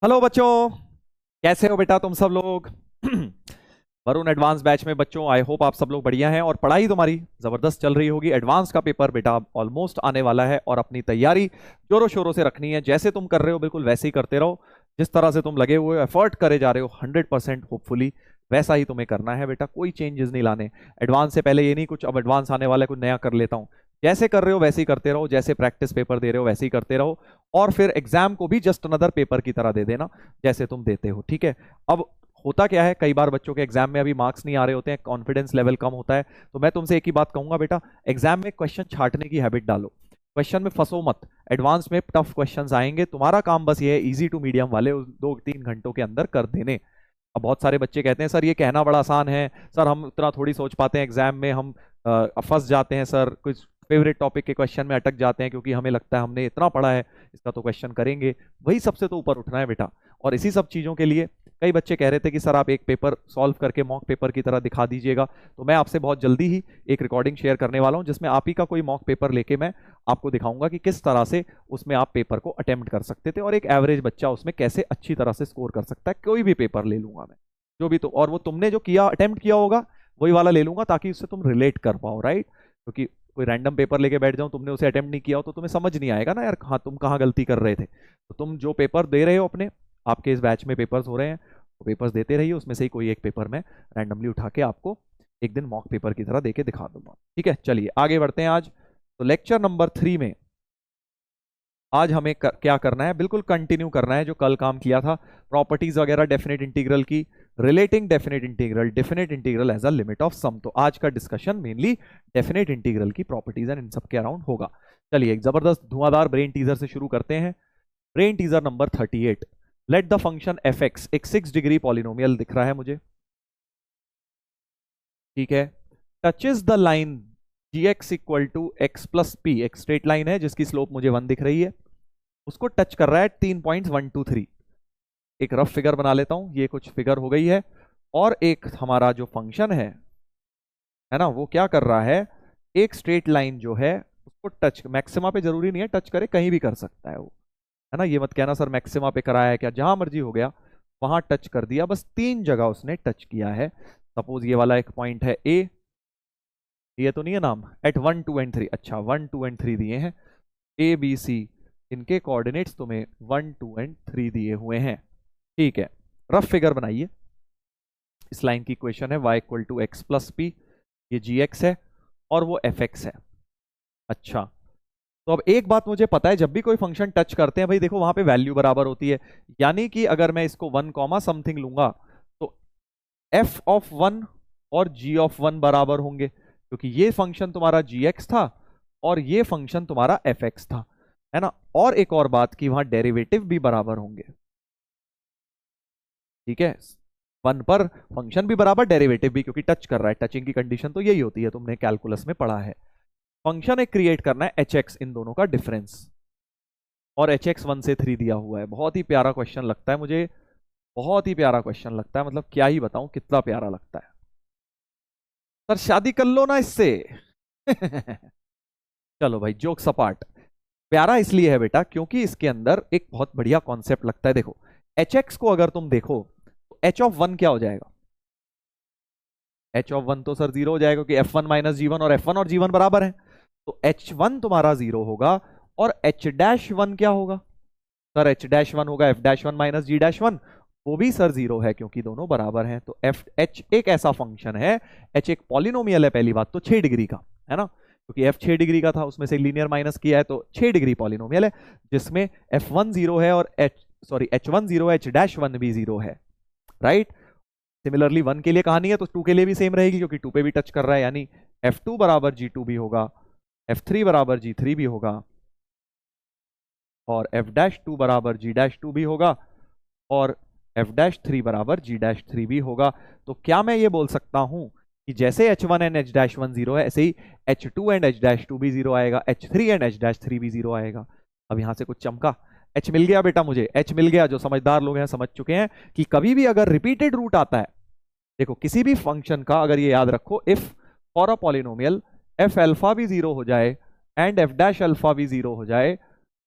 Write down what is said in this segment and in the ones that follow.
Hello बच्चों, कैसे हो बेटा तुम सब लोग। वरुण एडवांस बैच में बच्चों, आई होप आप सब लोग बढ़िया हैं और पढ़ाई तुम्हारी जबरदस्त चल रही होगी। एडवांस का पेपर बेटा ऑलमोस्ट आने वाला है और अपनी तैयारी जोरों शोरों से रखनी है। जैसे तुम कर रहे हो बिल्कुल वैसे ही करते रहो। जिस तरह से तुम लगे हुए हो, एफर्ट करे जा रहे हो 100% होपफुली वैसा ही तुम्हें करना है बेटा। कोई चेंजेस नहीं लाने। एडवांस से पहले ये नहीं कुछ अब एडवांस आने वाला है कुछ नया कर लेता हूँ। जैसे कर रहे हो वैसे ही करते रहो, जैसे प्रैक्टिस पेपर दे रहे हो वैसे ही करते रहो। और फिर एग्जाम को भी जस्ट अनदर पेपर की तरह दे देना जैसे तुम देते हो, ठीक है। अब होता क्या है, कई बार बच्चों के एग्जाम में अभी मार्क्स नहीं आ रहे होते हैं, कॉन्फिडेंस लेवल कम होता है। तो मैं तुमसे एक ही बात कहूंगा बेटा, एग्जाम में क्वेश्चन छांटने की हैबिट डालो। क्वेश्चन में फंसो मत। एडवांस में टफ क्वेश्चंस आएंगे, तुम्हारा काम बस ये है इजी टू मीडियम वाले उस 2-3 घंटों के अंदर कर देने। अब बहुत सारे बच्चे कहते हैं सर ये कहना बड़ा आसान है, सर हम इतना थोड़ी सोच पाते हैं एग्जाम में, हम फंस जाते हैं सर, कुछ फेवरेट टॉपिक के क्वेश्चन में अटक जाते हैं क्योंकि हमें लगता है हमने इतना पढ़ा है इसका तो क्वेश्चन करेंगे। वही सबसे तो ऊपर उठना है बेटा। और इसी सब चीज़ों के लिए कई बच्चे कह रहे थे कि सर आप एक पेपर सॉल्व करके मॉक पेपर की तरह दिखा दीजिएगा। तो मैं आपसे बहुत जल्दी ही एक रिकॉर्डिंग शेयर करने वाला हूं जिसमें आप ही का कोई मॉक पेपर लेके मैं आपको दिखाऊंगा कि किस तरह से उसमें आप पेपर को अटेम्प्ट कर सकते थे और एक एवरेज बच्चा उसमें कैसे अच्छी तरह से स्कोर कर सकता है। कोई भी पेपर ले लूंगा मैं, जो भी तो, और वो तुमने जो किया अटेम्प्ट किया होगा वही वाला ले लूंगा ताकि उससे तुम रिलेट कर पाओ, राइट। क्योंकि कोई रैंडम पेपर लेके बैठ जाऊं, तुमने उसे अटेम्प्ट नहीं किया हो तो तुम्हें समझ नहीं आएगा ना यार, हाँ तुम कहाँ गलती कर रहे थे। तो तुम जो पेपर दे रहे हो अपने, आपके इस बैच में पेपर्स हो रहे हैं, तो पेपर्स देते रहिए, उसमें से ही कोई एक पेपर मैं रैंडमली उठा के आपको एक दिन मॉक पेपर की तरह देके दिखा दूंगा, ठीक है। चलिए आगे बढ़ते हैं। आज तो लेक्चर नंबर 3 में आज हमें क्या करना है, बिल्कुल कंटिन्यू करना है जो कल काम किया था, प्रॉपर्टीज वगैरह डेफिनेट इंटीग्रल की, relating definite integral, definite integral as a limit of sum. तो आज का डिस्कशन मेनली डेफिनेट इंटीग्रल की प्रॉपर्टीज एंड इन सब के अराउंड होगा। चलिए एक जबरदस्त धुआंधार ब्रेन टीजर से शुरू करते हैं। Brain teaser number 38। Let the function F x, एक 6 डिग्री पॉलिनोमियल दिख रहा है मुझे, ठीक है, touches the line g x equal to x plus p, एक स्ट्रेट लाइन है जिसकी स्लोप मुझे 1 दिख रही है, उसको टच कर रहा है 3.123। एक रफ फिगर बना लेता हूं, ये कुछ फिगर हो गई है। और एक हमारा जो फंक्शन है ना, वो क्या कर रहा है, एक स्ट्रेट लाइन जो है उसको टच, मैक्सिमा पे जरूरी नहीं है टच करे, कहीं भी कर सकता है वो, है ना। ये मत कहना सर मैक्सिमा पे कराया है क्या, जहां मर्जी हो गया वहां टच कर दिया, बस 3 जगह उसने टच किया है। सपोज ये वाला एक पॉइंट है ए, ये तो नहीं है नाम, एट 1 2 एंड 3, अच्छा 1 2 एंड 3 दिए हैं, ए बी सी, इनके कोऑर्डिनेट्स तुम्हें 1 2 एंड 3 दिए हुए हैं, ठीक है। रफ फिगर बनाइए। इस लाइन की इक्वेशन है y equal to x plus p, ये जी एक्स है और वो एफ एक्स है। अच्छा, तो अब एक बात मुझे पता है, जब भी कोई फंक्शन टच करते हैं भाई देखो वहां पे वैल्यू बराबर होती है, यानी कि अगर मैं इसको 1 कॉमा समथिंग लूंगा तो एफ ऑफ 1 और जी ऑफ 1 बराबर होंगे, क्योंकि ये फंक्शन तुम्हारा जी एक्स था और ये फंक्शन तुम्हारा एफ एक्स था, है ना। और एक और बात कि वहां डेरिवेटिव भी बराबर होंगे, ठीक है। 1 पर फंक्शन भी बराबर, डेरिवेटिव भी, क्योंकि टच कर रहा है, टचिंग की कंडीशन तो यही होती है, तुमने कैलकुलस में पढ़ा है। फंक्शन एक क्रिएट करना है एच एक्स, इन दोनों का डिफरेंस, और एच एक्स 1 से 3 दिया हुआ है। बहुत ही प्यारा क्वेश्चन लगता है मुझे, बहुत ही प्यारा क्वेश्चन लगता है, मतलब क्या ही बताऊं कितना प्यारा लगता है। सर शादी कर लो ना इससे। चलो भाई जोक सपाट, प्यारा इसलिए है बेटा क्योंकि इसके अंदर एक बहुत बढ़िया कॉन्सेप्ट लगता है। देखो एच एक्स को अगर तुम देखो तो एच ऑफ 1 क्या हो जाएगा, एच ऑफ 1 तो सर 0 हो जाएगा क्योंकि F1 माइनस G1 और F1 और G1 बराबर है, तो H1 तुम्हारा 0 होगा। और H-1 क्या होगा सर, H-1 होगा F-1 माइनस G-1, वो भी सर 0 है क्योंकि दोनों बराबर हैं। तो H एक ऐसा फंक्शन है, H एक पॉलिनोमियल है, पहली बात तो 6 डिग्री का, है ना, क्योंकि F 6 डिग्री का था, उसमें से लीनियर माइनस किया है, तो 6 डिग्री पॉलिनोमियल है जिसमें F1 0 है और H1 0 है, H-1 भी 0 है, राइट। सिमिलरली 1 के लिए कहानी है तो 2 के लिए भी सेम रहेगी क्योंकि 2 पे भी टच कर रहा है, यानी F2 बराबर G2 भी होगा, F3 बराबर G3 भी होगा और F-2 बराबर G-2 भी होगा और F-3 बराबर G-3 भी होगा। तो क्या मैं ये बोल सकता हूं कि जैसे H1 एंड H-1 0 है, ऐसे ही H2 एंड H-2 भी 0 आएगा, H3 एंड H-3 भी 0 आएगा। अब यहां से कुछ चमका, H मिल गया बेटा मुझे, H मिल गया। जो समझदार लोग हैं समझ चुके हैं कि कभी भी अगर रिपीटेड रूट आता है, देखो किसी भी फंक्शन का, अगर ये याद रखो, if for a polynomial F alpha भी 0 हो जाए एंड F' अल्फा भी 0 हो जाए,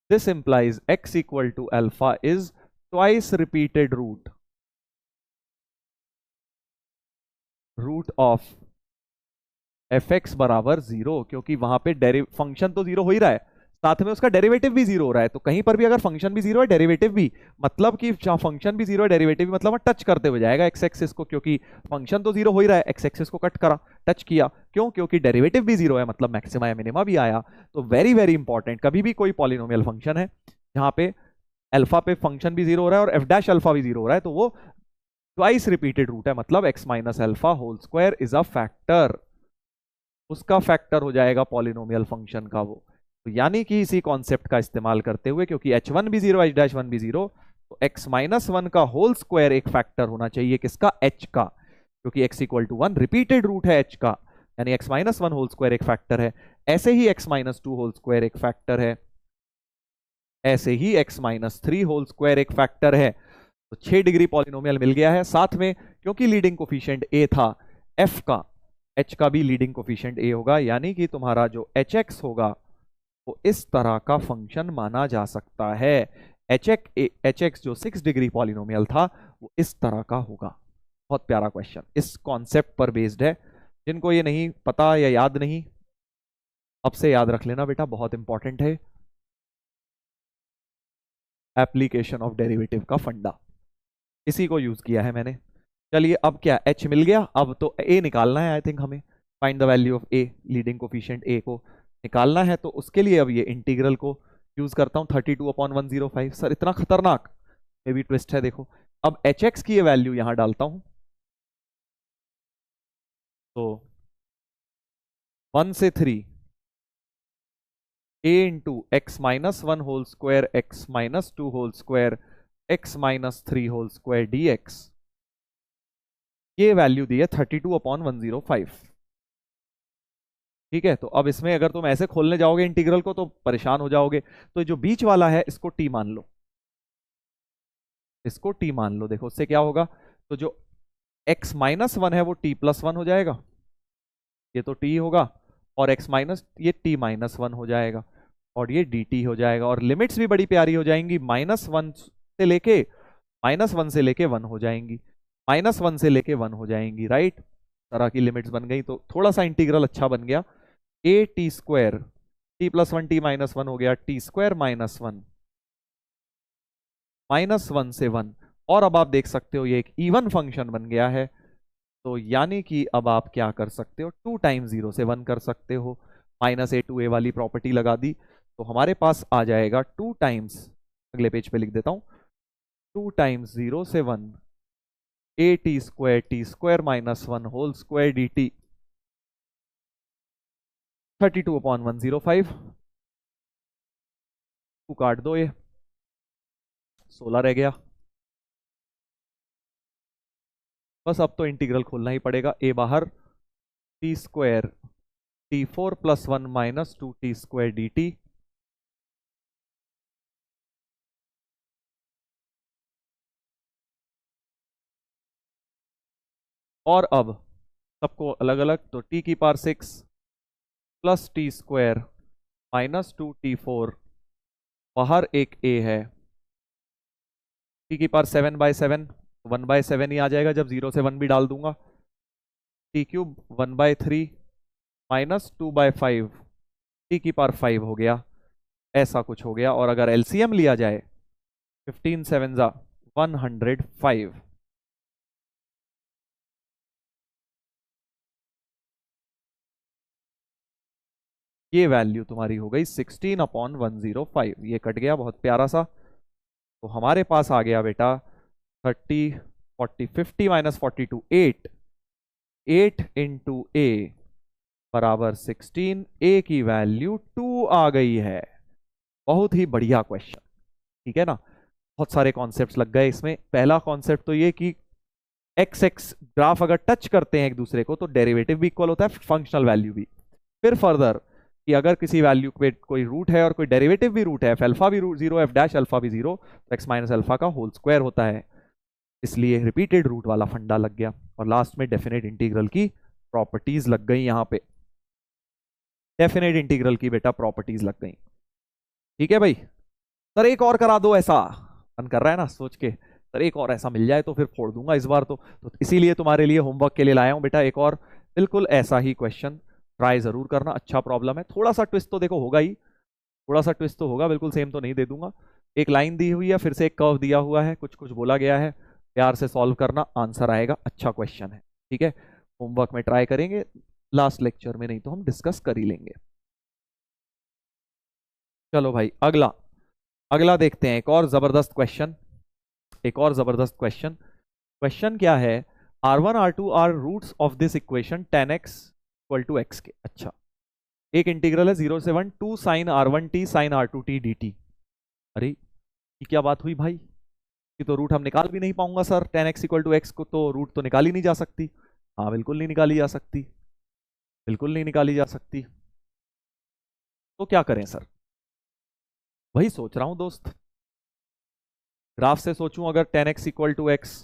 this implies x equal to alpha is twice repeated root of f x बराबर जीरो, क्योंकि वहां पे फंक्शन तो जीरो हो ही रहा है, साथ में उसका डेरिवेटिव भी जीरो हो रहा है। तो कहीं पर भी अगर फंक्शन भी जीरो है डेरिवेटिव भी, मतलब कि जहां फंक्शन भी जीरो है डेरिवेटिव भी, मतलब वहां टच करते हुए जाएगा एक्स एक्सिस को, क्योंकि फंक्शन तो जीरो हो ही रहा है, एक्स एक्सिस को कट करा, टच किया, क्यों? क्योंकि डेरिवेटिव भी जीरो है, मतलब मैक्सिमा या मिनिमा भी आया। तो वेरी वेरी इंपॉर्टेंट, कभी भी कोई पॉलिनोमियल फंक्शन है जहां पे अल्फा पे फंक्शन भी जीरो हो रहा है और एफ डैश अल्फा भी जीरो हो रहा है, तो वो ट्वाइस रिपीटेड रूट है, मतलब x minus alpha whole square is a factor, उसका फैक्टर हो जाएगा पॉलिनोमियल फंक्शन का वो। तो यानी कि इसी कॉन्सेप्ट का इस्तेमाल करते हुए, क्योंकि h1 भी जीरो h'1 भी जीरो, तो x माइनस वन का होल स्क्वायर एक फैक्टर होना चाहिए किसका? h का, क्योंकि x equal to one repeated root है h का, यानी x minus one whole square एक फैक्टर है। ऐसे ही x minus two whole square एक फैक्टर है, ऐसे ही x minus three whole square एक फैक्टर है। तो 6 डिग्री पॉलिनोमियल मिल गया है। साथ में क्योंकि लीडिंग कोफिशिएंट a था f का, h का भी लीडिंग कोफिशिएंट a होगा, यानी कि तुम्हारा जो hx होगा वो इस तरह का फंक्शन माना जा सकता है। hx जो 6 डिग्री पॉलिनोमियल था वो इस तरह का होगा। बहुत प्यारा क्वेश्चन, इस कॉन्सेप्ट पर बेस्ड है। जिनको ये नहीं पता या याद नहीं, अब से याद रख लेना बेटा, बहुत इंपॉर्टेंट है। एप्लीकेशन ऑफ डेरिवेटिव का फंडा, इसी को यूज किया है मैंने। चलिए अब क्या, h मिल गया, अब तो a निकालना है। आई थिंक हमें find the value of a, leading coefficient a को निकालना है। तो उसके लिए अब ये इंटीग्रल को यूज करता हूं, 32/105। सर इतना खतरनाक, मे भी ट्विस्ट है, देखो। अब hx की ये वैल्यू यहां डालता हूं, तो 1 से 3 a into x minus one whole square x minus two whole square x minus three whole square d x, ये वैल्यू दी है 32/105। ठीक है, तो अब इसमें अगर तुम ऐसे खोलने जाओगे इंटीग्रल को तो परेशान हो जाओगे। तो जो बीच वाला है इसको टी मान लो, इसको टी मान लो। देखो उससे क्या होगा, तो जो x माइनस वन है वो t प्लस वन हो जाएगा, ये तो t होगा, और x माइनस ये t माइनस वन हो जाएगा, और ये dt हो जाएगा। और लिमिट्स भी बड़ी प्यारी हो जाएंगी, माइनस वन से लेके वन हो जाएंगी, माइनस वन से लेके वन हो जाएंगी, राइट। तरह की लिमिट्स बन गई, तो थोड़ा सा इंटीग्रल अच्छा बन गया। ए t square T plus one T minus one हो गया, टी स्क्वायर माइनस वन से वन। और अब आप देख सकते हो ये एक इवन फंक्शन बन गया है। तो यानी कि अब आप क्या कर सकते हो, 2 टाइम्स 0 से 1 कर सकते हो। माइनस ए टू ए वाली प्रॉपर्टी लगा दी, तो हमारे पास आ जाएगा 2 टाइम्स, अगले पेज पे लिख देता हूं, 2 टाइम्स 0 से 1 a t square minus one whole square d t, 32/105। काट दो, ये 16 रह गया। बस अब तो इंटीग्रल खोलना ही पड़ेगा, ए बाहर, T square T four plus one minus two t square d T, और अब सबको अलग अलग, तो टी की power 6 plus T square minus two T four, बाहर एक ए है, टी की पावर 7/7, 1/7 ही आ जाएगा जब 0 से 1 भी डाल दूंगा, टी क्यूब 1/3 माइनस 2/5, टी की पावर 5 हो गया, ऐसा कुछ हो गया। और अगर एलसीएम लिया जाए 15 7 जा 105, ये वैल्यू तुम्हारी हो गई 16/105। ये कट गया, बहुत प्यारा सा। तो हमारे पास आ गया बेटा 30 40 50 माइनस 42, 8 इंटू ए बराबर 16, ए की वैल्यू 2 आ गई है। बहुत ही बढ़िया क्वेश्चन, ठीक है ना। बहुत सारे कॉन्सेप्ट्स लग गए इसमें। पहला कॉन्सेप्ट तो ये कि एक्स एक्स ग्राफ अगर टच करते हैं एक दूसरे को तो डेरिवेटिव भी इक्वल होता है, फंक्शनल वैल्यू भी। फिर फर्दर कि अगर किसी वैल्यू पे कोई रूट है और कोई डेरिवेटिव भी रूट है, एफ अल्फा भी root zero, f dash alpha भी जीरो, तो एक्स माइनस अल्फा का होल स्क्वायर होता है। इसलिए रिपीटेड रूट वाला फंडा लग गया। और लास्ट में डेफिनेट इंटीग्रल की प्रॉपर्टीज लग गई यहां पे, डेफिनेट इंटीग्रल की बेटा प्रॉपर्टीज लग गई। ठीक है भाई, सर एक और करा दो ऐसा, मन कर रहा है ना सोच के सर एक और ऐसा मिल जाए तो फिर फोड़ दूंगा इस बार तो इसीलिए तुम्हारे लिए होमवर्क के लिए लाया हूं बेटा एक और बिल्कुल ऐसा ही क्वेश्चन ट्राई जरूर करना। अच्छा प्रॉब्लम है, थोड़ा सा ट्विस्ट तो देखो होगा ही, थोड़ा सा ट्विस्ट तो होगा, बिल्कुल सेम तो नहीं दे दूंगा। एक लाइन दी हुई है, फिर से एक कर्व दिया हुआ है, कुछ कुछ बोला गया है, प्यार से सॉल्व करना, आंसर आएगा। अच्छा क्वेश्चन है, ठीक है। होमवर्क में ट्राई करेंगे, लास्ट लेक्चर में नहीं तो हम डिस्कस कर ही लेंगे। चलो भाई अगला अगला देखते हैं, एक और जबरदस्त क्वेश्चन, एक और जबरदस्त क्वेश्चन। क्वेश्चन क्या है, R1 R2 are roots of this equation 10x equal to x के। अच्छा, एक इंटीग्रल है 0 से 1 2 sign R1t sign R2t dt। अरे ये क्या बात हुई भाई, कि तो रूट हम निकाल भी नहीं पाऊंगा sir, 10x equal to x को तो रूट तो निकाली नहीं जा सकती। हाँ बिल्कुल नहीं निकाली जा सकती, बिल्कुल नहीं निकाली जा सकती। तो क्या करें सर, वही सोच रहा हूं दोस्त, ग्राफ से सोचूं अगर 10x equal to x,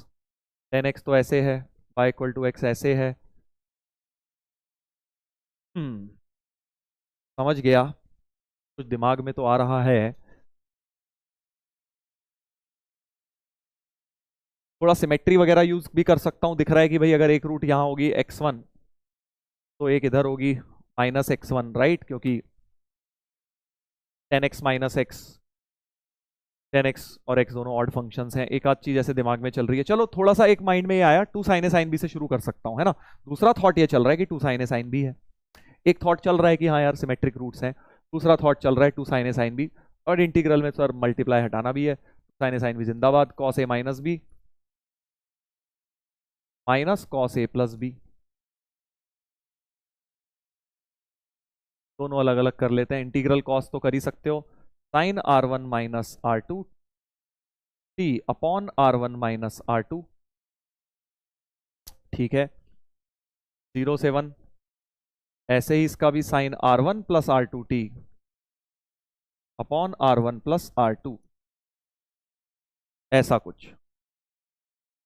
10x तो ऐसे है, y इक्वल टू x ऐसे है। समझ गया, कुछ दिमाग में तो आ रहा है। थोड़ा सिमेट्री वगैरह यूज भी कर सकता हूं, दिख रहा है कि भाई अगर एक रूट यहां होगी x1 तो एक इधर होगी माइनस x1, राइट, क्योंकि 10x माइनस x, 10x और x दोनों ऑड फंक्शंस हैं। एक आध चीज ऐसे दिमाग में चल रही है, चलो थोड़ा सा एक माइंड में ये आया, 2 sin a sin b से शुरू कर सकता हूं, है ना। दूसरा थॉट ये चल रहा है कि 2 sin a sin b है। एक थॉट चल रहा है कि हाँ यार सिमेट्रिक रूट्स हैं, दूसरा थॉट चल रहा है 2 sin a sin b, और इंटीग्रल में सर मल्टीप्लाई हटाना भी है, sin a sin b जिंदाबाद, cos a minus b minus cos a plus b, दोनों अलग अलग कर लेते हैं। इंटीग्रल कॉस तो कर ही सकते हो, sine R1 minus R2 t upon R1 minus R2, ठीक है, 0 से 1। ऐसे ही इसका भी sign R1 plus R2t upon R1 plus R2, ऐसा कुछ,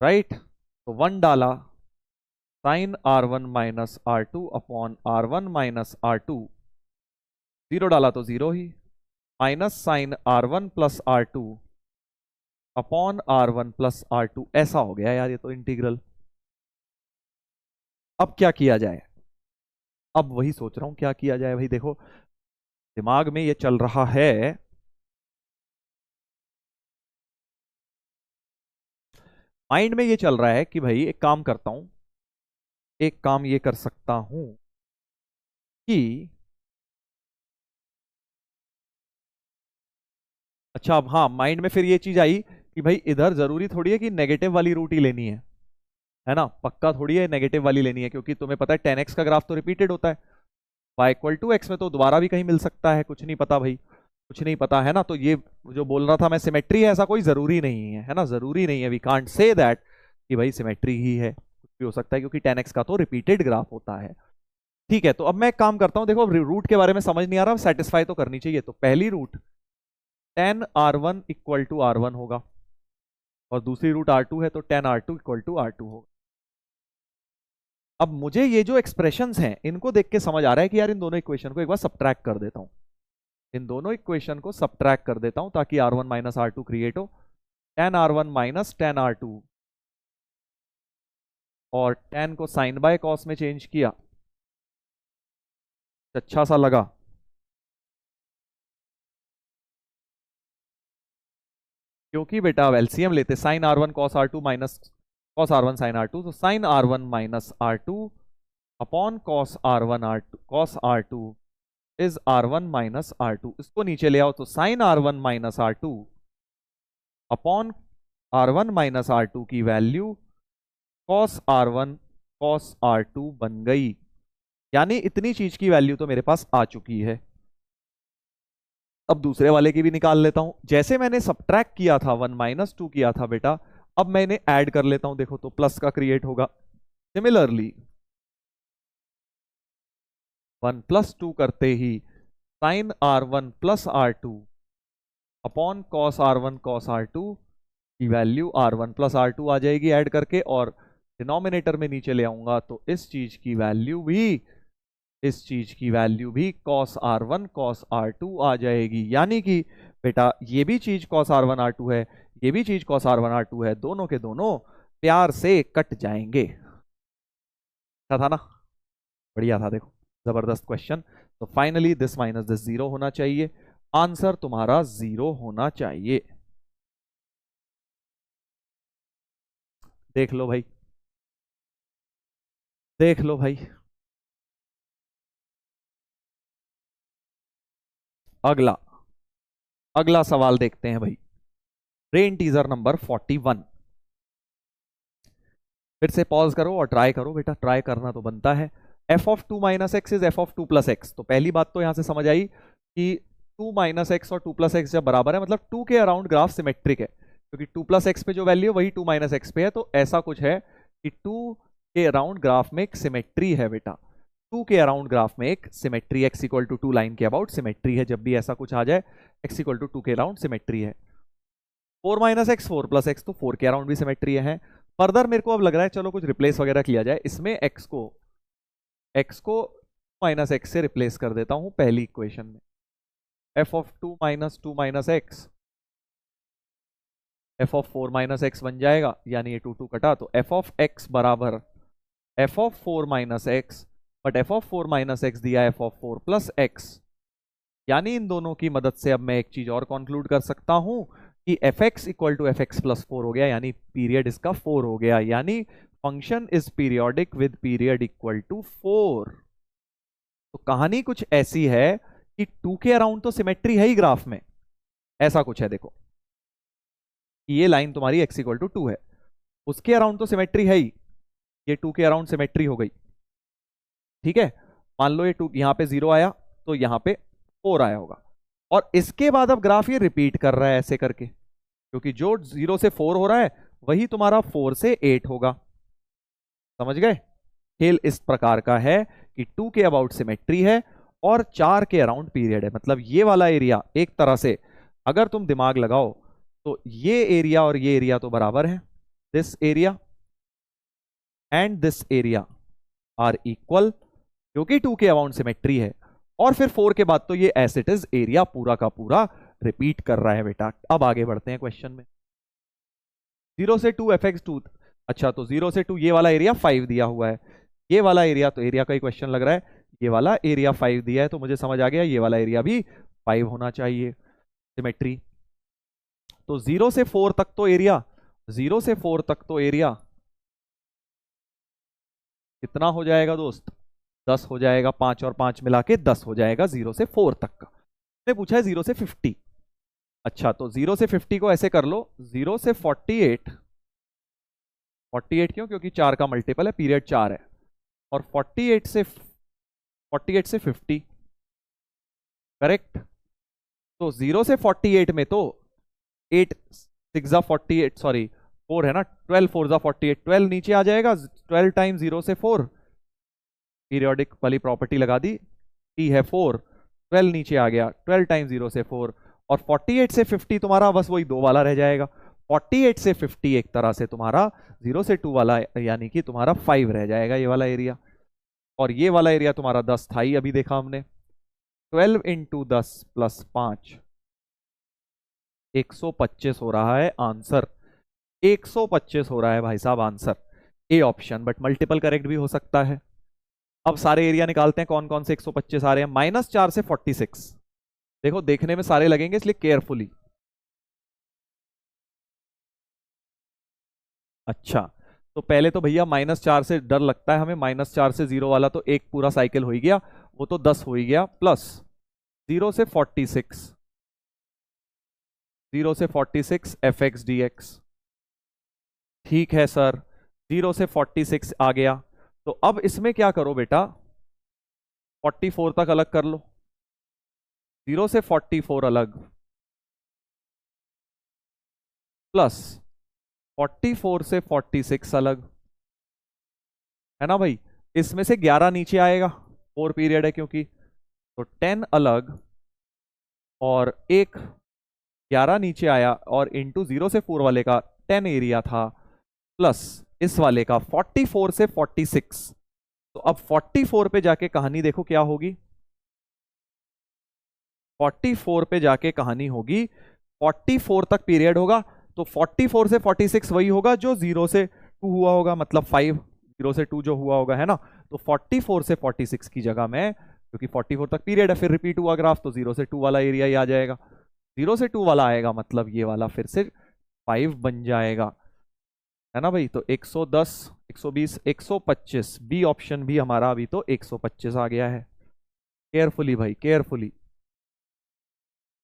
राइट। तो 1 डाला, sign R1 minus R2 upon R1 minus R2, 0 डाला तो 0 ही, minus sine R1 plus R2 upon R1 plus R2, ऐसा हो गया यार ये तो इंटीग्रल। अब क्या किया जाए, अब वही सोच रहा हूं क्या किया जाए भाई। देखो दिमाग में ये चल रहा है, माइंड में ये चल रहा है कि भाई एक काम करता हूं, एक काम ये कर सकता हूं कि, अच्छा अब हाँ माइंड में फिर ये चीज आई कि भाई इधर जरूरी थोड़ी है कि नेगेटिव वाली रूट ही लेनी है ना, पक्का थोड़ी है नेगेटिव वाली लेनी है, क्योंकि तुम्हें पता है 10x का ग्राफ तो रिपीटेड होता है, y इक्वल टू x में तो दोबारा भी कहीं मिल सकता है, कुछ नहीं पता भाई, कुछ नहीं पता, है ना। तो ये जो बोल रहा था मैं सिमेट्री है, ऐसा कोई जरूरी नहीं है, है ना, जरूरी नहीं है, वी कांट से दैट कि भाई सिमेट्री ही है, कुछ भी हो सकता है, क्योंकि 10x का तो रिपीटेड ग्राफ होता है। ठीक है, तो अब मैं एक काम करता हूं, देखो रूट के बारे में समझ नहीं आ रहा, सेटिस्फाई तो करनी चाहिए। तो पहली root 10R1 equal to R1 होगा, और दूसरी रूट R2 है तो 10R2 इक्वल टू R2 होगा। अब मुझे ये जो एक्सप्रेशंस हैं इनको देख के समझ आ रहा है कि यार इन दोनों इक्वेशन को एक बार सब्ट्रैक्ट कर देता हूं, इन दोनों इक्वेशन को सब्ट्रैक्ट कर देता हूं ताकि R1 माइनस R2 क्रिएट हो। 10R1 माइनस 10R2, और 10 को साइन बाय कॉस में चेंज किया, अच्छा सा लगा, क्योंकि बेटा अब एलसीएम लेते, sine R1 cos R2 minus cos R1 sine R2, तो sine R1 minus R2 upon cos R1 R2 cos R2 is R1 minus R2, इसको नीचे ले आओ तो sine R1 minus R2 upon R1 minus R2 की value cos R1 cos R2 बन गई। यानी इतनी चीज की वैल्यू तो मेरे पास आ चुकी है। अब दूसरे वाले की भी निकाल लेता हूं, जैसे मैंने सब्ट्रैक्ट किया था 1 माइनस 2 किया था बेटा, अब मैंने ऐड कर लेता हूं, देखो तो प्लस का क्रिएट होगा। सिमिलरली 1 प्लस 2 करते ही sine R1 plus R2 upon cos R1 cos R2 की वैल्यू R1 प्लस R2 आ जाएगी ऐड करके, और डिनोमिनेटर में नीचे ले आऊंगा तो इस चीज की वैल्यू भी, इस चीज की वैल्यू भी cos R1 cos R2 आ जाएगी। यानी कि बेटा ये भी चीज cos R1 R2 है, ये भी चीज cos R1 R2 है, दोनों के दोनों प्यार से कट जाएंगे। अच्छा था ना, बढ़िया था, देखो जबरदस्त क्वेश्चन। तो फाइनली दिस माइनस दिस 0 होना चाहिए, आंसर तुम्हारा 0 होना चाहिए। देख लो भाई, देख लो भाई। अगला अगला सवाल देखते हैं भाई, ब्रेन टीजर नंबर 41। फिर से पॉज करो और ट्राई करो बेटा, ट्राई करना तो बनता है। F of two minus x is f of two plus x. तो पहली बात तो यहां से समझ आई कि टू माइनस एक्स और टू प्लस एक्स जब बराबर है, मतलब टू के अराउंड ग्राफ सिमेट्रिक है, क्योंकि टू प्लस एक्स पे जो वैल्यू है वही टू माइनस एक्स पे है। तो ऐसा कुछ है कि टू के अराउंड ग्राफ में एक सिमेट्री है बेटा, टू के अराउंड ग्राफ में एक symmetry, x equal to two line के अबाउट सिमेट्री है। जब भी ऐसा कुछ आ जाए, एक्स इक्वल टू टू के अराउंड सिमेट्री है। Four minus x, four plus x, तो फोर के अराउंड भी सिमेट्री है। फर्दर मेरे को अब लग रहा है चलो कुछ रिप्लेस वगैरह किया जाए इसमें, एक्स को माइनस एक्स से रिप्लेस कर देता हूं पहली इक्वेशन में। F of two minus X, F of four minus X बन जाएगा, यानी ये टू टू कटा, तो एफ ऑफ एक्स बराबर F of four minus X, but F of four minus X दिया F of four plus X. यानी इन दोनों की मदद से अब मैं एक चीज और कंक्लूड कर सकता हूं कि f x equal to f x plus four हो गया, यानी पीरियड इसका फोर हो गया, यानी function is periodic with period equal to four. तो कहानी कुछ ऐसी है कि टू के अराउंड तो सिमेट्री है ही ग्राफ में, ऐसा कुछ है देखो, ये लाइन तुम्हारी एक्स इक्वल टू टू है, उसके अराउंड तो सिमेट्री है ही, ये टू के अराउंड सिमेट्री हो गई, ठीक है। मान लो ये टू यहां पे जीरो आया तो यहां पे फोर आया होगा, और इसके बाद अब ग्राफ ये रिपीट कर रहा है ऐसे करके, क्योंकि जो जीरो से फोर हो रहा है वही तुम्हारा फोर से एट होगा। समझ गए, खेल इस प्रकार का है कि टू के अबाउट सिमेट्री है और चार के अराउंड पीरियड है। मतलब ये वाला एरिया एक तरह से अगर तुम दिमाग लगाओ तो ये एरिया और ये एरिया तो बराबर है, this area and this area are equal, क्योंकि टू के अबाउट सिमेट्री है। और फिर फोर के बाद तो ये एज इट इज एरिया पूरा का पूरा रिपीट कर रहा है बेटा। अब आगे बढ़ते हैं क्वेश्चन में, जीरो से टू एफ एक्स टू, अच्छा तो जीरो से टू ये वाला एरिया 5 दिया हुआ है, ये वाला एरिया तो एरिया का ही क्वेश्चन लग रहा है, ये वाला एरिया 5 दिया है, तो मुझे समझ आ गया ये वाला एरिया भी 5 होना चाहिए, सिमेट्री। तो जीरो से फोर तक तो एरिया, जीरो से फोर तक तो एरिया कितना हो जाएगा दोस्त, 10 हो जाएगा, 5 और 5 मिला के 10 हो जाएगा जीरो से फोर तक का। मैंने पूछा है जीरो से 50, अच्छा तो जीरो से 50 को ऐसे कर लो, जीरो से 48, 48 क्यों, क्योंकि 4 का मल्टीपल है, पीरियड 4 है, और 48 से 50 करेक्ट। तो 0 से 48 में तो 8 6 जा 48, सॉरी 4 है ना, 12 4 जा 48, 12 नीचे आ जाएगा, 12 टाइम 0 से 4, पीरियोडिक वाली प्रॉपर्टी लगा दी, टी है 4, 12 नीचे आ गया, 12 टाइम 0 से 4, और 48 से 50 तुम्हारा बस वही दो वाला रह जाएगा, 48 से 50 एक तरह से तुम्हारा 0 से 2 वाला, यानी कि तुम्हारा 5 रह जाएगा ये वाला एरिया, और ये वाला एरिया तुम्हारा 10 था ही, अभी देखा हमने, 12 इंटू 10 प्लस 5 125 हो रहा है आंसर, 125 हो रहा है भाई साहब answer, A option, but multiple correct भी हो सकता है। अब सारे एरिया निकालते हैं कौन कौन से 125 आ रहे हैं, -4 से 46, देखो देखने में सारे लगेंगे इसलिए केयरफुली। अच्छा तो पहले तो भैया -4 से डर लगता है हमें, -4 से 0 वाला तो एक पूरा साइकिल हो ही गया, वो तो 10 हो ही गया, प्लस 0 से 46, 0 से 46 एफ एक्स डी एक्स, ठीक है सर, 0 से 46 आ गया। तो अब इसमें क्या करो बेटा, 44 तक अलग कर लो, 0 से 44 अलग, प्लस 44 से 46 अलग, है ना भाई, इसमें से 11 नीचे आएगा, 4 पीरियड है क्योंकि, तो 10 अलग, और एक 11 नीचे आया, और इंटू 0 से 4 वाले का 10 एरिया था, प्लस इस वाले का 44 से 46। तो अब 44 पे जाके कहानी देखो क्या होगी, 44 पे जाके कहानी होगी, 44 तक पीरियड होगा, तो 44 से 46 वही होगा जो 0 से 2 हुआ होगा, मतलब 5 0 से 2 जो हुआ होगा, है ना। तो 44 से 46 की जगह में, क्योंकि 44 तक पीरियड है, फिर रिपीट हुआ ग्राफ, तो 0 से 2 वाला एरिया ही आ जाएगा। 0 से 2 वाला आएगा, मतलब ये वाला फिर से 5 बन जाएगा, है ना भाई। तो 110, 120, 125, बी ऑप्शन भी हमारा अभी तो 125 आ गया है। केयरफुली भाई, केयरफुली।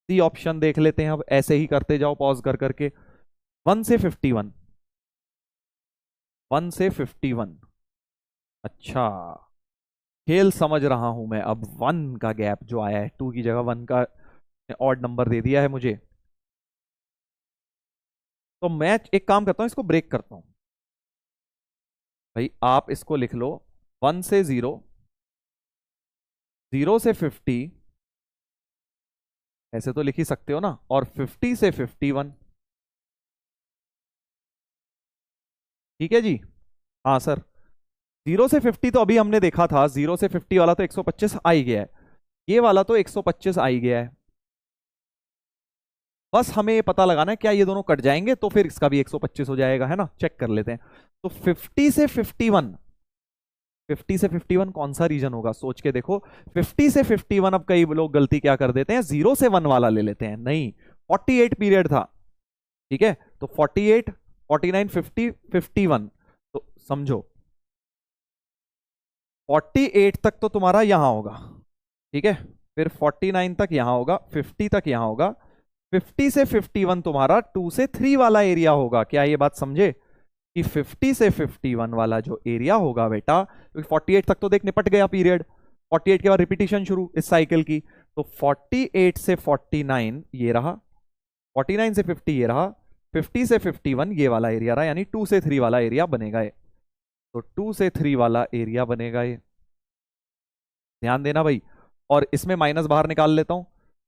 सी ऑप्शन देख लेते हैं अब, ऐसे ही करते जाओ पॉज कर करके। 1 से 51, 1 से 51। अच्छा, खेल समझ रहा हूं मैं अब। 1 का गैप जो आया है, 2 की जगह 1 का ऑड नंबर दे दिया है मुझे। तो मैं एक काम करता हूं, इसको ब्रेक करता हूं भाई। आप इसको लिख लो 1 से 0, 0 से 50, ऐसे तो लिख ही सकते हो ना, और 50 से 51। ठीक है जी। हाँ सर, 0 से 50 तो अभी हमने देखा था, 0 से 50 वाला तो 125 आ ही गया है, ये वाला तो 125 आ ही गया है। बस हमें ये पता लगाना है क्या ये दोनों कट जाएंगे तो फिर इसका भी 125 हो जाएगा, है ना। चेक कर लेते हैं। तो 50 से 51, 50 से 51 कौन सा रीजन होगा, सोच के देखो। 50 से 51, अब कई लोग गलती क्या कर देते हैं, 0 से 1 वाला ले लेते हैं, नहीं, 48 पीरियड था, ठीक है। तो 48, 49, 50, 51, तो समझो 48 तक तो तुम्हारा यहां होगा, ठीक है। फिर 49 तक यहां होगा, 50 तक यहां होगा, 50 से 51 तुम्हारा 2 से 3 वाला एरिया होगा। क्या ये बात समझे कि 50 से 51 वाला जो एरिया होगा बेटा, क्योंकि 48 तक तो देख निपट गया पीरियड, 48 के बाद रिपीटिशन शुरू इस साइकिल की। तो 48 से 49 ये रहा, 49 से 50 ये रहा, 50 से 51 ये वाला एरिया रहा, यानी 2 से 3 वाला एरिया बनेगा ये। तो 2 से 3 वाला एरिया बनेगा ये, ध्यान देना भाई। और इसमें माइनस बाहर निकाल लेता हूं,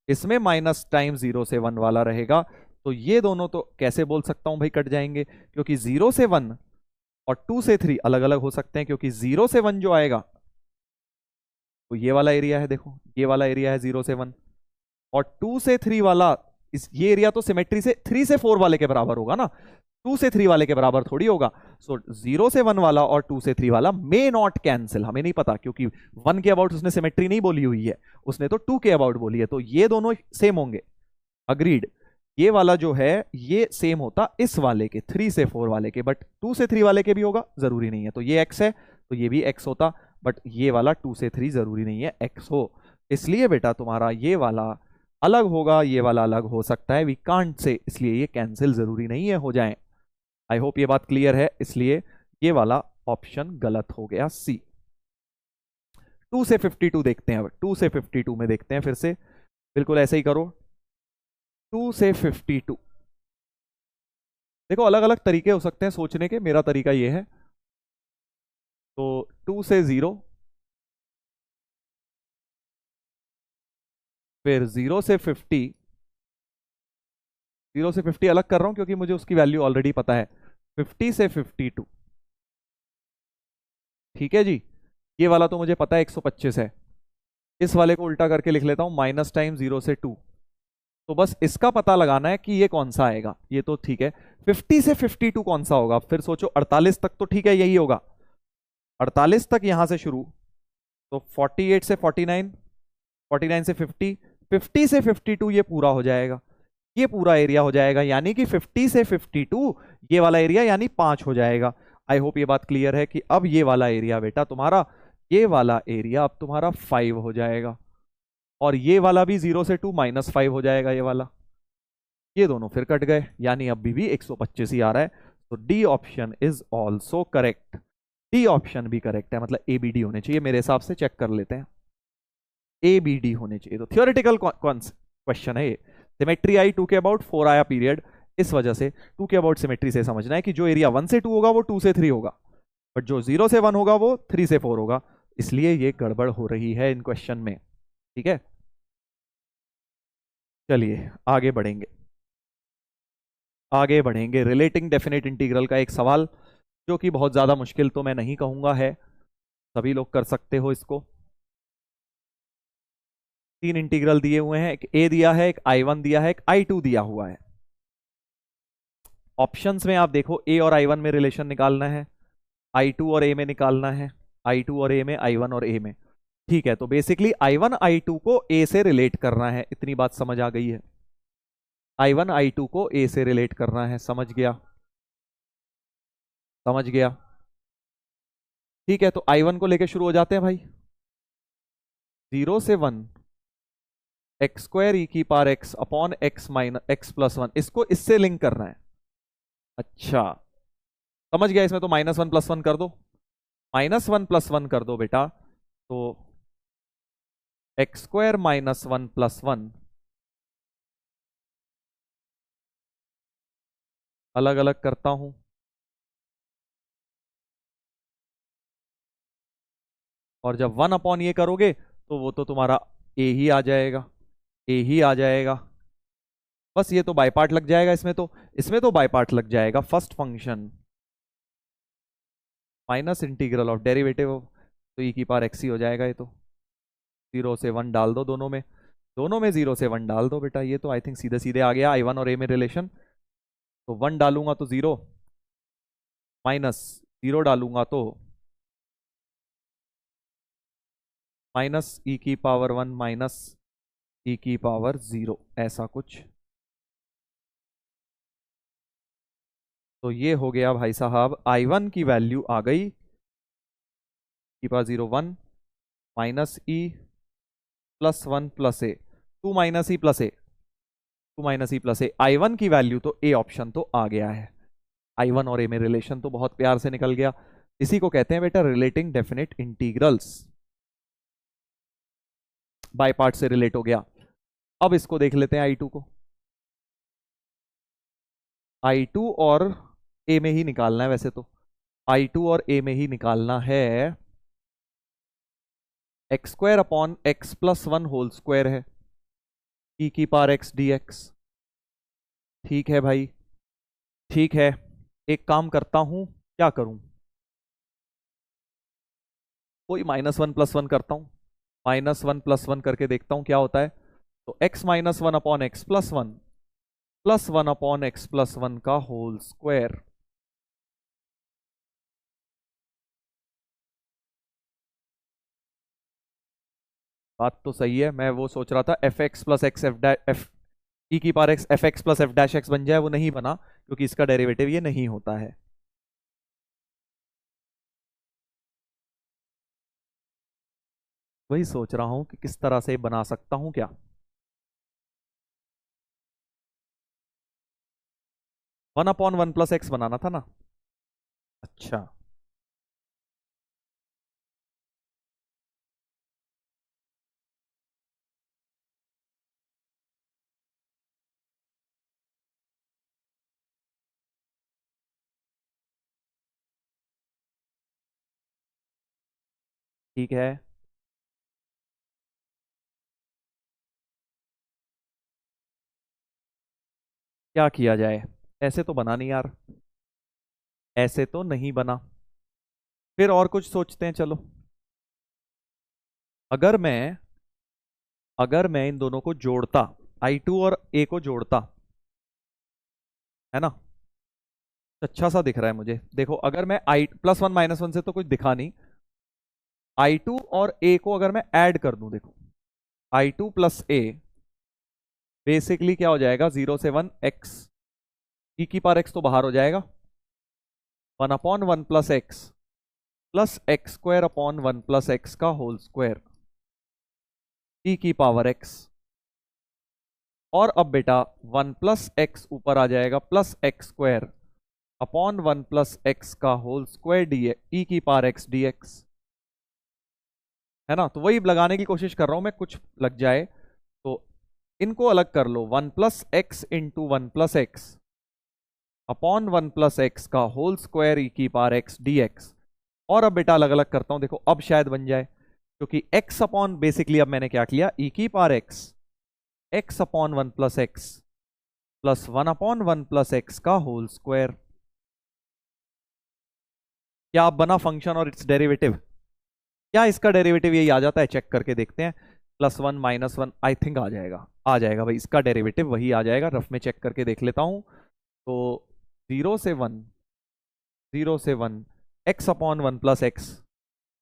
इसमें माइनस टाइम 0 से 1 वाला रहेगा। तो ये दोनों तो कैसे बोल सकता हूं भाई कट जाएंगे, क्योंकि 0 से 1 और 2 से 3 अलग अलग हो सकते हैं, क्योंकि 0 से 1 जो आएगा तो ये वाला एरिया है, देखो ये वाला एरिया है 0 से 1, और 2 से 3 वाला, इस ये एरिया तो सिमेट्री से 3 से 4 वाले के बराबर होगा ना, 2 से 3 वाले के बराबर थोड़ी होगा। सो 0 से 1 वाला और 2 से 3 वाला मे नॉट कैंसिल, हमें नहीं पता, क्योंकि 1 के अबाउट उसने सिमेट्री नहीं बोली हुई है, उसने तो 2 के अबाउट बोली है, तो ये दोनों सेम होंगे, अग्रीड। ये वाला जो है ये सेम होता इस वाले के 3 से 4 वाले के, बट 2 से 3 वाले के भी होगा, जरूरी नहीं है। तो ये x है तो ये भी x होता, बट ये वाला 2 से 3 जरूरी नहीं है x हो, इसलिए बेटा तुम्हारा ये वाला अलग होगा, ये वाला अलग हो सकता है, वी कांट से, इसलिए ये कैंसिल जरूरी नहीं है हो जाए। आई होप ये बात क्लियर है, इसलिए ये वाला ऑप्शन गलत हो गया, सी। 2 से 52 देखते हैं अब, 2 से 52 में देखते हैं फिर से, बिल्कुल ऐसे ही करो। 2 से 52, देखो अलग अलग तरीके हो सकते हैं सोचने के, मेरा तरीका ये है। तो 2 से 0, फिर 0 से 50, 0 से 50 अलग कर रहा हूं क्योंकि मुझे उसकी वैल्यू ऑलरेडी पता है, 50 से 52, ठीक है जी। ये वाला तो मुझे पता है 125 है, इस वाले को उल्टा करके लिख लेता हूं, माइनस टाइम 0 से 2। तो बस इसका पता लगाना है कि ये कौन सा आएगा, ये तो ठीक है। 50 से 52 कौन सा होगा, फिर सोचो 48 तक तो ठीक है यही होगा, 48 तक यहां से शुरू, तो 48 से 49, 49 से 50, 50 से 52 ये पूरा हो जाएगा, ये पूरा एरिया हो जाएगा, यानी कि 50 से 52 ये वाला एरिया यानी 5 हो जाएगा। आई होप ये बात क्लियर है कि अब ये वाला एरिया बेटा तुम्हारा, ये वाला एरिया अब तुम्हारा 5 हो जाएगा, और ये वाला भी 0 से 2 -5 हो जाएगा ये वाला, ये दोनों फिर कट गए, यानी अभी भी 125 ही आ रहा है। तो D option is also correct, D option भी करेक्ट है, मतलब ए बी डी होने चाहिए मेरे हिसाब से, चेक कर लेते हैं, ए बी डी होने चाहिए। तो थियोरेटिकल क्वेश्चन है ये, सिमेट्री आई 2 के अबाउट, 4 आया पीरियड, इस वजह से 2 के अबाउट सिमेट्री से समझना है कि जो एरिया 1 से 2 होगा वो 2 से 3 होगा, बट जो 0 से 1 होगा वो 3 से 4 होगा, इसलिए ये गड़बड़ हो रही है इन क्वेश्चन में, ठीक है। चलिए आगे बढ़ेंगे, आगे बढ़ेंगे। रिलेटिंग डेफिनेट इंटीग्रल का एक सवाल, जो कि बहुत ज्यादा मुश्किल तो मैं नहीं कहूंगा है, सभी लोग कर सकते हो इसको। 3 इंटीग्रल दिए हुए हैं, एक ए दिया है, एक I1 दिया है, एक I2 दिया हुआ है। ऑप्शंस में आप देखो ए और I1 में रिलेशन निकालना है, I2 और ए में निकालना है, I2 और ए में, I1 और ए में। ठीक है, तो बेसिकली I1 I2 को ए से रिलेट करना है, इतनी बात समझ आ गई है। I1 I2 को ए से रिलेट करना है, समझ गया, समझ गया। ठीक है, तो I1 को लेके शुरू हो जाते हैं भाई। 0 से 1 एक्स स्क्वायर ई की power x upon x minus x plus 1, इसको इससे लिंक करना है। अच्छा, समझ गया। इसमें तो -1 + 1 कर दो, -1 + 1 कर दो बेटा, तो एक्स स्क्वायर -1 + 1 अलग अलग करता हूं, और जब 1 अपॉन ये करोगे तो वो तो तुम्हारा ए ही आ जाएगा, ए ही आ जाएगा। बस ये तो बाय पार्ट लग जाएगा, इसमें तो बाय पार्ट लग जाएगा। First function minus integral of derivative of, तो ई की पावर एक्स ही हो जाएगा ये तो। 0 से 1 डाल दो दोनों में, 0 से 1 डाल दो बेटा, ये तो आई थिंक सीधे सीधे आ गया I1 और ए में रिलेशन। तो 1 डालूंगा तो 0, -0 डालूंगा तो माइनस ई की पावर 1 माइनस ई की पावर 0, ऐसा कुछ। तो ये हो गया भाई साहब, I1 की वैल्यू आ गई की power 0 1 minus E plus 1 plus A, 2 minus E plus A, 2 minus E plus A. I1 की वैल्यू तो ए ऑप्शन तो आ गया है। I1 और ए में रिलेशन तो बहुत प्यार से निकल गया। इसी को कहते हैं बेटा relating definite integrals, by part से रिलेट हो गया। अब इसको देख लेते हैं I2 को। I2 और ए में ही निकालना है वैसे तो, I2 और ए में ही निकालना है। X square upon x plus 1 whole square है, ई की पावर एक्स dx। ठीक है भाई, ठीक है। एक काम करता हूं, क्या करूं, कोई -1 + 1 करता हूं, -1 + 1 करके देखता हूं क्या होता है। तो x -1 upon x plus 1 plus 1 upon x plus 1 का होल स्क्वायर। बात तो सही है, मैं वो सोच रहा था F x plus X F E की power X F x plus F dash X बन जाए, वो नहीं बना क्योंकि इसका डेरिवेटिव ये नहीं होता है। वही सोच रहा हूं कि किस तरह से बना सकता हूं क्या। 1/1 + x बनाना था ना। अच्छा, ठीक है। क्या किया जाए, ऐसे तो बना नहीं यार, ऐसे तो नहीं बना। फिर और कुछ सोचते हैं, चलो। अगर मैं अगर मैं इन दोनों को जोड़ता, I2 और ए को जोड़ता, है ना, अच्छा सा दिख रहा है मुझे। देखो अगर मैं I +1 -1 से तो कुछ दिखा नहीं, I2 और ए को अगर मैं ऐड कर दूं, देखो I2 + ए बेसिकली क्या हो जाएगा, 0 से 1 एक्स ई की पावर एक्स तो बाहर हो जाएगा, 1/1 + x plus x square upon 1 + x का होल स्क्वायर ई की पावर x। और अब बेटा 1 + x ऊपर आ जाएगा plus x square upon 1 + x का होल स्क्वायर डी ई की पावर x dx, है ना। तो वही लगाने की कोशिश कर रहा हूं मैं, कुछ लग जाए तो। इनको अलग कर लो, 1 + x into 1 + x upon 1 + x का होल स्क्वायर ई की पावर x dx। और अब बेटा अलग अलग करता हूं, देखो अब शायद बन जाए, क्योंकि x अपॉन बेसिकली अब मैंने क्या किया, ई की power x upon 1 + x plus 1/1 + x का होल स्क्वायर। क्या अब बना फंक्शन और इट्स डेरिवेटिव। क्या इसका डेरिवेटिव यही आ जाता है, चेक करके देखते हैं। +1 -1 आई थिंक आ जाएगा, आ जाएगा भाई, इसका डेरिवेटिव वही आ जाएगा। रफ में चेक करके देख लेता हूं। तो 0 से 1, 0 से 1 x upon 1 plus x,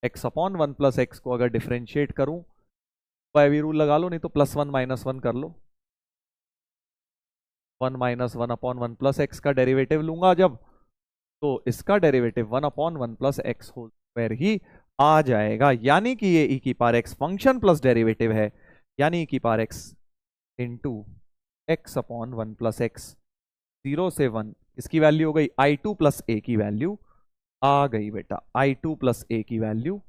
x upon 1 plus x को अगर डिफ्रेंशिएट करूं, पाइवी रूल लगा लो, नहीं तो +1 -1 कर लो। 1 - 1 अपॉन 1 प्लस एक्स का डेरिवेटिव लूंगा जब, तो इसका derivative 1 upon 1 plus X whole square ही आ जाएगा। यानी कि ये e की power x function plus derivative है, यानी e की power x into X upon 1 plus X. 0 से 1 इसकी वैल्यू हो गई i2 प्लस ए की वैल्यू आ गई बेटा, i2 प्लस ए की वैल्यू।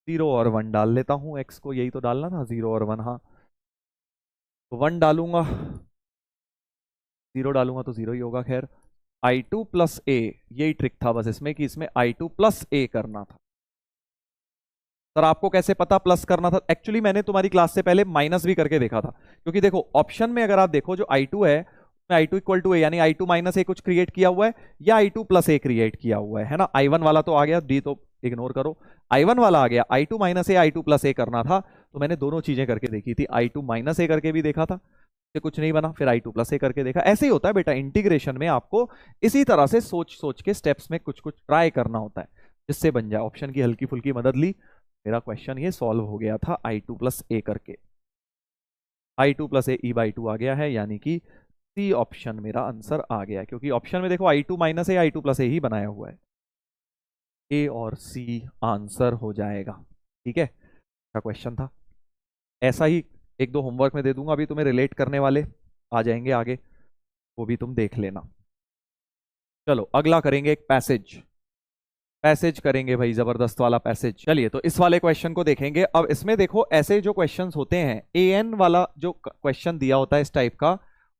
जीरो और 1 डाल लेता हूं, x को यही तो डालना था, 0 और 1। हाँ, तो 1 डालूंगा, 0 डालूंगा तो 0 ही होगा। खैर, i2 प्लस ए, यही ट्रिक था बस इसमें कि इसमें i2 प्लस ए करना था। सर आपको कैसे पता प्लस करना था? एक्चुअली मैंने तुम्हारी क्लास से पहले माइनस भी करके देखा था, क्योंकि देखो ऑप्शन में अगर आप देखो जो i2 है, i2 इक्वल टू ए, यानी i2 माइनस ए कुछ क्रिएट किया हुआ है या i2 प्लस ए क्रिएट किया हुआ है ना। i1 वाला तो आ गया, डी तो इग्नोर करो, i1 वाला आ गया। i2 माइनस ए, i2 प्लस ए करना था, तो मैंने दोनों चीजें करके देखी थी। i2 माइनस ए करके भी देखा था, से कुछ नहीं बना, फिर i2 प्लस ए करके देखा। ऐसे ही होता है बेटा इंटीग्रेशन में, आपको इसी तरह से सोच सोच के स्टेप्स में कुछ कुछ ट्राई करना होता है जिससे बन जाए। ऑप्शन की हल्की फुल्की मदद ली, मेरा क्वेश्चन ये सॉल्व हो गया था i2 प्लस ए करके। i2 plus A E by two आ गया है, यानी कि सी ऑप्शन मेरा आंसर आ गया, क्योंकि ऑप्शन में देखो i2 माइनस ए, i2 प्लस ए ही बनाया हुआ है। ए और सी आंसर हो जाएगा। ठीक है, क्या क्वेश्चन था। ऐसा ही एक दो होमवर्क में दे दूंगा अभी तुम्हें, रिलेट करने वाले आ जाएंगे आगे, वो भी तुम देख लेना। चलो अगला करेंगे एक पैसेज, पैसेज करेंगे भाई, जबरदस्त वाला पैसेज। चलिए तो इस वाले क्वेश्चन को देखेंगे। अब इसमें देखो ऐसे जो क्वेश्चंस होते हैं, an वाला जो क्वेश्चन दिया होता है इस टाइप का,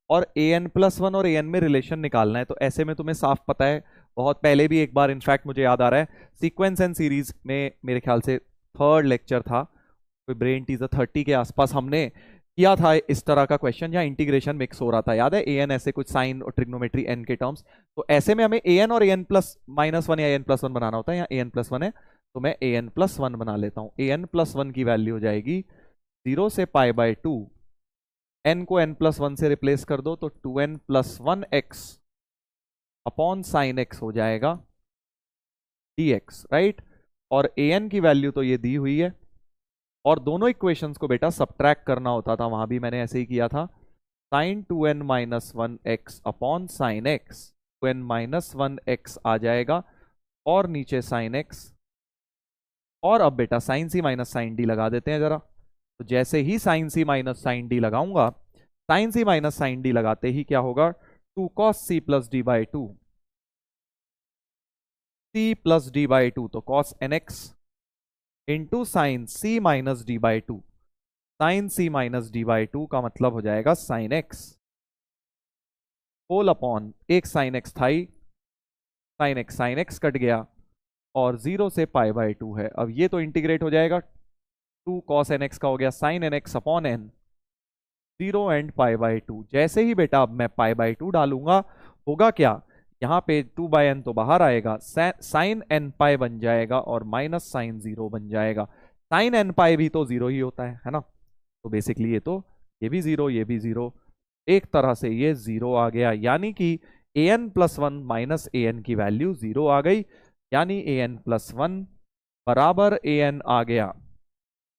और an+1 और an में रिलेशन निकालना है, तो ऐसे में तुम्हें साफ पता है, बहुत पहले भी एक बार इनफैक्ट मुझे याद आ रहा है सीक्वेंस एंड सीरीज में, मेरे ख्याल से थर्ड लेक्चर था, कोई ब्रेन टीजर 30 के आसपास हमने किया था इस तरह का क्वेश्चन, जहां इंटीग्रेशन मिक्स हो रहा था। याद है, an ऐसे कुछ साइन और ट्रिग्नोमेट्री n के टर्म्स, तो ऐसे में हमें an और an प्लस -1 या an+1 बनाना होता है। यहाँ an+1 है तो मैं an+1 बना लेता हूँ। an+1 की वैल्यू हो जाएगी 0 से π/2, n को n+1 से रिप्लेस कर दो तो 2n+1x अपॉन साइन x हो जाएगा dx, राइट। और an की वैल्यू तो ये दी हुई है, और दोनों इक्वेशंस को बेटा सब्ट्रैक्ट करना होता था, वहां भी मैंने ऐसे ही किया था। Sine 2n-1x upon sine x, 2n-1x आ जाएगा, और नीचे साइन x, और अब बेटा sine c minus sine d लगा देते हैं जरा। तो जैसे ही sine c minus sine d लगाऊंगा, sine c minus sine d लगाते ही क्या होगा, 2 cos c plus d by two, c plus d by two, तो cos nx into sine c minus d by two, sine c minus d by to का मतलब हो जाएगा sine x whole upon एक साइन एक्स था ही, sine x cut गया, और 0 से π/2 है। अब ये तो इंटीग्रेट हो जाएगा, 2 cos nx का हो गया sine nx upon n, 0 and π/2। जैसे ही बेटा अब मैं π/2 डालूंगा, होगा क्या, यहाँ पे 2/n तो बाहर आएगा, साइन n पाई बन जाएगा और माइनस साइन 0 बन जाएगा। साइन n पाई भी तो 0 ही होता है ना। तो बेसिकली ये तो, ये भी 0, ये भी 0, एक तरह से ये 0 आ गया, यानी कि an+1 माइनस an की वैल्यू 0 आ गई, यानी an+1 बराबर an आ गया।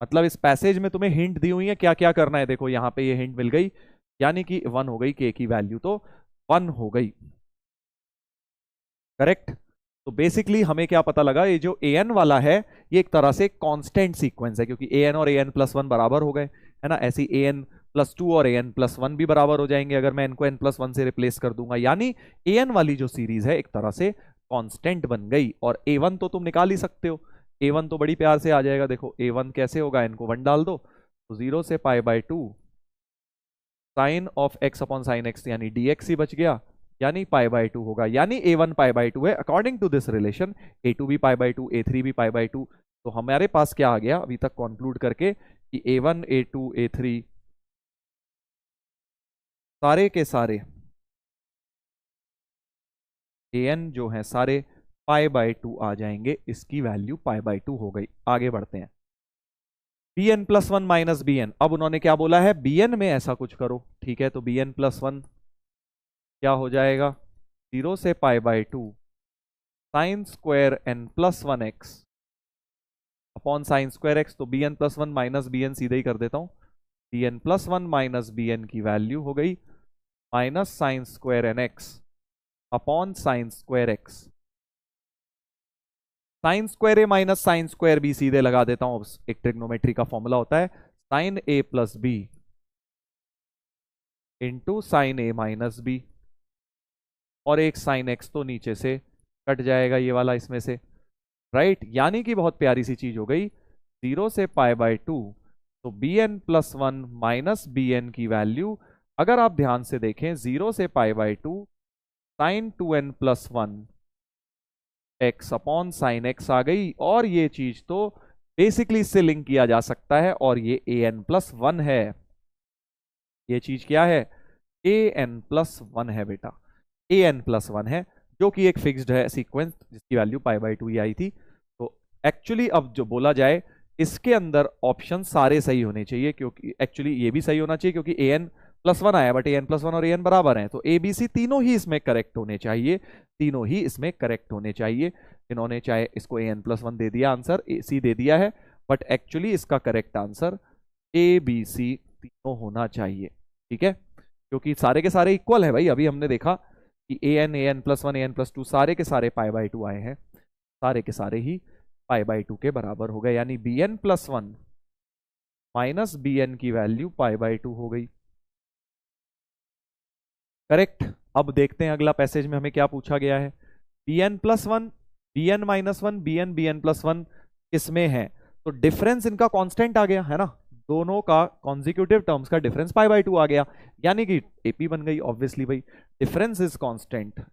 मतलब इस पैसेज में तुम्हें हिंट दी हुई है क्या क्या करना है, देखो यहाँ पे ये हिंट मिल गई, यानी कि 1 हो गई, k की वैल्यू तो 1 हो गई, करेक्ट। तो बेसिकली हमें क्या पता लगा, ये जो an वाला है ये एक तरह से कांस्टेंट सीक्वेंस है, क्योंकि an और an+1 बराबर हो गए, है ना। ऐसी an+2 और an+1 भी बराबर हो जाएंगे अगर मैं n को n+1 से रिप्लेस कर दूंगा, यानी an वाली जो सीरीज है एक तरह से कांस्टेंट बन गई। और a1 तो तुम निकाल ही सकते हो, a1 तो बड़ी प्यार से आ जाएगा। देखो a1 कैसे होगा, n को 1 डाल दो तो 0 से π/2 sine of x upon sine x, यानी dx ही बच गया, यानी π/2 होगा, यानी a1 π/2 है according to this relation, a2 भी π/2, a3 भी π/2। तो हमारे पास क्या आ गया अभी तक कंक्लूड करके कि a1 a2 a3 सारे के सारे an जो है सारे π/2 आ जाएंगे, इसकी वैल्यू π/2 हो गई। आगे बढ़ते हैं। B N plus one minus B n, अब उन्होंने क्या बोला है, बी एन में ऐसा कुछ करो, ठीक है। तो बी एन प्लस वन क्या हो जाएगा, 0 से pi by two sine square N plus one X upon sine square X. तो B N plus one minus B N सीधे ही कर देता हूं, B N plus one minus B N की वैल्यू हो गई minus sine square N x upon sine square X. Sine square A minus sine square B सीधे लगा देता हूं, एक ट्रिग्नोमेट्री का फॉर्मूला होता है साइन ए प्लस बी इंटू साइन ए माइनस बी, और एक साइन एक्स तो नीचे से कट जाएगा ये वाला इसमें से, राइट। यानी कि बहुत प्यारी सी चीज हो गई, 0 से पाई बाई टू, तो B N plus one minus B N की वैल्यू अगर आप ध्यान से देखें 0 से pi by two sine two N plus one X upon sine X आ गई। और ये चीज तो बेसिकली इससे लिंक किया जा सकता है, और ये ए एन प्लस वन है। ये चीज क्या है, ए एन प्लस वन है बेटा, ए एन प्लस वन है, जो कि एक फिक्स्ड है सीक्वेंस जिसकी वैल्यू पाई बाई टू ही आई थी। तो एक्चुअली अब जो बोला जाए, इसके अंदर ऑप्शन सारे सही होने चाहिए, क्योंकि एक्चुअली ये भी सही होना चाहिए क्योंकि ए एन प्लस वन आया, but a n plus one और ए एन बराबर हैं, तो ए बी सी तीनों ही इसमें करेक्ट होने चाहिए, तीनों ही इसमें करेक्ट होने चाहिए। इन्होंने चाहे इसको ए एन प्लस वन दे दिया आंसर, ए सी दे दिया है, बट एक्चुअली इसका correct answer A B C तीनों होना चाहिए, ठीक है। क्योंकि सारे के सारे इक्वल है भाई, अभी हमने देखा कि ए एन प्लस वन, ए एन प्लस टू सारे के सारे पाई बाई टू आए हैं, सारे के सारे ही पाई बाई टू के बराबर हो गए, यानी b N plus one minus B N की वैल्यू पाई बाई टू हो गई, करेक्ट। अब देखते हैं अगला पैसेज में हमें क्या पूछा गया है, b N plus one, b n minus one, b N plus one किसमें है, तो डिफरेंस इनका कांस्टेंट आ गया है ना, दोनों का कॉन्जिक्यूटिव टर्म्स का डिफरेंस पाई बाई टू आ गया, यानी कि एपी बन गई ऑब्वियसली भाई, difference is constant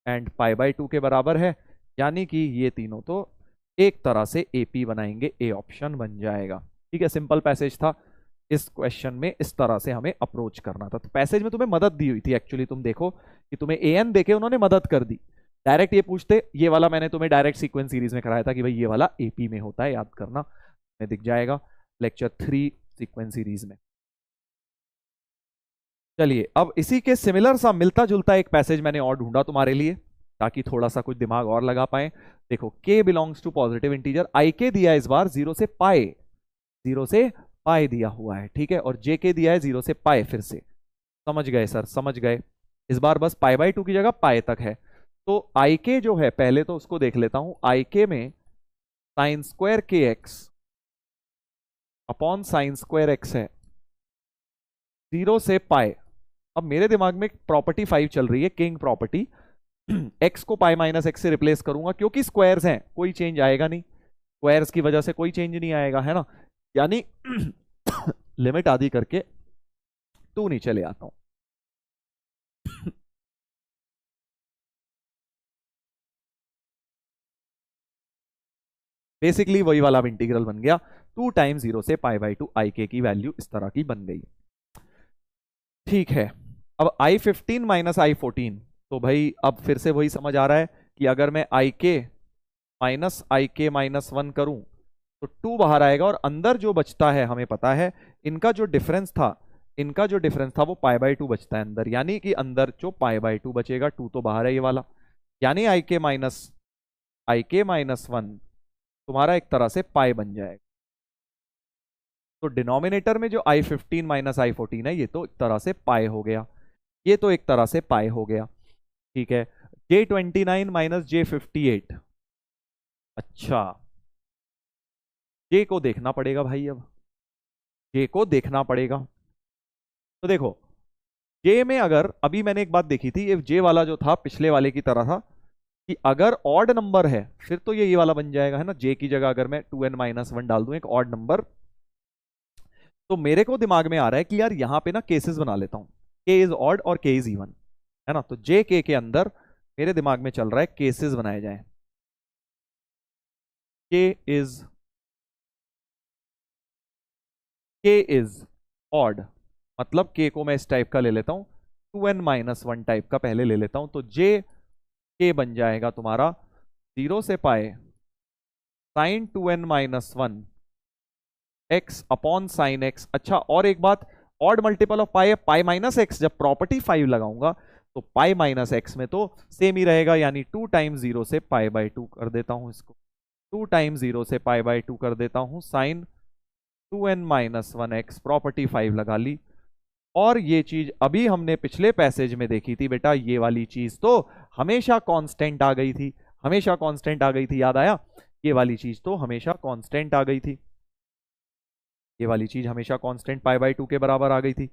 and pi by two के बराबर है, यानी कि ये तीनों तो एक तरह से एपी बनाएंगे, ए ऑप्शन बन जाएगा, ठीक है। सिंपल पैसेज था, इस क्वेश्चन में इस तरह से हमें अप्रोच करना था। तो पैसेज में तुम्हें मदद दी हुई थी एक्चुअली, तुम देखो कि तुम्हें ए एन देके उन्होंने मदद कर दी, डायरेक्ट ये पूछते, ये वाला मैंने तुम्हें डायरेक्ट सीक्वेंस सीरीज में कराया था कि भाई ये वाला एपी में होता है, याद करना, में दिख जाएगा लेक्चर 3 सीक्वेंस सीरीज में। चलिए अब इसी के सिमिलर सा मिलता जुलता एक पैसेज मैंने और ढूंढा तुम्हारे लिए, ताकि थोड़ा सा कुछ दिमाग और लगा पाए। देखो k belongs to positive integer, I K दिया है इस बार 0 से पाए, 0 से पाए दिया हुआ है, ठीक है, और जे के दिया है 0 से पाए, फिर से समझ गए सर, समझ गए। इस बार बस पाई बाई टू की जगह पाए तक है। तो आई के जो है, पहले तो उसको देख लेता हूं, आई के में साइन स्क्वायर के x upon sine square x है 0 से पाए। अब मेरे दिमाग में प्रॉपर्टी 5 चल रही है, किंग प्रॉपर्टी, एक्स को पाई माइनस एक्स से रिप्लेस करूंगा, क्योंकि स्क्वायर्स हैं कोई चेंज आएगा नहीं, स्क्वायर्स की वजह से कोई चेंज नहीं आएगा, है ना, यानी लिमिट आदि करके 2 नीचे ले आता हूं। बेसिकली वही वाला इंटीग्रल बन गया, 2 टाइम्स 0 से पाई बाई टू आई के की वैल्यू इस तरह की बन गई, ठीक है। अब आई 15 माइनस आई 14, तो भाई अब फिर से वही समझ आ रहा है कि अगर मैं आई के माइनस वन करूं तो 2 बाहर आएगा, और अंदर जो बचता है हमें पता है इनका जो डिफरेंस था वो पाई बाई टू बचता है अंदर, यानी कि अंदर जो पाई बाई टू बचेगा, 2 तो बाहर है ये वाला, यानी आई के माइनस वन तुम्हारा एक तरह से पाई बन जाएगा। तो डिनोमिनेटर में जो आई 15 माइनस आई 14 है, ये तो एक तरह से पाई हो गया, ये तो एक तरह से पाई हो गया, ठीक है। J29 माइनस J58, अच्छा J को देखना पड़ेगा भाई, अब J को देखना पड़ेगा। तो देखो J में अगर, अभी मैंने एक बात देखी थी, ये J वाला जो था पिछले वाले की तरह था कि अगर ऑड नंबर है फिर तो ये वाला बन जाएगा, है ना, J की जगह अगर मैं 2n माइनस वन डाल दूं एक ऑड नंबर, तो मेरे को दिमाग में आ रहा है कि यार यहां पे ना केसेस बना लेता हूं, K इज ऑड और K इज इवन, है ना, तो JK के अंदर मेरे दिमाग में चल रहा है केसेस बनाए जाएं, K इज ऑड, मतलब K को मैं इस टाइप का ले लेता हूं, 2n माइनस वन टाइप का पहले ले लेता हूं, तो JK बन जाएगा तुम्हारा 0 से pi sine 2n minus 1 x upon sine x. अच्छा, और एक बात, ऑड मल्टीपल ऑफ पाई है पाई माइनस एक्स। जब प्रॉपर्टी 5 लगाऊंगा तो पाई माइनस एक्स में तो सेम ही रहेगा, यानी 2 टाइम्स 0 से पाई बाई 2 कर देता हूं इसको, 2 टाइम्स 0 से पाई बाई 2 कर देता हूं, sign 2n minus 1 x, property 5 लगा ली। और ये चीज अभी हमने पिछले पैसेज में देखी थी बेटा, ये वाली चीज तो हमेशा कांस्टेंट आ गई थी, हमेशा कांस्टेंट आ गई थी, याद आया? ये वाली चीज तो हमेशा कांस्टेंट आ गई थी, ये वाली चीज हमेशा कांस्टेंट पाई बाई 2 के बराबर आ गई थी,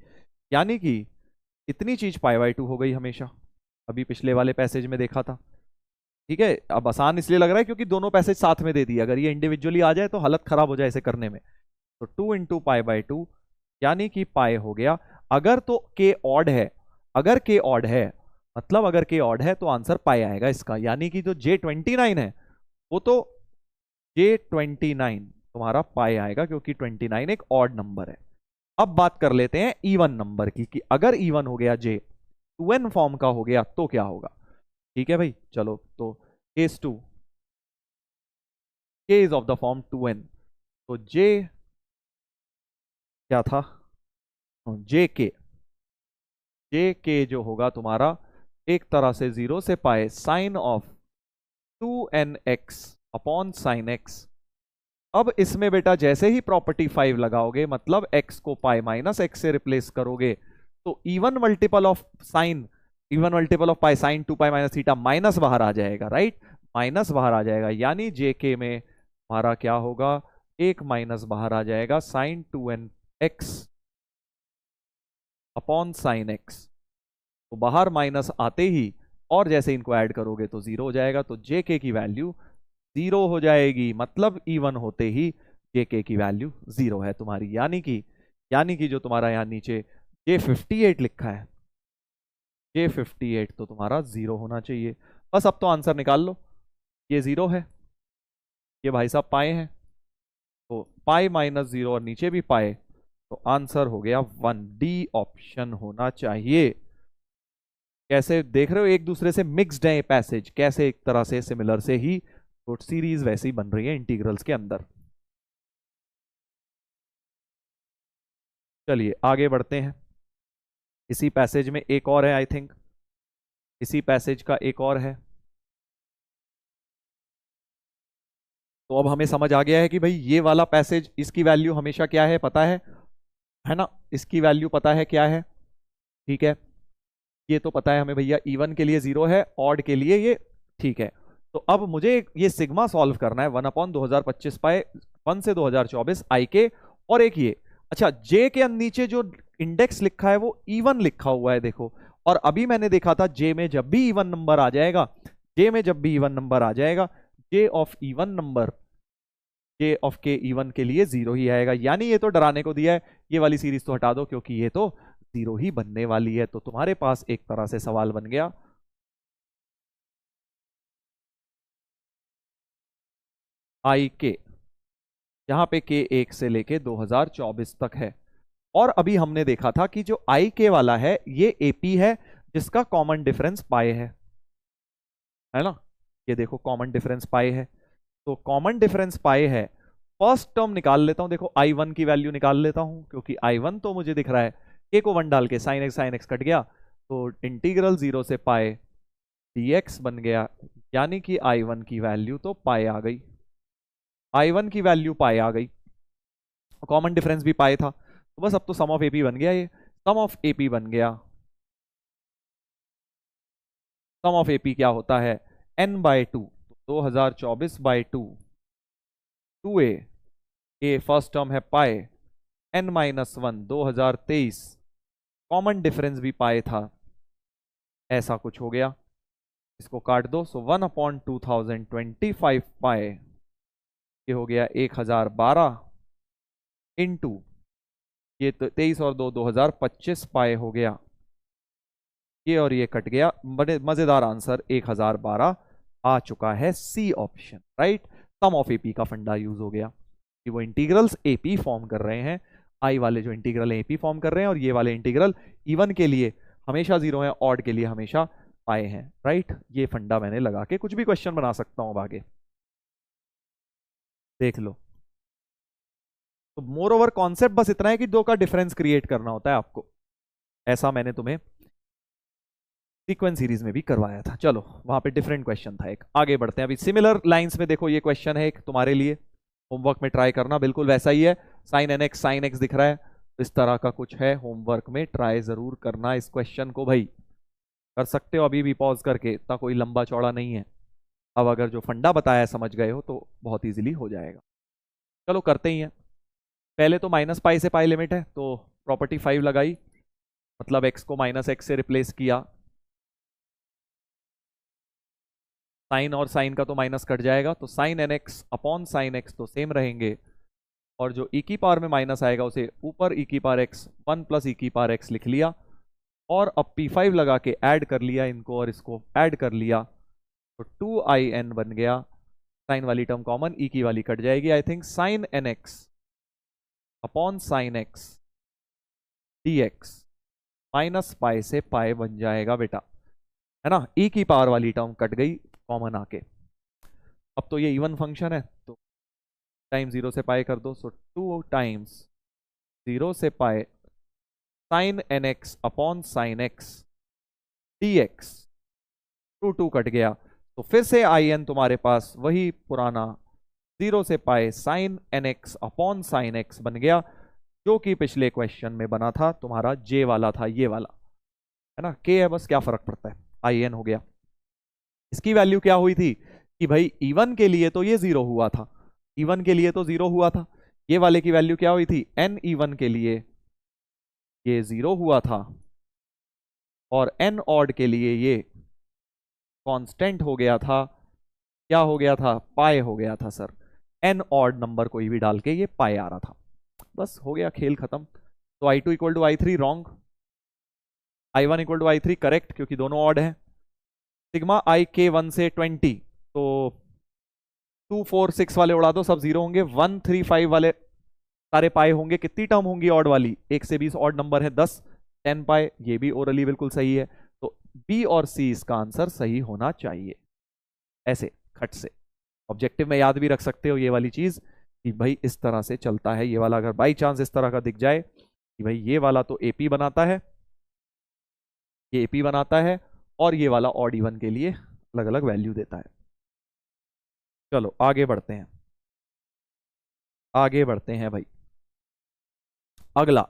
यानी कि इतनी चीज पाई बाई 2 हो गई हमेशा, अभी पिछले वाले पैसेज में देखा था। ठीक है, अब आसान इसलिए लग रहा है क्योंकि दोनों पैसेज साथ में दे दिए, अगर ये इंडिविजुअली आ जाए तो हालत खराब हो जाए इसे करने में। तो 2 इंटू पाई बाई 2 यानी कि पाई हो गया। अगर तो के ऑड है, अगर के ऑड है मतलब अगर के ऑड है तो आंसर पाई आएगा इसका, यानी कि जो J29 है वो तो J29 तुम्हारा पाई आएगा, क्योंकि 29 एक ऑड नंबर है। अब बात कर लेते हैं इवन नंबर की, कि अगर इवन हो गया J 2n फॉर्म का हो गया तो क्या होगा। ठीक है भाई, चलो तो case 2, K is of the form 2n, तो J क्या था, JK, JK जो होगा तुम्हारा एक तरह से 0 से pi sine of 2nx upon sine x. अब इसमें बेटा जैसे ही प्रॉपर्टी 5 लगाओगे, मतलब x को पाई माइनस एक्स से रिप्लेस करोगे, तो even multiple of sine, even multiple of pi sine 2 pi minus theta minus बाहर आ जाएगा, राइट, माइनस बाहर आ जाएगा, यानी JK में हमारा क्या होगा, एक माइनस बाहर आ जाएगा, sign 2nx upon sine x. तो बाहर माइनस आते ही और जैसे इनको ऐड करोगे तो 0 हो जाएगा, तो JK की वैल्यू 0 हो जाएगी, मतलब इवन होते ही JK की वैल्यू 0 है तुम्हारी, यानी कि जो तुम्हारा यहां नीचे J58 लिखा है, J58 तो तुम्हारा 0 होना चाहिए। बस अब तो आंसर निकाल लो, ये 0 है, ये भाई साहब पाए हैं, तो पाई माइनस 0 और नीचे भी पाए, तो आंसर हो गया 1, डी ऑप्शन होना चाहिए। कैसे देख रहे हो, एक दूसरे से मिक्स्ड है ये पैसेज, कैसे एक तरह से सिमिलर से ही तो सीरीज वैसे ही बन रही है इंटीग्रल्स के अंदर। चलिए आगे बढ़ते हैं, इसी पैसेज में एक और है, आई थिंक इसी पैसेज का एक और है। तो अब हमें समझ आ गया है कि भाई ये वाला पैसेज, इसकी वैल्यू हमेशा क्या है पता है ना, इसकी वैल्यू पता है क्या है, ठीक है, ये तो पता है हमें भैया, इवन के लिए 0 है, ऑड के लिए ये, ठीक है। तो अब मुझे ये सिग्मा सॉल्व करना है, 1/2025 पाए 1 से 2024 आई के, और एक ये, अच्छा जे के नीचे जो इंडेक्स लिखा है वो इवन लिखा हुआ है, देखो, और अभी मैंने देखा था जे में जब भी इवन नंबर आ जाएगा, जे में जब भी इवन नंबर आ जाएगा, J of even number, J of K even के लिए 0 ही आएगा, यानी ये तो डराने को दिया है, ये वाली सीरीज तो हटा दो क्योंकि ये तो 0 ही बनने वाली है। तो तुम्हारे पास एक तरह से सवाल बन गया, आई के, जहां पे के 1 से लेके 2024 तक है। और अभी हमने देखा था कि जो आई के वाला है ये एपी है, जिसका कॉमन डिफरेंस पाए है ना, ये देखो कॉमन डिफरेंस पाए है, तो कॉमन डिफरेंस पाए है, फर्स्ट टर्म निकाल लेता हूं, देखो आई1 की वैल्यू निकाल लेता हूं, क्योंकि आई1 तो मुझे दिख रहा है, के को 1 डाल के साइन एक्स कट गया, तो इंटीग्रल 0 से पाए dx बन गया, यानी कि आई1 की वैल्यू तो पाए आ गई, आई1 की वैल्यू पाए आ गई, कॉमन डिफरेंस भी पाए था, तो बस अब तो सम ऑफ एपी बन गया, ये सम ऑफ एपी बन गया, सम ऑफ एपी क्या होता है, n/2, 2024/2, 2a, ए फर्स्ट टर्म है पाए, n-1 2023, कॉमन डिफरेंस भी पाए था, ऐसा कुछ हो गया, इसको काट दो, सो 1/2025 पाए, ये हो गया 1012 इंटू ये तो 23 और 2 2025 पाए हो गया, ये और ये कट गया, बड़े मजेदार आंसर 1012 आ चुका है, C option, right. Sum of AP का फंडा यूज हो गया कि वो इंटीग्रल्स एपी फॉर्म कर रहे हैं, आई वाले जो इंटीग्रल एपी फॉर्म कर रहे हैं, और ये वाले इंटीग्रल इवन के लिए हमेशा 0 है, ऑड के लिए हमेशा पाए हैं, राइट। ये फंडा मैंने लगा के कुछ भी क्वेश्चन बना सकता हूं आगे। देख लो। तो मोर ओवर कॉन्सेप्ट बस इतना है कि दो का डिफरेंस क्रिएट करना होता है आपको। ऐसा मैंने तुम्हें सीक्वेंस सीरीज में भी करवाया था। चलो वहां पे डिफरेंट क्वेश्चन था एक। आगे बढ़ते हैं। अभी सिमिलर लाइंस में देखो, ये क्वेश्चन है एक तुम्हारे लिए, होमवर्क में ट्राई करना, बिल्कुल वैसा ही है। साइन एक्स दिख रहा है, इस तरह का कुछ है, होमवर्क में ट्राई जरूर करना इस क्वेश्चन को भाई। कर सकते हो अभी भी पॉज करके, इतना कोई लंबा चौड़ा नहीं है। अब अगर जो फंडा बताया है समझ गए हो तो बहुत इजीली हो जाएगा। चलो करते ही हैं। पहले तो माइनस पाई से पाई लिमिट है, तो प्रॉपर्टी 5 लगाई, मतलब एक्स को माइनस एक्स से रिप्लेस किया। साइन और साइन का तो माइनस कट जाएगा, तो sine n x upon sine x तो सेम रहेंगे, और जो ई की पावर में माइनस आएगा उसे ऊपर ई की पावर एक्स 1 प्लस ई की पावर एक्स लिख लिया, और अब P5 लगा के ऐड कर लिया इनको, और इसको ऐड कर लिया, तो 2in बन गया। साइन वाली टर्म कॉमन, ई की वाली कट जाएगी। I think sine n x upon sine x d x minus pi से पाई बन जाएगा बेटा, है ना। ई की पावर वाली टर्म कट गई कॉमन आके। अब तो ये इवन फंक्शन है, तो टाइम 0 से पाई कर दो, सो 2 टाइम्स 0 से pi sine n x upon sine x d x, 2 cut गया, तो फिर से आई एन तुम्हारे पास वही पुराना 0 से pi sine n x upon sine x बन गया, जो कि पिछले क्वेश्चन में बना था तुम्हारा जे वाला था, ये वाला, है ना। के है बस, क्या फर्क पड़ता है, आई एन हो गया। इसकी वैल्यू क्या हुई थी कि भाई इवन के लिए तो ये 0 हुआ था, इवन के लिए तो 0 हुआ था। ये वाले की वैल्यू क्या हुई थी, एन इवन के लिए ये 0 हुआ था, और एन ऑड के लिए ये कांस्टेंट हो गया था। क्या हो गया था, पाए हो गया था सर। एन ऑड नंबर कोई भी डाल के ये पाए आ रहा था। बस हो गया खेल खत्म। तो I2 equal to I3 wrong, I1 equal to I3 correct, क्योंकि दोनों ऑड है। सिग्मा I के 1 से 20, तो 2 4 6 वाले उड़ा दो, सब 0 होंगे। 1 3 5 वाले सारे पाए होंगे। कितनी टर्म होंगी ऑड वाली, 1 से 20 ऑड नंबर है 10, 10 पाए। ये भी ओरली बिल्कुल सही है, तो बी और सी इसका आंसर सही होना चाहिए। ऐसे खट से ऑब्जेक्टिव में याद भी रख सकते हो ये वाली चीज, कि भाई इस तरह से चलता है ये वाला। अगर बाई चांस इस तरह का दिख जाए कि भाई ये वाला तो एपी बनाता है, ये एपी बनाता है, और ये वाला ऑड इवन के लिए अलग अलग वैल्यू देता है। चलो आगे बढ़ते हैं, आगे बढ़ते हैं भाई। अगला,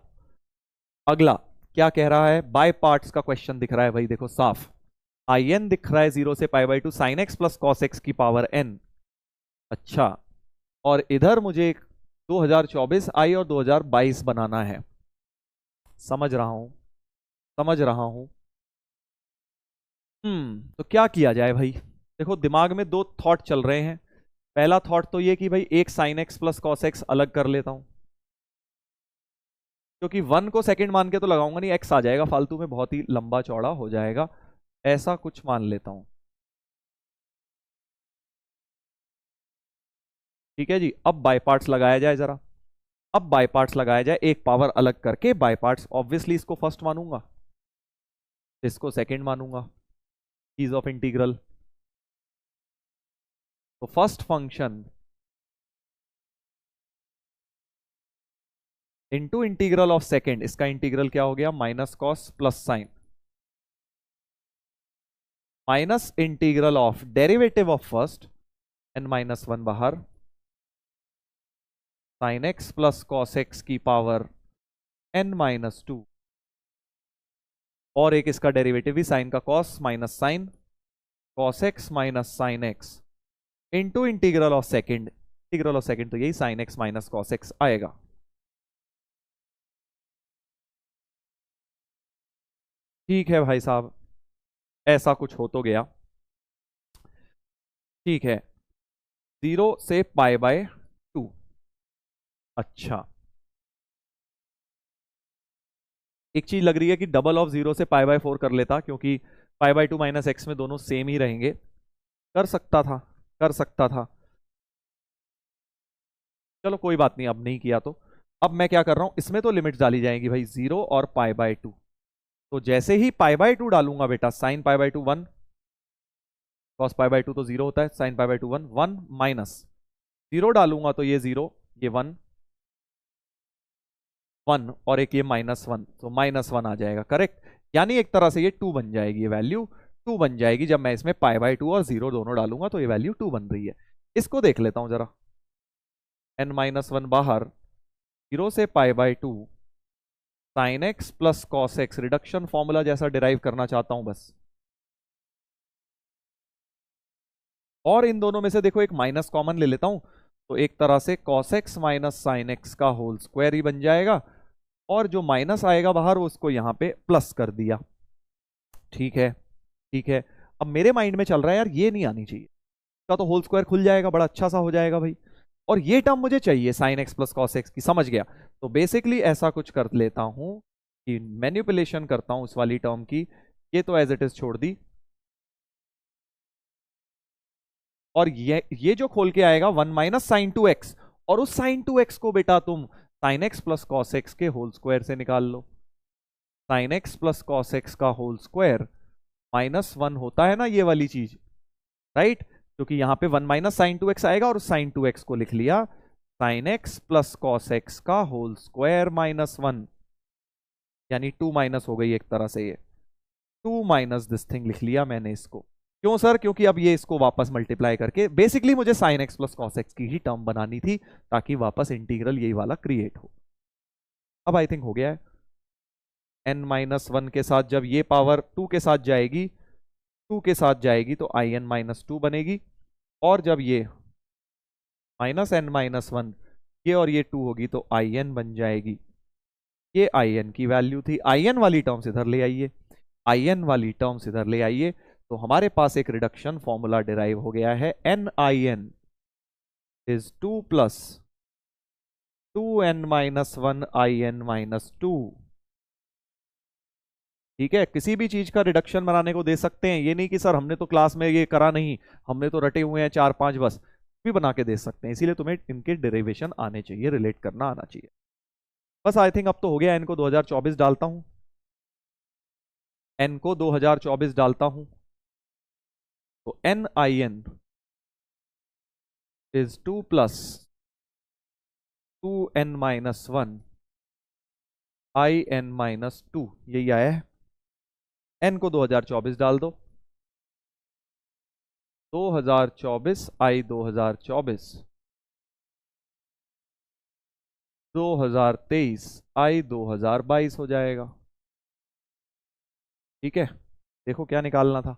अगला क्या कह रहा है, बाय पार्ट्स का क्वेश्चन दिख रहा है भाई, देखो साफ। आई एन दिख रहा है 0 से pi by 2 sine x plus cos x की पावर एन। अच्छा, और इधर मुझे 2024 आई और 2022 बनाना है। समझ रहा हूं, समझ रहा हूं। तो क्या किया जाए भाई। देखो दिमाग में दो थॉट चल रहे हैं। पहला थॉट तो ये कि भाई एक sine x plus cos x अलग कर लेता हूं, क्योंकि 1 को सेकंड मान के तो लगाऊंगा नहीं, एक्स आ जाएगा फालतू में, बहुत ही लंबा चौड़ा हो जाएगा। ऐसा कुछ मान लेता हूं, ठीक है जी। अब बाय पार्ट्स लगाया जाए जरा। अब बाय पार्ट्स लगाया जाए, एक पावर अलग करके बाय पार्ट्स। ऑब्वियसली इसको फर्स्ट मानूंगा, इसको सेकंड मानूंगा, ईज ऑफ इंटीग्रल। तो first function into integral of second, इसका इंटीग्रल क्या हो गया, minus cos plus sine, minus integral of derivative of first, n minus 1 बाहर, sine x plus cos x की पावर एन माइनस 2, और एक इसका डेरिवेटिव भी साइन का cos minus sine, cos x minus sine x into integral of second. Integral of second तो यही sine x minus cos x आएगा। ठीक है भाई साहब, ऐसा कुछ हो तो गया। ठीक है, 0 से पाई बाय 2। अच्छा, एक चीज लग रही है कि डबल ऑफ 0 से पाई बाय 4 कर लेता, क्योंकि पाई बाय 2 माइनस एक्स में दोनों सेम ही रहेंगे। कर सकता था, कर सकता था। चलो कोई बात नहीं, अब नहीं किया तो। अब मैं क्या कर रहा हूं, इसमें तो लिमिट डाली जाएंगी भाई, 0 और पाई बाय 2। तो जैसे ही पाई बाय 2 डालूंगा बेटा, sine pi by 2 1, cos pi by 2 तो 0 होता है, साइन पाई बाय 2 1, 1 माइनस 0 डालूंगा तो ये 0, ये 1 1 और एक ये -1, तो -1 आ जाएगा, करेक्ट। यानी एक तरह से ये 2 बन जाएगी, ये वैल्यू 2 बन जाएगी जब मैं इसमें π/2 और 0 दोनों डालूंगा, तो ये वैल्यू 2 बन रही है। इसको देख लेता हूं जरा, n-1 बाहर, 0 से π/2 sin x plus cos x, reduction formula जैसा डिराइव करना चाहता हूं बस। और इन दोनों में से देखो एक माइनस कॉमन ले लेता हूं, तो एक तरह से cos x minus sine x का होल स्क्वायर ही बन जाएगा, और जो माइनस आएगा बाहर उसको यहां पे प्लस कर दिया। ठीक है, ठीक है। अब मेरे माइंड में चल रहा है यार ये नहीं आनी चाहिए, इसका तो होल स्क्वायर खुल जाएगा, बड़ा अच्छा सा हो जाएगा भाई, और ये टर्म मुझे चाहिए sine x plus cos x की, समझ गया। तो बेसिकली ऐसा कुछ कर लेता हूं कि मैनिपुलेशन करता हूं उस वाली टर्म की, ये तो एज इट इज छोड़ दी, और ये जो खोल के आएगा 1 माइनस साइन 2x, और उस साइन 2x को बेटा तुम sine x plus cos X के होल स्क्वायर से निकाल लो। Sine x plus cos X का होल स्क्वायर -1 होता है ना ये वाली चीज, राइट, क्योंकि यहां पे 1 माइनस साइन 2x आएगा, और साइन 2x को लिख लिया sine x plus cos X का होल स्क्वायर -1, यानी 2 माइनस हो गई एक तरह से, ये 2 माइनस दिस थिंग लिख लिया मैंने इसको। क्यों सर? क्योंकि अब ये इसको वापस मल्टीप्लाई करके, बेसिकली मुझे sine x plus cos x की ही टर्म बनानी थी, ताकि वापस इंटीग्रल यही वाला क्रिएट हो। अब आई थिंक हो गया है। n-1 के साथ जब ये पावर 2 के साथ जाएगी, 2 के साथ जाएगी तो in-2 बनेगी, और जब ये -n-1 ये और ये 2 होगी तो in बन जाएगी। ये in की वैल्यू थी। in वाली टर्म्स इधर ले आइए, in वाली टर्म्स इधर ले आइए, तो हमारे पास एक रिडक्शन फॉर्मूला डिराइव हो गया है, NIN is 2 plus 2n-1 in-2। ठीक है, किसी भी चीज का रिडक्शन बनाने को दे सकते हैं, ये नहीं कि सर हमने तो क्लास में ये करा नहीं, हमने तो रटे हुए हैं 4-5 बस, भी बना के दे सकते हैं, इसीलिए तुम्हें इनके डेरिवेशन आने चाहिए, रिलेट करना आना चाहिए बस। आई थिंक अब तो हो गया, n को 2024 डालता हूं, n को 2024 डालता हूं, तो NIN is 2 plus 2n-1 in-2, यही आया है। n को 2024 डाल दो, 2024 2024, 2023 2022 हो जाएगा। ठीक है, देखो क्या निकालना था,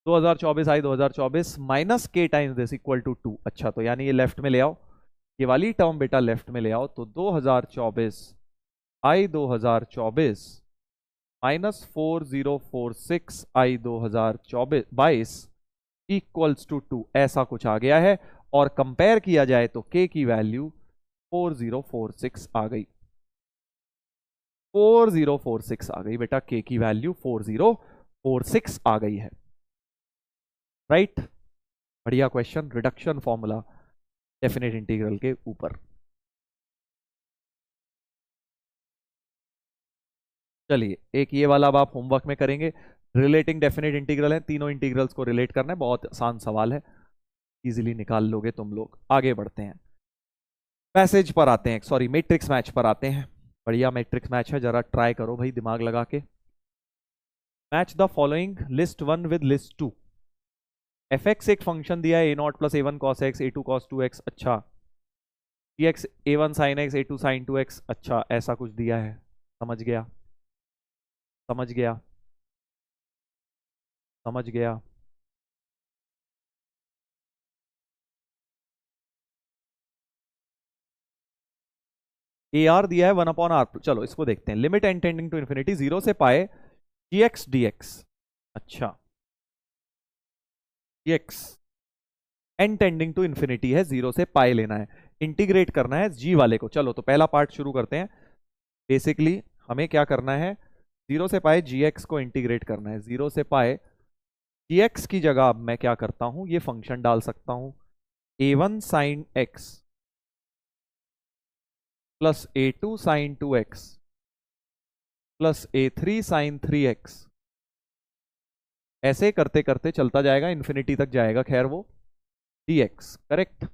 2024 2024 minus k times this equal to 2। अच्छा, तो यानी ये लेफ्ट में ले आओ, ये वाली टर्म बेटा लेफ्ट में ले आओ, तो 2024 2024 -4046 2022 इक्वल्स टू 2, ऐसा कुछ आ गया है। और कंपेयर किया जाए तो k की वैल्यू 4046 आ गई, 4046 आ गई बेटा, k की वैल्यू 4046 आ गई है, राइट। बढ़िया question, reduction formula definite integral के ऊपर। चलिए, एक ये वाला अब आप होमवर्क में करेंगे, रिलेटिंग डेफिनेट इंटीग्रल है, तीनों इंटीग्रल्स को रिलेट करना है, बहुत आसान सवाल है, इजीली निकाल लोगे तुम लोग। आगे बढ़ते हैं, पैसेज पर आते हैं, सॉरी मैट्रिक्स मैच पर आते हैं। बढ़िया मैट्रिक्स मैच है, जरा ट्राई करो भाई दिमाग लगा के। Match the following list 1 with list 2। fx एक फंक्शन दिया है a0 plus a1 cos x a2 cos 2x, अच्छा, dx a1 sin x a2 sin 2x, अच्छा, ऐसा कुछ दिया है, समझ गया, समझ गया, समझ गया। ए आर दिया है 1/r, चलो इसको देखते हैं। Limit n tending to infinity 0 से पाए gx dx, अच्छा, gx n tending to infinity है, 0 से पाए लेना है, इंटीग्रेट करना है g वाले को। चलो तो पहला पार्ट शुरू करते हैं। बेसिकली हमें क्या करना है, 0 से पाए gx को इंटीग्रेट करना है। 0 से पाए gx की जगह अब मैं क्या करता हूं, ये फंक्शन डाल सकता हूं, a1 sin x plus a2 sin 2x plus a3 sin 3x, ऐसे करते करते चलता जाएगा, इन्फिनिटी तक जाएगा, खैर वो dx, करेक्ट।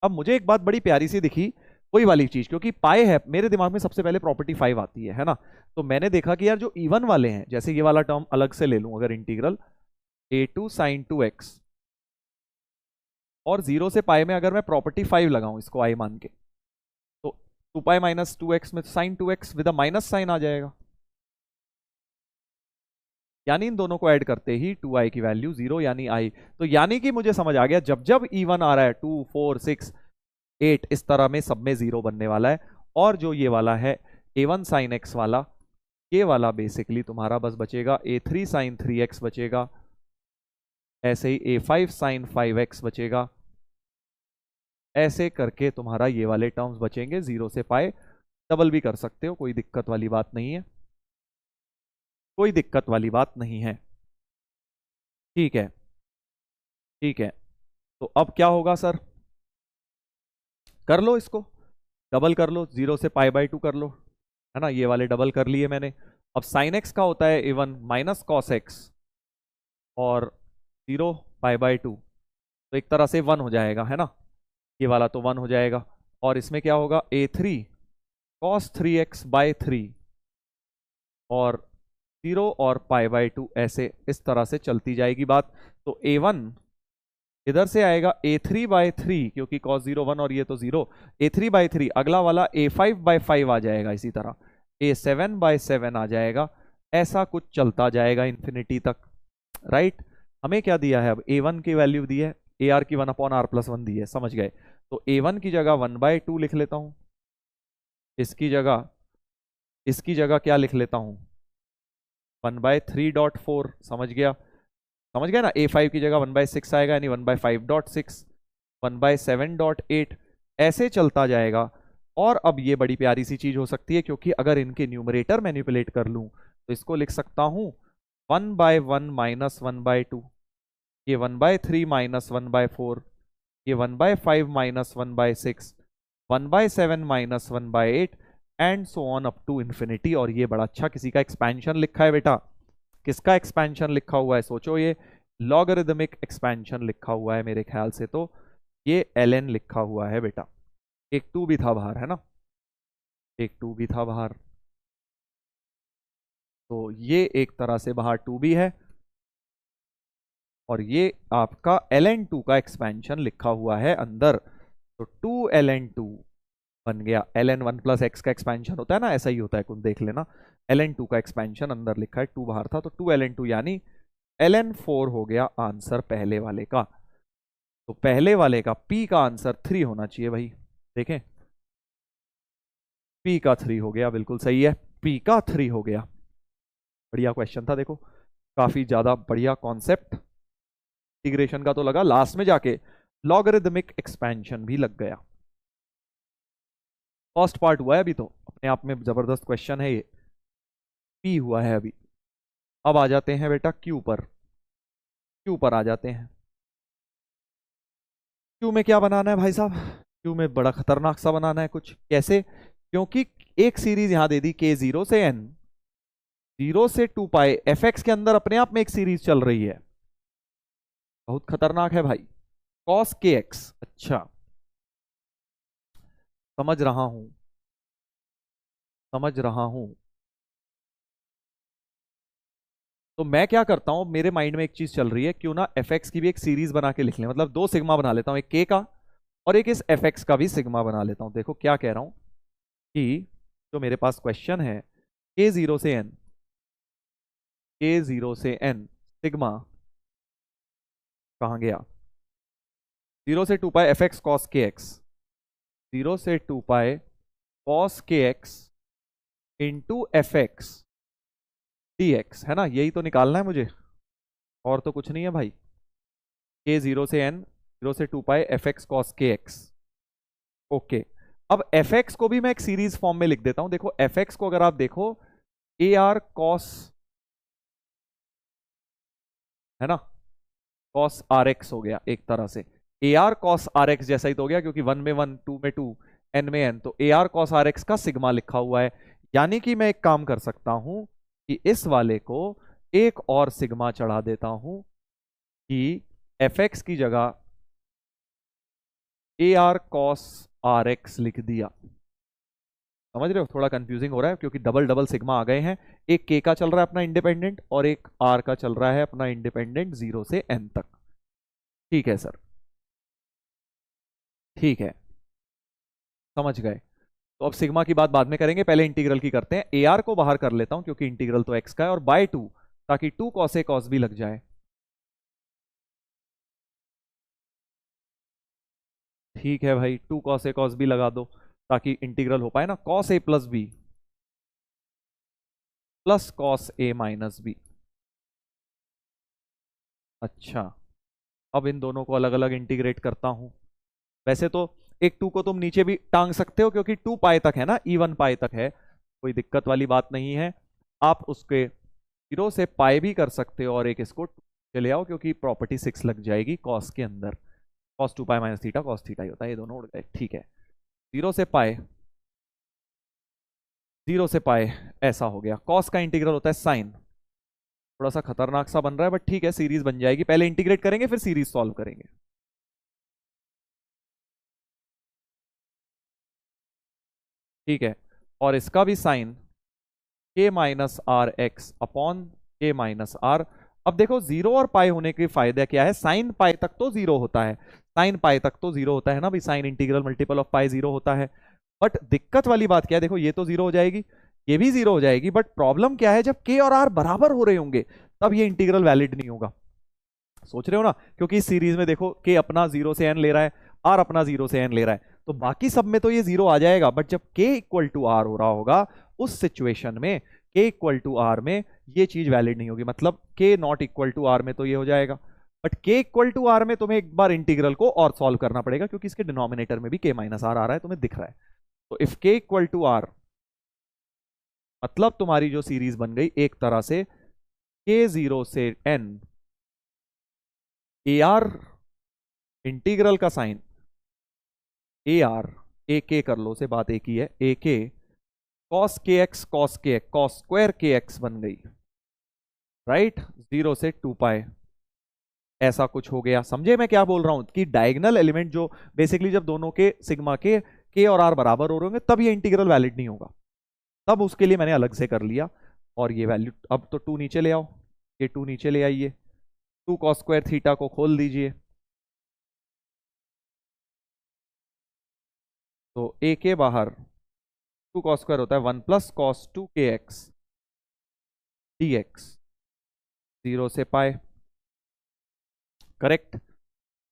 अब मुझे एक बात बड़ी प्यारी सी दिखी, वही वाली चीज, क्योंकि पाई है मेरे दिमाग में सबसे पहले प्रॉपर्टी 5 आती है ना। तो मैंने देखा कि यार जो इवन वाले हैं, जैसे ये वाला टर्म अलग से ले लूं अगर, इंटीग्रल a2 sin 2x, और 0 से पाई में अगर मैं प्रॉपर्टी 5 लगाऊं इसको i मान के, तो 2 पाई माइनस 2x में sin 2x with a minus sine आ जाएगा, यानी इन दोनों को ऐड करते ही 2i की वैल्यू 0 यानी i। तो यानी कि मुझे समझ आ गया, जब जब इवन आ रहा है 2 4 6 8 इस तरह में सब में 0 बनने वाला है। और जो ये वाला है a1 sin x वाला, ये वाला बेसिकली तुम्हारा बस बचेगा a3 sin 3x बचेगा, ऐसे ही a5 sin 5x बचेगा, ऐसे करके तुम्हारा ये वाले टर्म्स बचेंगे 0 से पाए। डबल भी कर सकते हो, कोई दिक्कत वाली बात नहीं है, कोई दिक्कत वाली बात नहीं है। ठीक है, ठीक है। तो अब क्या होगा सर, कर लो इसको, डबल कर लो, 0 से पाई बाई 2 कर लो, है ना, ये वाले डबल कर लिए मैंने। अब साइन एक्स का होता है a1 माइनस कॉस एक्स, और 0 पाई बाई 2, तो एक तरह से 1 हो जाएगा, है ना, ये वाला तो 1 हो जाएगा। और इसमें क्या होगा a3 cos 3x बाई 3, और 0 और पाई बाई 2, ऐसे इस तरह से चलती जाएगी बात। तो a1 इधर से आएगा a3 बाई 3, क्योंकि cos 0 1 और ये तो 0, a3 बाई 3, अगला वाला a5 बाई 5 आ जाएगा, इसी तरह a7 बाई 7 आ जाएगा, ऐसा कुछ चलता जाएगा इन्फिनिटी तक, राइट। हमें क्या दिया है अब, a1 की वैल्यू दी है, ar की 1 अपॉन r प्लस 1 दी है, समझ गए। तो a1 की जगह 1 बाई 2 लिख लेता हूं, इसकी जगह क्या लिख लेता हूं, 1 बाई 3.4, समझ गया, समझ गया ना। a5 की जगह 1 बाई 6 आएगा, यानी 1 बाई 5.6, 1 बाई 7.8, ऐसे चलता जाएगा। और अब ये बड़ी प्यारी सी चीज हो सकती है, क्योंकि अगर इनके न्यूमरेटर मैनिपुलेट कर लूं तो इसको लिख सकता हूं 1 बाई 1 माइनस 1 बाई 2, ये 1 बाई 3 माइनस 1 बाई 4, ये 1 by 5 minus 1 by 6, 1 by 7 minus 1 by 8, and so on up to infinity. और ये बड़ा अच्छा किसी का एक्सपेंशन लिखा है बेटा, किसका एक्सपेंशन लिखा हुआ है सोचो, ये लॉगरिदमिक एक्सपेंशन लिखा हुआ है मेरे ख्याल से, तो ये ln लिखा हुआ है बेटा, एक 2 भी था बाहर, है ना, एक 2 भी था बाहर, तो ये एक तरह से बाहर 2 भी है, और ये आपका ln2 का एक्सपेंशन लिखा हुआ है अंदर, तो 2ln2 बन गया। ln1 प्लस एक्स का एक्सपेंशन होता है ना, ऐसा ही होता है, कुछ देख लेना, ln2 का एक्सपेंशन अंदर लिखा है, 2 बाहर था, तो 2ln2 यानी ln4 हो गया आंसर पहले वाले का। तो पहले वाले का P का आंसर 3 होना चाहिए भाई, देखें, P का 3 हो गया, बिल्कुल सही है, P का 3 हो गया। बढ़िया क्वेश्चन था, देखो काफी ज्यादा बढ़िया कॉन्सेप्ट, इंटीग्रेशन का तो लगा, लास्ट में जाके लॉगरिदमिक एक्सपेंशन भी लग गया। फर्स्ट पार्ट हुआ है अभी, तो अपने आप में जबरदस्त क्वेश्चन है ये, P हुआ है अभी। अब आ जाते हैं बेटा Q पर, Q पर आ जाते हैं। Q में क्या बनाना है भाई साहब, Q में बड़ा खतरनाक सा बनाना है कुछ, कैसे, क्योंकि एक सीरीज यहां दे दी k 0 से n, 0 से 2 पाई, fx के अंदर अपने आप में एक सीरीज चल रही है, बहुत खतरनाक है भाई, cos kx। अच्छा, समझ रहा हूं, समझ रहा हूं। तो मैं क्या करता हूं, मेरे माइंड में एक चीज चल रही है, क्यों ना fx की भी एक सीरीज बना के लिख लें, मतलब 2 सिग्मा बना लेता हूं, एक k का और एक इस fx का भी सिग्मा बना लेता हूं। देखो क्या कह रहा हूं कि जो मेरे पास क्वेश्चन है, k 0 से n, k 0 से n सिग्मा कहां गया, 0 से 2 पाई fx cos kx, 0 से 2 पाई cos kx into fx dx, है ना, यही तो निकालना है मुझे, और तो कुछ नहीं है भाई। k 0 से n, 0 से 2 पाई fx cos kx, ओके। अब fx को भी मैं एक सीरीज फॉर्म में लिख देता हूं, देखो fx को अगर आप देखो ar cos, है ना, cos rx हो गया एक तरह से, ar cos rx जैसा ही तो हो गया, क्योंकि 1 में 1, 2 में 2, n में n, तो ar cos rx का सिग्मा लिखा हुआ है। यानी कि मैं एक काम कर सकता हूं कि इस वाले को एक और सिग्मा चढ़ा देता हूं कि fx की जगह a r cos r x लिख दिया। समझ रहे हो, थोड़ा कंफ्यूजिंग हो रहा है क्योंकि डबल डबल सिग्मा आ गए हैं। एक के का चल रहा है अपना इंडिपेंडेंट और एक आर का चल रहा है अपना इंडिपेंडेंट 0 से n तक। ठीक है सर, ठीक है, समझ गए। तो अब सिग्मा की बात बाद में करेंगे, पहले इंटीग्रल की करते हैं। ए आर को बाहर कर लेता हूं क्योंकि इंटीग्रल तो एक्स का है, और बाय 2 ताकि 2 कॉस ए कॉस भी लग जाए। ठीक है भाई, 2 कॉस ए कॉस भी लगा दो ताकि इंटीग्रल हो पाए ना, cos A plus B plus cos A minus B. अच्छा, अब इन दोनों को अलग अलग इंटीग्रेट करता हूं। वैसे तो एक 2 को तुम नीचे भी टांग सकते हो क्योंकि 2 पाई तक है ना, इवन पाई तक है, कोई दिक्कत वाली बात नहीं है। आप उसके 0 से पाई भी कर सकते हो और एक इसको 2 ले आओ क्योंकि प्रॉपर्टी 6 लग जाएगी कॉस के अंदर। Cos 2 pi minus theta cos theta ही होता है, ये दोनों उड़ गए। ठीक है, 0 से पाई, 0 से पाई ऐसा हो गया। कॉस का इंटीग्रल होता है साइन। थोड़ा सा खतरनाक सा बन रहा है बट ठीक है, सीरीज बन जाएगी। पहले इंटीग्रेट करेंगे फिर सीरीज सॉल्व करेंगे। ठीक है, और इसका भी साइन के माइनस आर एक्स अपॉन के माइनस आर। अब देखो 0 और पाई होने के फायदा क्या है, साइन पाई तक तो 0 होता है, साइन पाई तक तो 0 होता है ना भाई, साइन इंटीग्रल मल्टीपल ऑफ पाई 0 होता है। बट दिक्कत वाली बात क्या है, देखो ये तो 0 हो जाएगी, ये भी 0 हो जाएगी, बट प्रॉब्लम क्या है, जब के और आर बराबर हो रहे होंगे तब ये इंटीग्रल वैलिड नहीं होगा। सोच रहे हो ना, क्योंकि इस सीरीज में देखो के अपना 0 से n ले रहा है, आर अपना 0 से n ले रहा है, तो बाकी सब में तो ये 0 आ जाएगा, बट जब k इक्वल टू आर हो रहा होगा उस सिचुएशन में k इक्वल टू आर में ये चीज वैलिड नहीं होगी। मतलब k not equal to r में तो ये हो जाएगा, but k equal to r में तुम्हें एक बार इंटीग्रल को और सॉल्व करना पड़ेगा क्योंकि इसके डिनोमिनेटर में भी k माइनस आर आ रहा है, तुम्हें दिख रहा है। तो if k equal to r, मतलब तुम्हारी जो सीरीज बन गई एक तरह से k 0 से n ए आर इंटीग्रल का साइन ए आर, ए के कर लो, से बात एक ही है, ए के कॉस के एक्स कॉस के एक्स कॉस स्क्वायर के एक्स बन गई, राइट, 0 से 2 पाए ऐसा कुछ हो गया। समझे मैं क्या बोल रहा हूं कि डायगोनल एलिमेंट जो बेसिकली जब दोनों के सिग्मा के और आर बराबर हो रहे होंगे तब ये इंटीग्रल वैलिड नहीं होगा, तब उसके लिए मैंने अलग से कर लिया। और ये वैल्यू अब तो 2 नीचे ले आओ, ये 2 नीचे ले आइए, 2 कॉस स्क्वायर थीटा को खोल दीजिए, तो ए के बाहर 2 कॉस स्क्वायर होता है 1 प्लस कॉस 2 के एक्स डी एक्स, 0 से पाए, करेक्ट।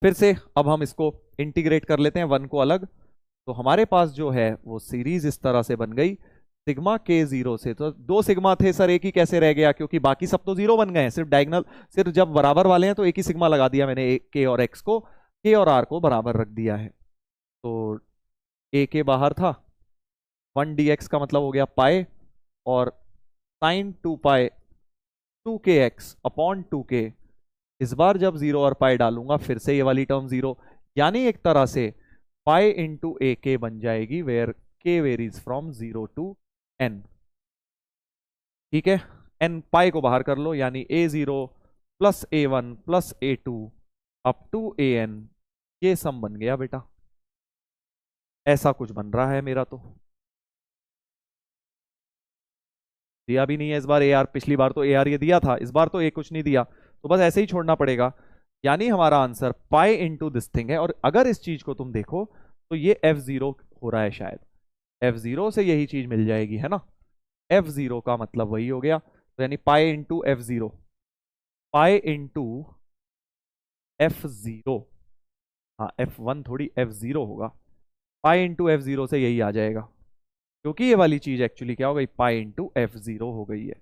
फिर से अब हम इसको इंटीग्रेट कर लेते हैं 1 को अलग, तो हमारे पास जो है वो सीरीज इस तरह से बन गई, सिग्मा के 0 से, तो 2 सिग्मा थे सर, एक ही कैसे रह गया, क्योंकि बाकी सब तो 0 बन गए हैं, सिर्फ डायगोनल, सिर्फ जब बराबर वाले हैं तो एक ही सिग्मा लगा दिया मैंने, के और एक्स को, के और आर को बराबर रख दिया है। तो ए के बाहर था 1 डी एक्स का मतलब हो गया पाए, और साइन 2 पाए 2 के एक्स अपॉन 2 के, इस बार जब 0 और पाई डालूंगा फिर से ये वाली टर्म 0, यानी एक तरह से पाई इंटू ए के बन जाएगी, वेयर के वेरीज फ्रॉम 0 टू n। ठीक है, n पाई को बाहर कर लो, यानी a0 plus a1 plus a2 up to an, ये सम बन गया बेटा, ऐसा कुछ बन रहा है मेरा। तो दिया भी नहीं है इस बार ए आर, पिछली बार तो ए आर ये दिया था, इस बार तो ए कुछ नहीं दिया, तो बस ऐसे ही छोड़ना पड़ेगा। यानी हमारा answer pi into this thing है, और अगर इस चीज को तुम देखो तो ये f0 हो रहा है, शायद f0 से यही चीज मिल जाएगी, है ना, f0 का मतलब वही हो गया, तो यानी pi into f0, pi into f0, हाँ f1 थोड़ी f0 होगा, पाई इंटू f0 से यही आ जाएगा, क्योंकि ये वाली चीज एक्चुअली क्या हो गई, पाई इंटू f0 हो गई है,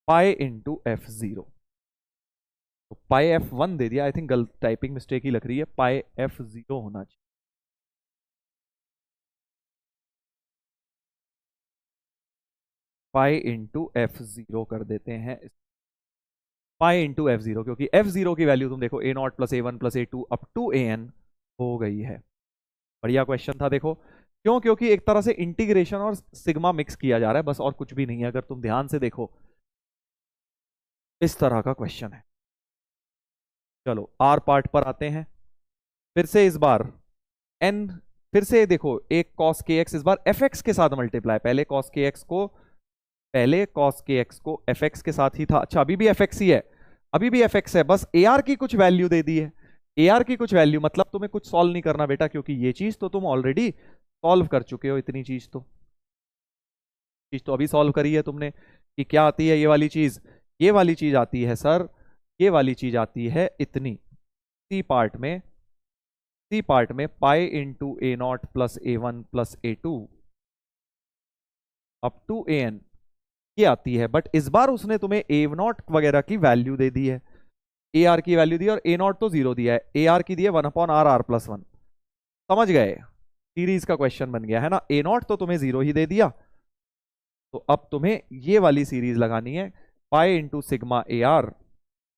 पाई इंटू f0, तो पाई f1 दे दिया, आई थिंक गलत टाइपिंग मिस्टेक ही लग रही है, पाई f0 होना चाहिए, पाई इंटू f0 कर देते हैं, पाई इंटू f0, क्योंकि f0 की वैल्यू तुम देखो a not plus a1 plus a2 up to an हो गई है। बढ़िया क्वेश्चन था, देखो क्यों, क्योंकि एक तरह से इंटीग्रेशन और सिग्मा मिक्स किया जा रहा है, बस और कुछ भी नहीं है, अगर तुम ध्यान से देखो इस तरह का क्वेश्चन है। चलो आर पार्ट पर आते हैं, फिर से इस बार एन, फिर से देखो एक cos kx इस बार fx के साथ मल्टीप्लाई, पहले cos kx को fx के साथ ही था। अच्छा अभी भी fx ही है, अभी भी fx है, बस ar की कुछ वैल्यू दे दी है। ar की कुछ वैल्यू मतलब तुम्हें कुछ सॉल्व नहीं करना बेटा, क्योंकि ये चीज तो तुम ऑलरेडी सॉल्व कर चुके हो। इतनी चीज तो अभी सॉल्व करी है तुमने। कि क्या आती है ये वाली चीज? ये वाली चीज आती है सर, ये वाली चीज आती है इतनी, सी पार्ट में pi into a not plus a one plus a two up to a n, ये आती है। बट इस बार उसने तुम्हें ए नॉट वगैरह की वैल्यू दे दी है, ए आर की वैल्यू दी है, और ए नॉट तो जीरो दिया है, ए आर की दी है 1/r+1। समझ गए? सीरीज का क्वेश्चन बन गया है ना। ए नॉट तो तुम्हें जीरो ही दे दिया, तो अब तुम्हें ये वाली सीरीज लगानी है, pi into sigma a r,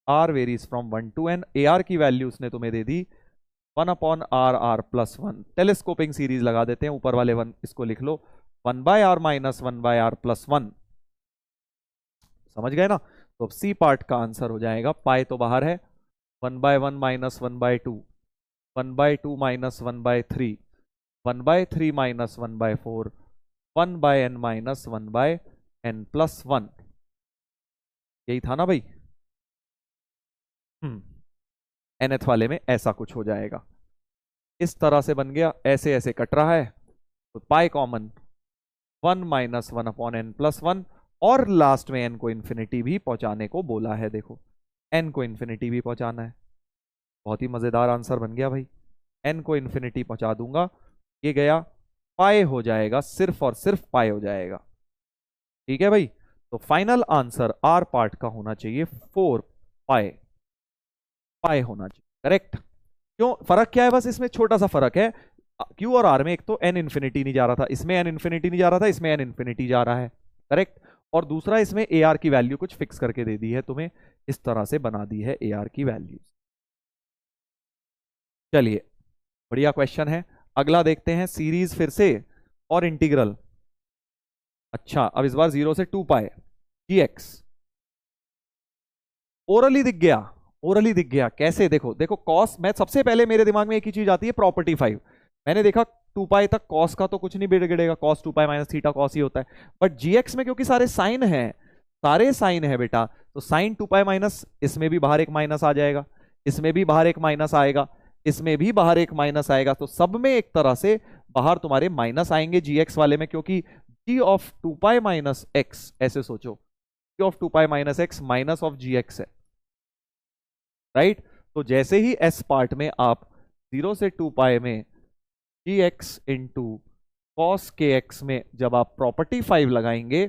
r varies from 1 to n। A r की वैल्यू उसने तुम्हें दे दी 1/r+1। टेलीस्कोपिंग सीरीज लगा देते हैं, ऊपर वाले वन इसको लिख लो 1/r माइनस 1/r+1। समझ गए ना? तो अब सी पार्ट का आंसर हो जाएगा, पाई तो बाहर है, 1/1 minus 1/2, 1/2 minus 1/3, 1/3 minus 1/4, 1/n minus 1/n+1। यही था ना भाई? nth वाले में ऐसा कुछ हो जाएगा, इस तरह से बन गया, ऐसे ऐसे कट रहा है, तो पाई कॉमन 1 माइनस 1/n+1, और लास्ट में n को इन्फिनिटी भी पहुंचाने को बोला है। देखो n को इन्फिनिटी भी पहुंचाना है, बहुत ही मजेदार आंसर बन गया भाई। n को इन्फिनिटी पहुंचा दूंगा, ये गया, पाई हो जाएगा, सिर्फ और सिर्फ पाई हो जाएगा। ठीक है भाई? तो फाइनल आंसर आर पार्ट का होना चाहिए 4 पाई, पाई होना चाहिए। करेक्ट? क्यों? फर्क क्या है? बस इसमें छोटा सा फर्क है, क्यू और आर में एक तो n इन्फिनिटी नहीं जा रहा था, इसमें n इन्फिनिटी नहीं जा रहा था, इसमें n इन्फिनिटी जा रहा है। करेक्ट? और दूसरा इसमें ए आर की वैल्यू कुछ फिक्स करके दे दी है तुम्हें, इस तरह से बना दी है ए आर की वैल्यू। चलिए बढ़िया क्वेश्चन है, अगला देखते हैं, सीरीज फिर से और इंटीग्रल। अच्छा अब इस बार 0 से 2 पाए gx, ओरली दिख गया, ओरली दिख गया कैसे? देखो देखो कॉस, मैं सबसे पहले मेरे दिमाग में एक ही चीज आती है, प्रॉपर्टी 5। मैंने देखा 2 पाई तक कॉस का तो कुछ नहीं बिगड़ेगा, cos 2 pi minus theta cos ही होता है। बट जीएक्स में क्योंकि सारे साइन है, सारे साइन है बेटा, तो साइन 2 पाई माइनस, इसमें भी बाहर एक माइनस आ जाएगा, इसमें भी बाहर एक माइनस आएगा, इसमें भी बाहर एक माइनस आएगा, तो सब में एक तरह से बाहर तुम्हारे माइनस आएंगे जीएक्स वाले में, क्योंकि G of 2 pi minus X, ऐसे सोचो, G of 2 pi minus X minus of ji X है, राइट? तो जैसे ही एस पार्ट में आप 0 से 2 पाई में जी एक्स इंटू कॉस के एक्स में जब आप प्रॉपर्टी 5 लगाएंगे,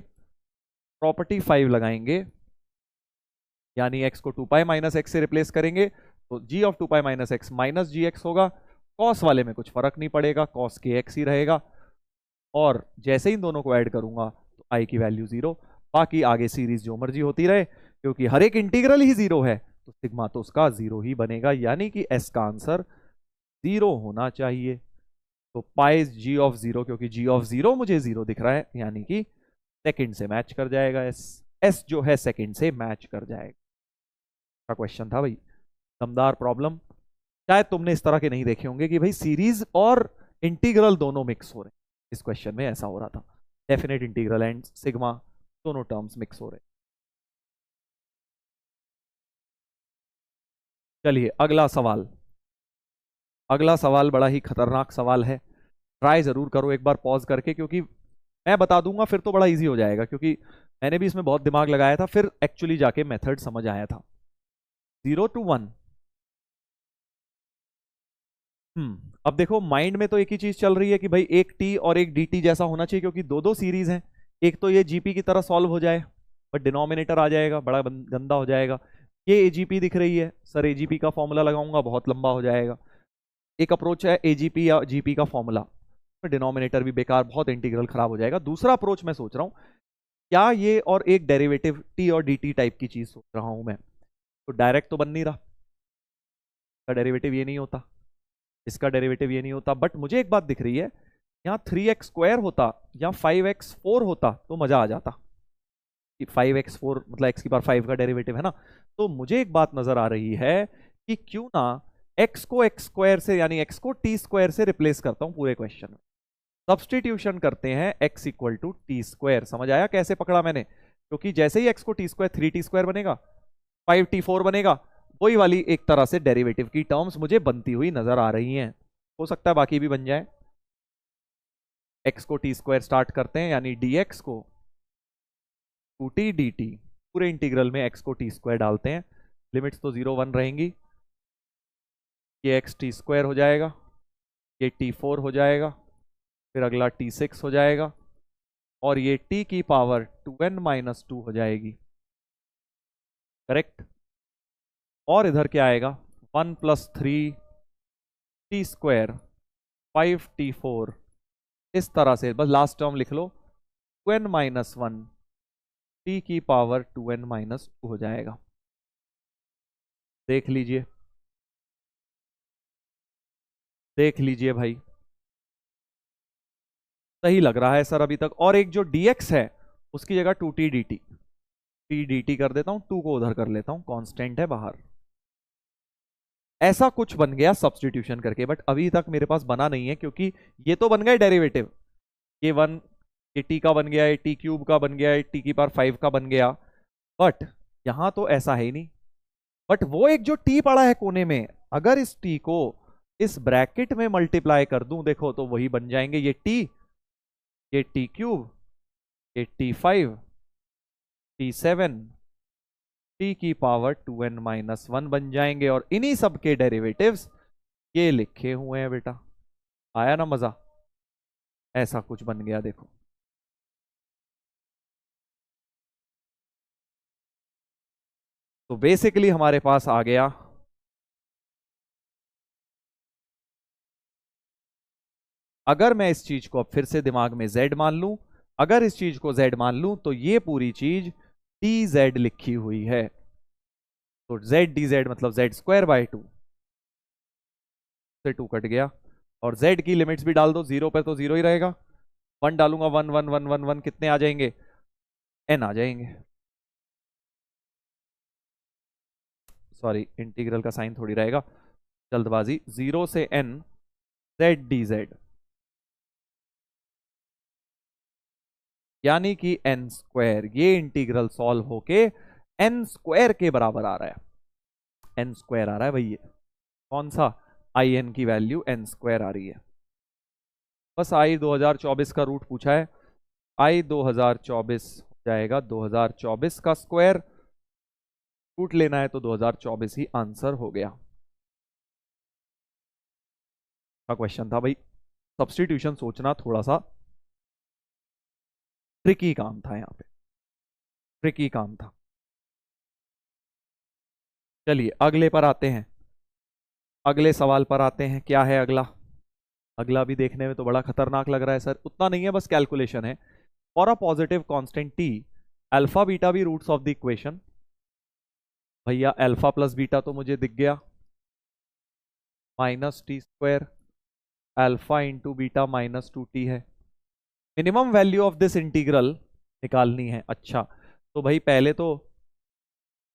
प्रॉपर्टी 5 लगाएंगे, यानी एक्स को 2 पाई माइनस एक्स से रिप्लेस करेंगे, तो G of 2 pi minus X minus G X होगा। कॉस वाले में कुछ फर्क नहीं पड़ेगा, कॉस के एक्स ही रहेगा, और जैसे ही इन दोनों को ऐड करूंगा तो आई की वैल्यू 0, बाकी आगे सीरीज जो मर्जी होती रहे, क्योंकि हर एक इंटीग्रल ही 0 है, तो सिग्मा तो उसका 0 ही बनेगा, यानी कि एस का आंसर 0 होना चाहिए। तो पाई जी ऑफ 0, क्योंकि जी ऑफ 0 मुझे 0 दिख रहा है, यानी कि सेकंड से मैच कर जाएगा, एस जो है सेकंड से मैच कर जाएगा। का क्वेश्चन था भाई, दमदार प्रॉब्लम। शायद तुमने इस तरह के नहीं देखे होंगे कि भाई सीरीज और इंटीग्रल दोनों मिक्स हो रहे हैं, इस क्वेश्चन में ऐसा हो रहा था, डेफिनेट इंटीग्रल एंड सिग्मा दोनों टर्म्स मिक्स हो रहे। चलिए अगला सवाल, अगला सवाल बड़ा ही खतरनाक सवाल है, ट्राई जरूर करो एक बार पॉज करके, क्योंकि मैं बता दूंगा फिर तो बड़ा इजी हो जाएगा, क्योंकि मैंने भी इसमें बहुत दिमाग लगाया था, फिर एक्चुअली जाके मेथड समझ आया था। 0 to 1, अब देखो माइंड में तो एक ही चीज चल रही है कि भाई एक टी और एक डी टी जैसा होना चाहिए, क्योंकि दो दो सीरीज हैं, एक तो ये जीपी की तरह सॉल्व हो जाए, बट डिनोमिनेटर आ जाएगा, बड़ा गंदा हो जाएगा। ये एजीपी दिख रही है, सर एजीपी का फॉर्मूला लगाऊंगा, बहुत लंबा हो जाएगा। एक अप्रोच है एजीपी या जीपी का फॉर्मूला, डिनोमिनेटर भी बेकार, बहुत इंटीग्रल खराब हो जाएगा। दूसरा अप्रोच मैं सोच रहा हूं, क्या ये और एक डेरिवेटिव टी और डी टी टाइप की चीज सोच रहा हूं मैं, तो डायरेक्ट तो बन नहीं रहा, इसका डेरिवेटिव ये नहीं होता, इसका डेरिवेटिव ये नहीं होता, बट मुझे एक बात दिख रही है, यहाँ 3x² होता या 5x4 होता तो मजा आ जाता, कि 5x4 मतलब x की पावर 5 का डेरिवेटिव है ना। तो मुझे एक बात नजर आ रही है कि क्यों ना एक्स को एक्स स्क्वायर से यानी एक्स को टी स्क्वायर से रिप्लेस करता हूं पूरे क्वेश्चन में। सब्सटीट्यूशन करते हैं x equal to t square. समझ आया कैसे पकड़ा मैंने? क्योंकि जैसे ही x को टी स्क्वायर 3t स्क्वायर बनेगा, 5t4 बनेगा, वही वाली एक तरह से डेरिवेटिव की टर्म्स मुझे बनती हुई नजर आ रही हैं। हो सकता है बाकी भी बन जाए। x को टी स्क्वायर स्टार्ट करते हैं यानी dx को 2t dt, पूरे इंटीग्रल में x को टी स्क्वायर डालते हैं। लिमिट्स तो 0 1 रहेंगी। ये x टी स्क्वायर हो जाएगा, ये t4 हो जाएगा, फिर अगला t6 हो जाएगा, और ये t की पावर 2n-2 हो जाएगी। करेक्ट। और इधर क्या आएगा? 1 + 3t स्क्वायर 5t4, इस तरह से बस लास्ट टर्म लिख लो 2n-1 t की पावर 2n-2 हो जाएगा। देख लीजिए, देख लीजिए भाई, सही लग रहा है सर अभी तक। और एक जो dx है उसकी जगह 2t dt कर देता हूं, 2 को उधर कर लेता हूं, कांस्टेंट है बाहर। ऐसा कुछ बन गया सब्स्टिट्यूशन करके, बट अभी तक मेरे पास बना नहीं है क्योंकि ये तो बन गया डेरिवेटिव। ये 1 ये t का बन गया, ये t क्यूब का बन गया, ये t की पावर 5 का बन गया, बट यहां तो ऐसा है ही नहीं। बट वो एक जो t पड़ा है कोने में, अगर इस t को इस ब्रैकेट में मल्टीप्लाई कर दूं, देखो तो वही बन जाएंगे ये t, ये t क्यूब, ये t5, t7, t की पावर 2n-1 बन जाएंगे। और इन्हीं सब के डेरिवेटिव्स ये लिखे हुए हैं बेटा। आया ना मजा? ऐसा कुछ बन गया देखो। तो बेसिकली हमारे पास आ गया अगर मैं इस चीज को अब फिर से दिमाग में z मान लूं, अगर इस चीज को z मान लूं तो ये पूरी चीज dz लिखी हुई है। तो z dz मतलब z²/2 से 2 कट गया, और z की लिमिट्स भी डाल दो, 0 पर तो 0 ही रहेगा, 1 डालूंगा 1 1 1 1 1, कितने आ जाएंगे? n आ जाएंगे। सॉरी, इंटीग्रल का साइन थोड़ी रहेगा, जल्दबाजी। 0 से n z dz यानी कि n², ये इंटीग्रल सॉल्व होके n² के बराबर आ रहा है। n² आ रहा है भाई, ये कौन सा? in की वैल्यू n² आ रही है। बस i 2024 का रूट पूछा है, i 2024 हो जाएगा 2024 का स्क्वायर, रूट लेना है तो 2024 ही आंसर हो गया। का क्वेश्चन था भाई, सब्स्टिट्यूशन सोचना थोड़ा सा ट्रिकी काम था, यहां पे ट्रिकी काम था। चलिए अगले पर आते हैं, अगले सवाल पर आते हैं। क्या है अगला? अगला भी देखने में तो बड़ा खतरनाक लग रहा है सर। उतना नहीं है, बस कैलकुलेशन है। For a positive constant t, alpha beta भी रूट्स ऑफ द इक्वेशन। भैया अल्फा प्लस बीटा तो मुझे दिख गया, -t², alpha into beta -2t है। Minimum value of this integral निकालनी है। अच्छा, तो भाई पहले तो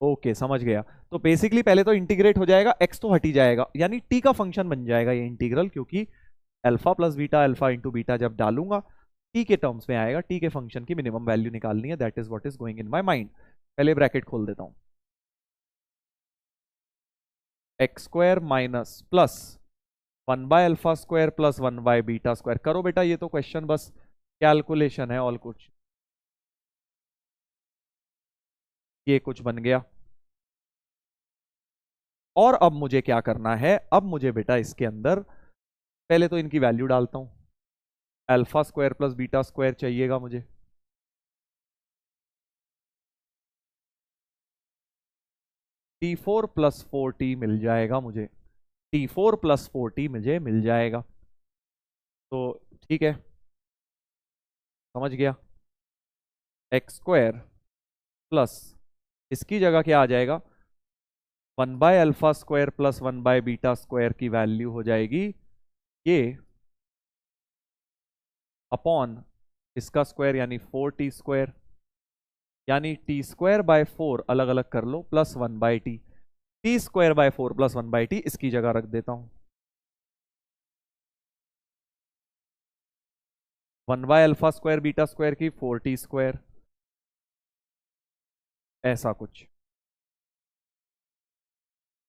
ओके समझ गया। तो बेसिकली पहले तो इंटीग्रेट हो जाएगा, x तो हट ही जाएगा, यानी t का फंक्शन बन जाएगा ये इंटीग्रल, क्योंकि alpha plus beta, alpha into beta जब डालूंगा t के टर्म्स में आएगा। t के फंक्शन की मिनिमम वैल्यू निकालनी है, that is what is going in my mind. पहले ब्रैकेट खोल देता हूं, x² माइनस प्लस 1/α² प्लस 1/β²। करो बेटा, ये तो क्वेश्चन बस कैलकुलेशन है, और कुछ ये कुछ बन गया। और अब मुझे क्या करना है? अब मुझे बेटा इसके अंदर पहले तो इनकी वैल्यू डालता हूं। α² प्लस β² चाहिएगा मुझे, t4 प्लस 4t मिल जाएगा मुझे, t4 प्लस 4t मुझे मिल जाएगा। तो ठीक है, समझ गया। x² प्लस इसकी जगह क्या आ जाएगा? 1/α² प्लस 1/β² की वैल्यू हो जाएगी ये अपॉन इसका स्क्वायर यानी 4t², यानी t² बाय 4 अलग अलग कर लो plus 1/t। T square by 4 plus 1 by T, इसकी जगह रख देता हूं 1 by alpha square beta square की 4t स्क्वायर, ऐसा कुछ।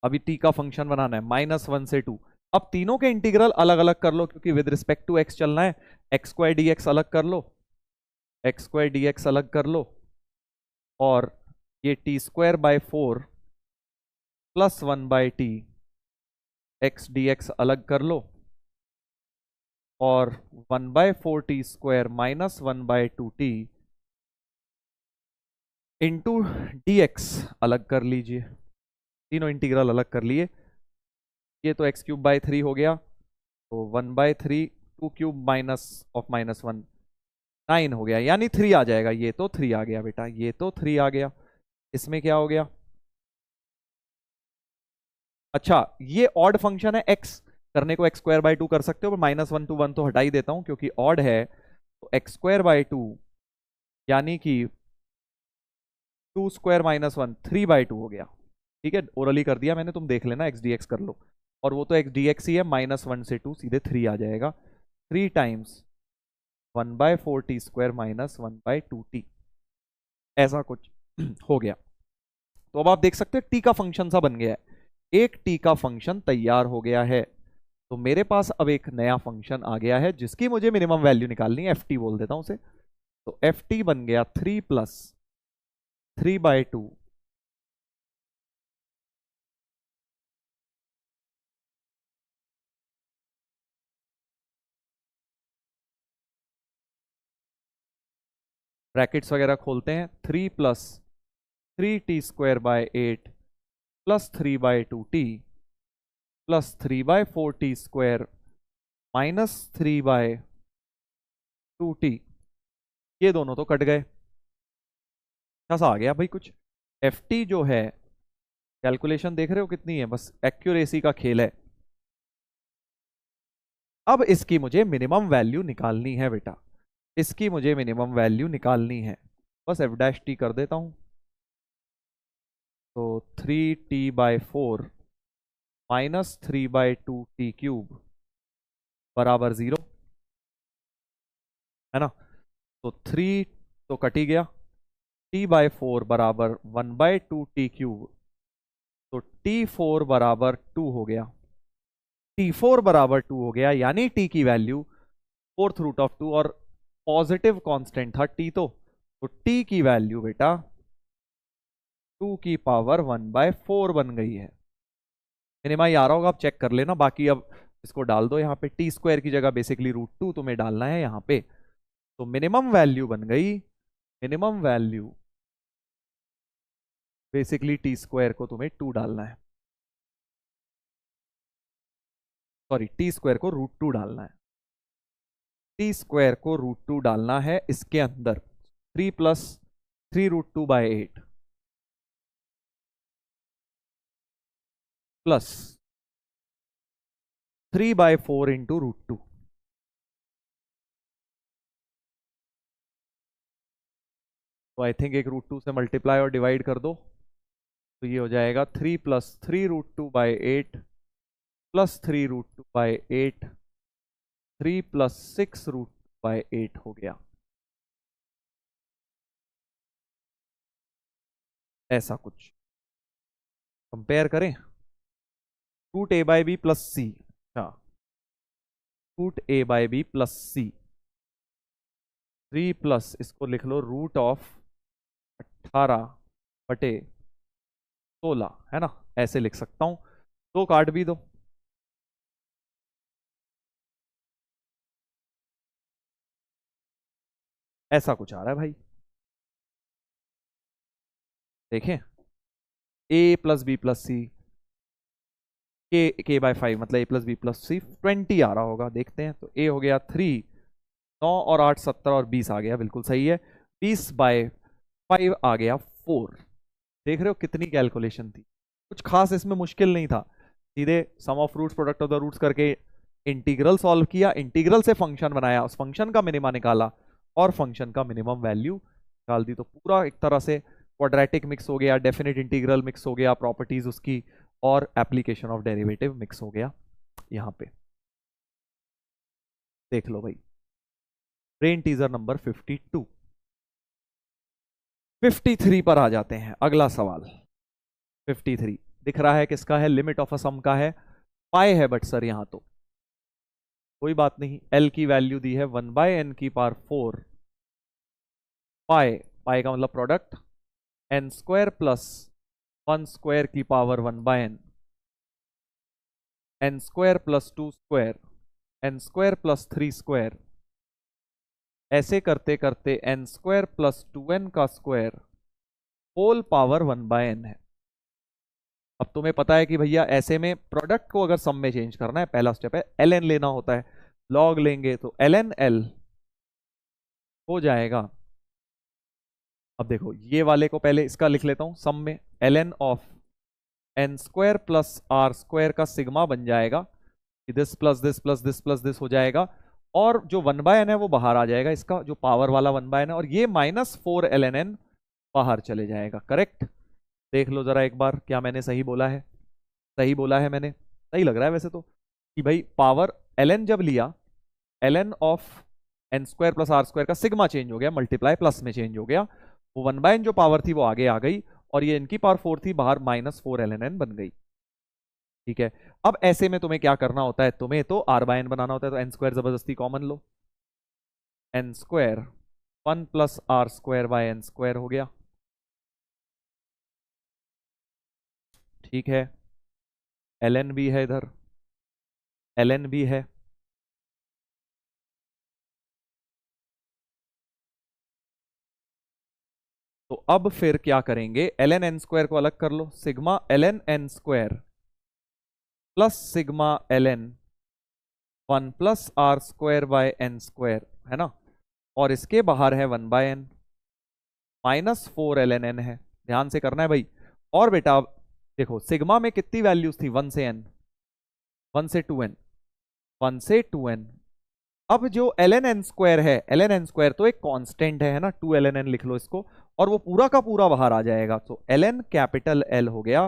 अभी टी का फंक्शन बनाना है -1 से 2। अब तीनों के इंटीग्रल अलग अलग कर लो, क्योंकि विद रिस्पेक्ट टू एक्स चलना है। एक्स स्क्वायर डी एक्स अलग कर लो, एक्स स्क्वायर डी एक्स अलग कर लो, और ये t square by 4 plus 1 by t x d x अलग कर लो, और 1/4t square -1 by 2t into d x अलग कर लीजिए। तीनों इंटीग्रल अलग कर लिए। ये तो x³ बाय 3 हो गया, तो 1/3 2³ माइनस ऑफ -1 9 हो गया, यानी 3 आ जाएगा। ये तो 3 आ गया बेटा, ये तो 3 आ गया। इसमें क्या हो गया? अच्छा, ये ऑड फंक्शन है, x करने को x² बाय 2 कर सकते हो, पर -1 to 1 तो हटा ही देता हूं क्योंकि ऑड है। तो x² बाय 2 यानी कि 2 स्क्वायर -1 3/2 हो गया। ठीक है, ओरली कर दिया मैंने, तुम देख लेना, x dx कर लो। और वो तो x dx ही है, -1 से 2 सीधे 3 आ जाएगा। 3 टाइम्स 1/4t स्क्वायर -1/2t, ऐसा कुछ हो गया। तो अब आप देख सकते हो t का फंक्शन सा बन गया है। एक t का फंक्शन तैयार हो गया है। तो मेरे पास अब एक नया फंक्शन आ गया है जिसकी मुझे मिनिमम वैल्यू निकालनी है, ft बोल देता हूं उसे। तो ft बन गया 3 + 3/2 ब्रैकेट्स वगैरह खोलते हैं, 3 + 3t square by 8 plus 3/2t plus 3/4t square -3/2t। ये दोनों तो कट गए। कैसा आ गया भाई कुछ? ft जो है, कैलकुलेशन देख रहे हो कितनी है, बस एक्यूरेसी का खेल है। अब इसकी मुझे मिनिमम वैल्यू निकालनी है बेटा, इसकी मुझे मिनिमम वैल्यू निकालनी है। बस f' कर देता हूं। तो 3t/4 -3/2t³ बराबर 0 है ना। तो 3 तो कट ही गया, t/4 बराबर 1/2t³। तो t4 बराबर 2 हो गया, t4 बराबर 2 हो गया, यानी t की वैल्यू 4√2, और पॉजिटिव कांस्टेंट था t। तो t की वैल्यू बेटा 2 की पावर 1/4 बन गई है। मिनिमा ही आ रहा होगा, आप चेक कर लेना। बाकी अब इसको डाल दो यहाँ पे, टी स्क्वायर की जगह बेसिकली √2 तुम्हें डालना है यहाँ पे। तो मिनिमम वैल्यू बन गई, minimum value basically T square को तुम्हें 2 डालना है, सॉरी टी स्क्वायर को √2 डालना है। टी स्क्वायर को √2 डालना है इसके अंदर। 3 + 3√2/8 प्लस 3/4 इंटू √2। तो आई थिंक एक √2 से मल्टीप्लाई और डिवाइड कर दो, तो ये हो जाएगा 3 + 3√2/8 प्लस 3√2/8, 3 + 6√2/8 हो गया। ऐसा कुछ कंपेयर करें, √a/b + c। अच्छा, √a/b + c 3 प्लस इसको लिख लो √18/16 है ना, ऐसे लिख सकता हूं। दो काट भी दो, ऐसा कुछ आ रहा है भाई। देखें, a + b + c k/5 मतलब a + b + c 20 आ रहा होगा, देखते हैं। तो a हो गया 3, 9 और 8 17 और 20 आ गया, बिल्कुल सही है। 20/5 आ गया 4। देख रहे हो कितनी कैलकुलेशन थी, कुछ खास इसमें मुश्किल नहीं था। सीधे sum of roots product of the roots करके इंटीग्रल सॉल्व किया, इंटीग्रल से फंक्शन बनाया, उस फंक्शन का मिनिमा निकाला और फंक्शन का मिनिमम वैल्यू निकाल दी। तो पूरा एक तरह से क्वाड्रेटिक मिक्स हो गया, डेफिनेट इंटीग्रल मिक्स हो गया, प्रॉपर्टीज उसकी और एप्लीकेशन ऑफ डेरिवेटिव मिक्स हो गया यहां पे। देख लो भाई, ब्रेन टीजर नंबर 52। 53 पर आ जाते हैं, अगला सवाल। 53 दिख रहा है किसका है, लिमिट ऑफ अ सम का है, पाई है, बट सर यहां तो कोई बात नहीं, एल की वैल्यू दी है 1/n⁴ पाई, पाई का मतलब प्रोडक्ट, n² प्लस 1² की power 1/n, n² plus 2², n² plus 3², ऐसे करते करते n² प्लस 2n का स्क्वायर होल पावर 1/n है। अब तुम्हें पता है कि भैया ऐसे में प्रोडक्ट को अगर सम में चेंज करना है, पहला स्टेप है ln लेना होता है, लॉग लेंगे तो ln l हो जाएगा। अब देखो ये वाले को पहले इसका लिख लेता हूं सम में, ln of n² plus r² का सिग्मा बन जाएगा, this plus this plus this plus this हो जाएगा, और जो 1/n है वो बाहर आ जाएगा, इसका जो पावर वाला 1/n है, और ये -4 ln n बाहर चले जाएगा। करेक्ट? देख लो जरा एक बार, क्या मैंने सही बोला है? सही बोला है मैंने, सही लग रहा है वैसे तो, कि भाई पावर ln जब लिया, ln of n² plus r² का सिग्मा चेंज हो गया, मल्टीप्लाई प्लस में चेंज हो गया, वो 1/n जो पावर थी वो आगे आ गई, और ये इनकी पावर 4 थी, बाहर -4 ln n बन गई। ठीक है, अब ऐसे में तुम्हें क्या करना होता है, तुम्हें तो r/n बनाना होता है, तो n² जबरदस्ती कॉमन लो, n² 1 प्लस r²/n² हो गया। ठीक है, ln भी है इधर, ln भी है, तो अब फिर क्या करेंगे, ln n² को अलग कर लो, sigma ln n² plus sigma ln 1 plus r²/n² है ना, और इसके बाहर है 1/n, -4 ln n है, ध्यान से करना है भाई। और बेटा अब देखो सिग्मा में कितनी वैल्यूज थी, 1 से n, 1 से 2n, 1 से 2n। अब जो ln n² है, ln n² तो एक कांस्टेंट है ना, 2 ln n लिख लो इसको, और वो पूरा का पूरा बाहर आ जाएगा, तो ln कैपिटल L हो गया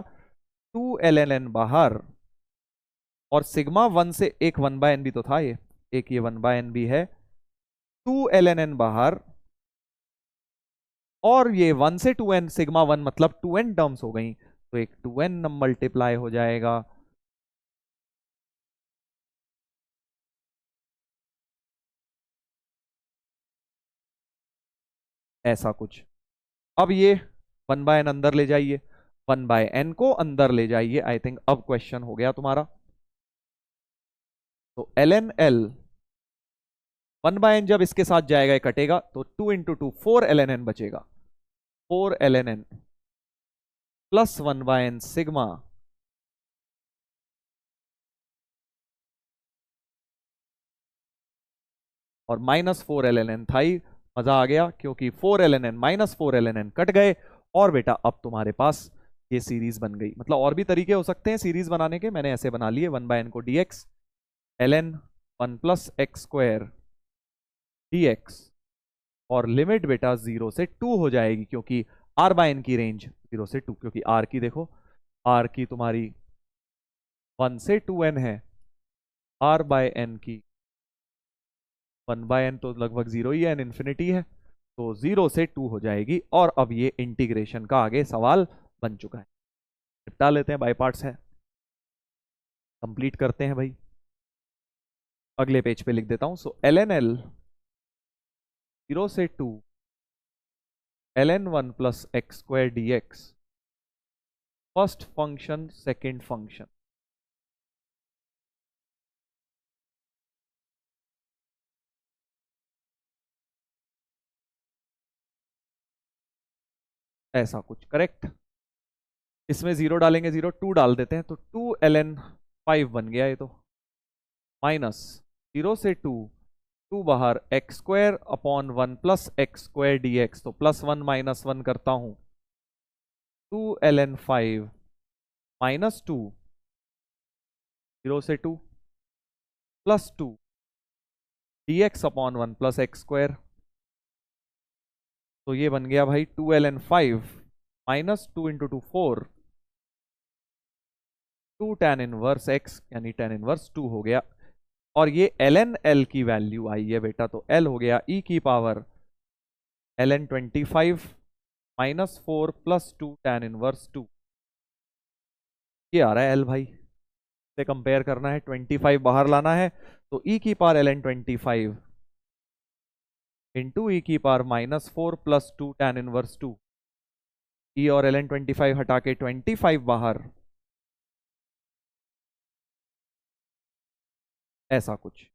2 ln n बाहर, और सिग्मा 1 से एक 1/n भी तो था, ये एक, ये 1/n भी है, 2 ln n बाहर, और ये 1 से 2n, सिग्मा 1 मतलब 2n टर्म्स हो गई, तो एक 2n मल्टीप्लाई हो जाएगा, ऐसा कुछ। अब ये 1/n अंदर ले जाइए, 1/n को अंदर ले जाइए, आई थिंक अब क्वेश्चन हो गया तुम्हारा। तो ln l 1/n जब इसके साथ जाएगा, ये कटेगा, तो 2 × 2 4 ln n बचेगा, 4 ln n plus 1/n sigma, और -4 ln n था ही, मजा आ गया, क्योंकि 4 ln n -4 ln n cut गए, और बेटा अब तुम्हारे पास ये सीरीज बन गई। मतलब और भी तरीके हो सकते हैं सीरीज बनाने के, मैंने ऐसे बना लिए, 1/n को dx ln 1 plus x² dx, और लिमिट बेटा 0 से 2 हो जाएगी, क्योंकि r/n की रेंज 0 से 2, क्योंकि r की देखो, r की तुम्हारी 1 से 2n है, r/n की 1/n तो लगभग 0 ही है, इन्फिनिटी है, तो 0 से 2 हो जाएगी। और अब ये इंटीग्रेशन का आगे सवाल बन चुका है, निपटा लेते हैं, बाय पार्ट्स है, कंप्लीट करते हैं भाई। अगले पेज पे लिख देता हूं, सो ln l 0 से 2 ln 1 plus x² dx, first function second function, ऐसा कुछ। करेक्ट? इसमें 0 डालेंगे, 0 2 डाल देते हैं, तो 2 ln 5 बन गया ये तो, माइनस 0 से 2, 2 बाहर x² / 1 प्लस x² dx, तो +1 -1 करता हूं, 2 ln 5 -2, 0 से 2 +2 dx/1 प्लस x², तो ये बन गया भाई 2 ln 5 -2 × 2 4, 2 tan इनवर्स x यानी tan इनवर्स 2 हो गया। और ये ln l की वैल्यू आई है बेटा, तो l हो गया e की power ln 25 minus 4 plus 2 tan inverse 2। ये आ रहा है l भाई, से कंपेयर करना है, 25 बाहर लाना है, तो e की पावर ln 25 इंटू ई की power minus 4 plus 2 tan inverse 2। e और ln 25 हटा के 25 बाहर, ऐसा कुछ,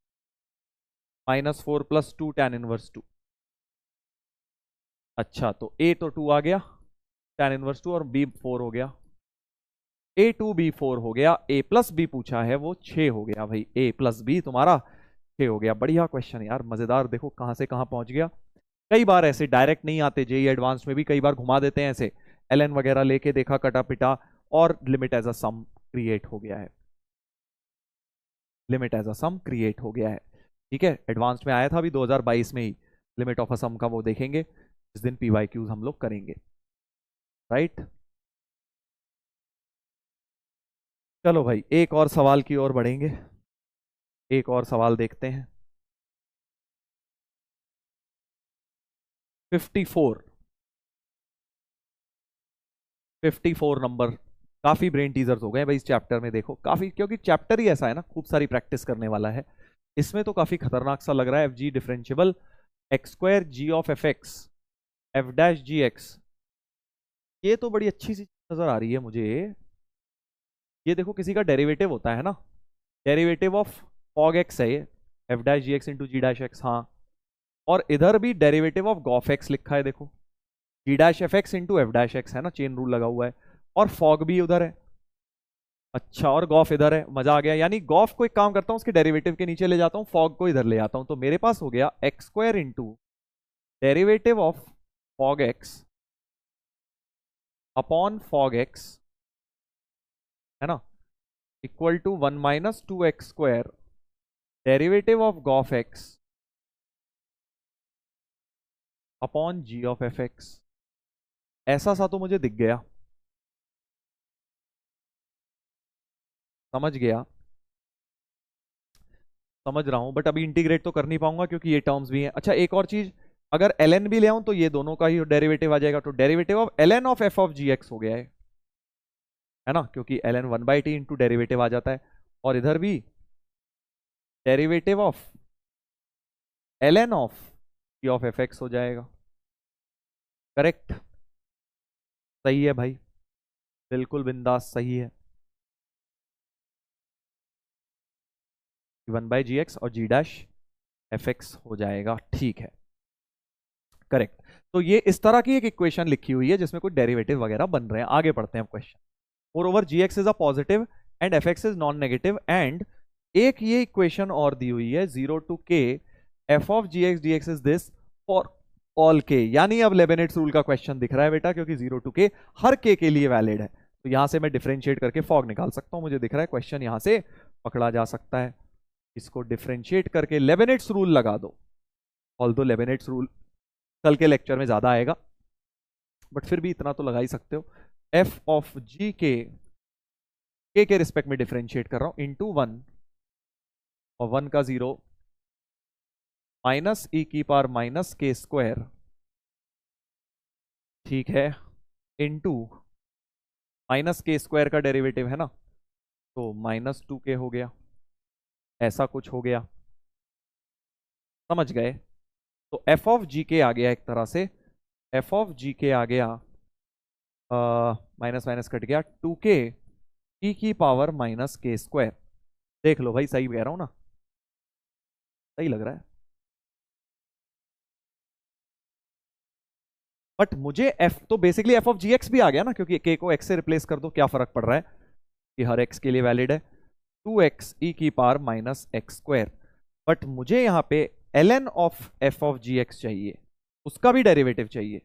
माइनस 4 प्लस 2 tan इनवर्स 2। अच्छा, तो a तो 2 आ गया tan इनवर्स 2, और b 4 हो गया, a2 b4 हो गया, a प्लस बी पूछा है वो 6 हो गया भाई, a प्लस बी तुम्हारा 6 हो गया। बढ़िया क्वेश्चन यार, मजेदार, देखो कहां से कहां पहुंच गया। कई बार ऐसे डायरेक्ट नहीं आते, जेई एडवांस में भी कई बार घुमा देते हैं ऐसे, एलएन वगैरह लेके देखा कटा पिटा, और limit as a sum create हो गया है, limit as a sum create हो गया है। ठीक है, एडवांस में आया था अभी 2022 में ही, लिमिट ऑफ अ सम का वो देखेंगे जिस दिन पीवाईक्यूज हम लोग करेंगे, राइट। चलो भाई, एक और सवाल की ओर बढ़ेंगे, एक और सवाल देखते हैं। 54 54 नंबर, काफी ब्रेन टीजर्स हो गए भाई इस चैप्टर में, देखो काफी, क्योंकि चैप्टर ही ऐसा है ना, खूब सारी प्रैक्टिस करने वाला है। इसमें तो काफी खतरनाक सा लग रहा है, f g differentiable x square g of f x f dash g x, ये तो बड़ी अच्छी सी नजर आ रही है मुझे। ये देखो किसी का डेरिवेटिव होता है ना, डेरिवेटिव ऑफ फॉग एक्स है ये, F dash g x into जी डैश एक्स, हाँ। और इधर भी डेरिवेटिव ऑफ गॉफ एक्स लिखा है, देखो G dash F X into F dash X है ना, चेन रूल लगा हुआ है, और फॉग भी उधर है। अच्छा, और गॉफ इधर है, मजा आ गया। यानी गॉफ को एक काम करता हूं, उसके डेरिवेटिव के नीचे ले जाता हूं, फॉग को इधर ले आता हूं, तो मेरे पास हो गया x square into derivative of fog x upon fog x, है ना, equal to 1 minus 2x square derivative of gof x upon g of f x. ऐसा सा तो मुझे दिख गया, समझ गया, समझ रहा हूं, बट अभी इंटीग्रेट तो कर नहीं पाऊंगा क्योंकि ये टर्म्स भी हैं। अच्छा, एक और चीज, अगर ln भी ले आऊं तो ये दोनों का ही डेरिवेटिव आ जाएगा, तो derivative of ln of f of ji x हो गया है ना, क्योंकि ln 1/t इंटू डेरिवेटिव आ जाता है, और इधर भी derivative of ln of g of f x हो जाएगा। करेक्ट, सही है भाई, बिल्कुल बिंदास सही है, 1/gx और g डैश एफ एक्स हो जाएगा, ठीक है, करेक्ट। तो ये इस तरह की एक इक्वेशन लिखी हुई है जिसमें कुछ डेरिवेटिव वगैरह बन रहे हैं। आगे पढ़ते हैं अब question. More g x is a positive and f x is non negative, and एक ये इक्वेशन और दी हुई है 0 to k f of ji x d x is this for all k। यानी अब लेबेनिट्स रूल का क्वेश्चन दिख रहा है बेटा, क्योंकि 0 टू k हर k के लिए वैलिड है, तो यहां से मैं डिफरेंशिएट करके फॉग निकाल सकता हूं। मुझे दिख रहा है क्वेश्चन यहां से पकड़ा जा सकता है, इसको डिफरेंशिएट करके लेबेनिट्स रूल लगा दो। ऑल्दो लेबेनिट्स रूल कल के लेक्चर में ज्यादा आएगा, बट फिर भी इतना तो लगा ही सकते हो। एफ ऑफ जी के रिस्पेक्ट में डिफरेंशिएट कर रहा हूं, इंटू 1, और 1 का 0 माइनस ई की पावर माइनस के स्क्वायर, ठीक है, इंटू माइनस के स्क्वायर का डेरिवेटिव है ना, तो माइनस 2k हो गया, ऐसा कुछ हो गया, समझ गए। तो एफ ऑफ जी के आ गया एक तरह से, एफ ऑफ जी के आ गया, माइनस माइनस कट गया, 2k ई की पावर माइनस के स्क्वायर। देख लो भाई, सही कह रहा हूं ना, सही लग रहा है। बट मुझे एफ तो basically f of ji x भी आ गया ना, क्योंकि के को एक्स से रिप्लेस कर दो, क्या फर्क पड़ रहा है कि हर एक्स के लिए वैलिड है, 2x ई की power minus x square. But मुझे यहां पे ln of f of ji x चाहिए, उसका भी डेरिवेटिव चाहिए,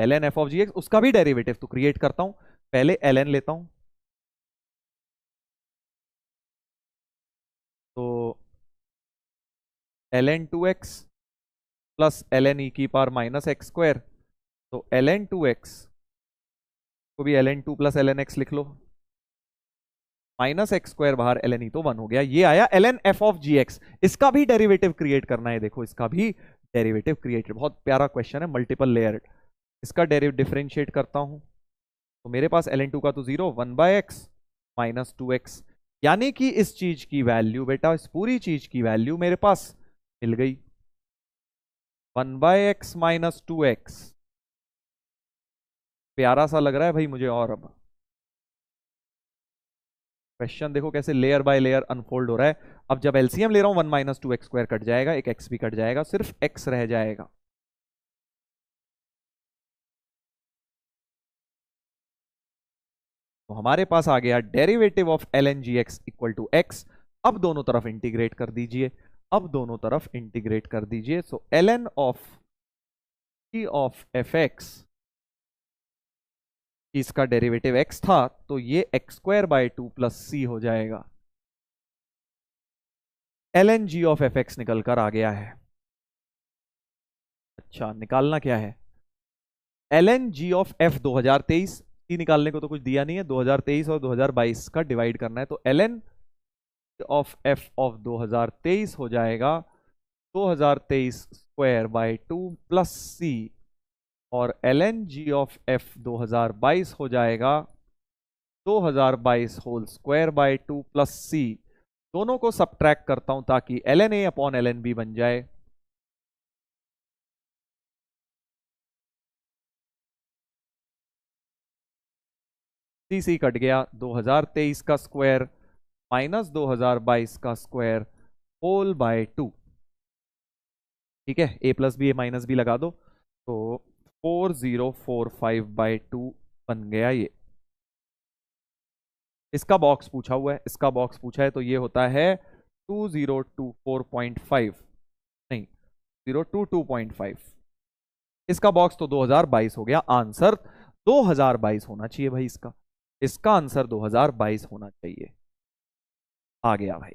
ln f of ji x उसका भी डेरिवेटिव, तो क्रिएट करता हूं, पहले ln लेता हूं, तो ln 2x प्लस ln ई की पावर माइनस एक्स स्क्वायर, तो ln 2x को भी ln 2 प्लस ln x लिख लो, माइनस एक्स स्क्वायर बाहर ln ई तो 1 हो गया, ये आया ln f ऑफ gx। इसका भी डेरिवेटिव क्रिएट करना है, देखो इसका भी डेरिवेटिव क्रिएट, बहुत प्यारा क्वेश्चन है, मल्टीपल लेयर। इसका डिफरेंशिएट करता हूं तो मेरे पास ln 2 का तो 0, 1 बाय एक्स माइनस 2x, यानी कि इस चीज की वैल्यू बेटा, इस पूरी चीज की वैल्यू मेरे पास मिल गई 1 बाय एक्स माइनस 2x। प्यारा सा लग रहा है भाई मुझे। और अब क्वेश्चन देखो कैसे लेयर बाय लेयर अनफोल्ड हो रहा है। अब जब एलसीएम ले रहा हूं 1 माइनस 2x स्क्वायर कट जाएगा, एक x भी कट जाएगा, सिर्फ x रह जाएगा। तो हमारे पास आ गया derivative of ln gx equal to x। अब दोनों तरफ इंटीग्रेट कर दीजिए, अब दोनों तरफ इंटीग्रेट कर दीजिए। सो ln of g of fx, इसका डेरिवेटिव x था तो ये x स्क्वायर बाय 2 प्लस सी हो जाएगा। ln g ऑफ fx निकल कर आ गया है। अच्छा, निकालना क्या है? ln g ऑफ f 2023, सी निकालने को तो कुछ दिया नहीं है, 2023 और 2022 का डिवाइड करना है, तो ln ऑफ f ऑफ 2023 हो जाएगा 2023 स्क्वायर बाय 2 प्लस सी, और ln g ऑफ f 2022 हो जाएगा 2022 होल स्क्वायर बाय 2 प्लस सी। दोनों को सबट्रैक्ट करता हूं ताकि ln a upon ln b बन जाए। सी कट गया, 2023 का स्क्वायर माइनस 2022 का स्क्वायर होल बाय 2। ठीक है, a plus b, a minus b लगा दो, तो 4045 बाय 2 बन गया ये। इसका बॉक्स पूछा हुआ है, इसका बॉक्स पूछा है तो ये होता है 2024.5, नहीं 022.5। इसका बॉक्स तो 2022 हो गया। आंसर 2022 होना चाहिए भाई, इसका आंसर 2022 होना चाहिए। आ गया भाई,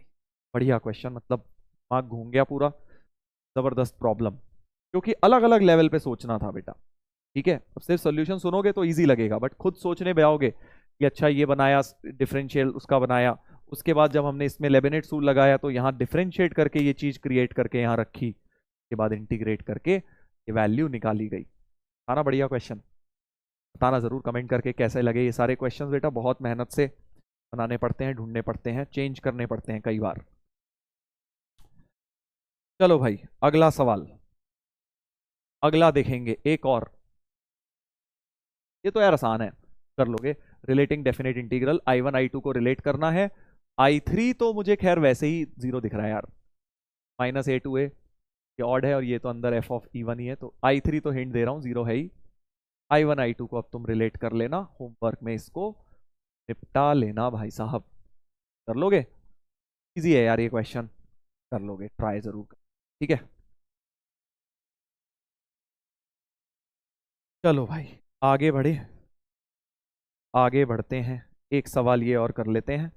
बढ़िया क्वेश्चन, मतलब दिमाग घूम गया पूरा, जबरदस्त प्रॉब्लम, क्योंकि अलग अलग लेवल पे सोचना था बेटा। ठीक है, अब सिर्फ सॉल्यूशन सुनोगे तो इजी लगेगा, बट खुद सोचने बैठोगे कि अच्छा ये बनाया डिफरेंशियल, उसका बनाया, उसके बाद जब हमने इसमें लेबनेट रूल लगाया तो यहाँ डिफरेंशिएट करके ये चीज क्रिएट करके यहाँ रखी, के बाद इंटीग्रेट करके ये वैल्यू निकाली गई। सारा बढ़िया क्वेश्चन, बताना जरूर कमेंट करके कैसे लगे ये सारे क्वेश्चन बेटा। बहुत मेहनत से बनाने पड़ते हैं, ढूंढने पड़ते हैं, चेंज करने पड़ते हैं कई बार। चलो भाई, अगला सवाल, अगला देखेंगे एक और। ये तो यार आसान है, कर लोगे। Relating definite integral, I1 I2 को रिलेट करना है। I3 तो मुझे खैर वैसे ही जीरो दिख रहा है यार, माइनस ए टू ए, ये ऑड है और ये तो अंदर एफ ऑफ ई वन ही है, तो I3 तो हिंट दे रहा हूँ जीरो है ही। I1 I2 को अब तुम रिलेट कर लेना, होमवर्क में इसको निपटा लेना भाई साहब। कर लोगे? इजी है यार ये क्वेश्चन, कर लोगे, ट्राई जरूर कर। ठीक है, चलो भाई आगे बढ़े, आगे बढ़ते हैं। एक सवाल ये और कर लेते हैं,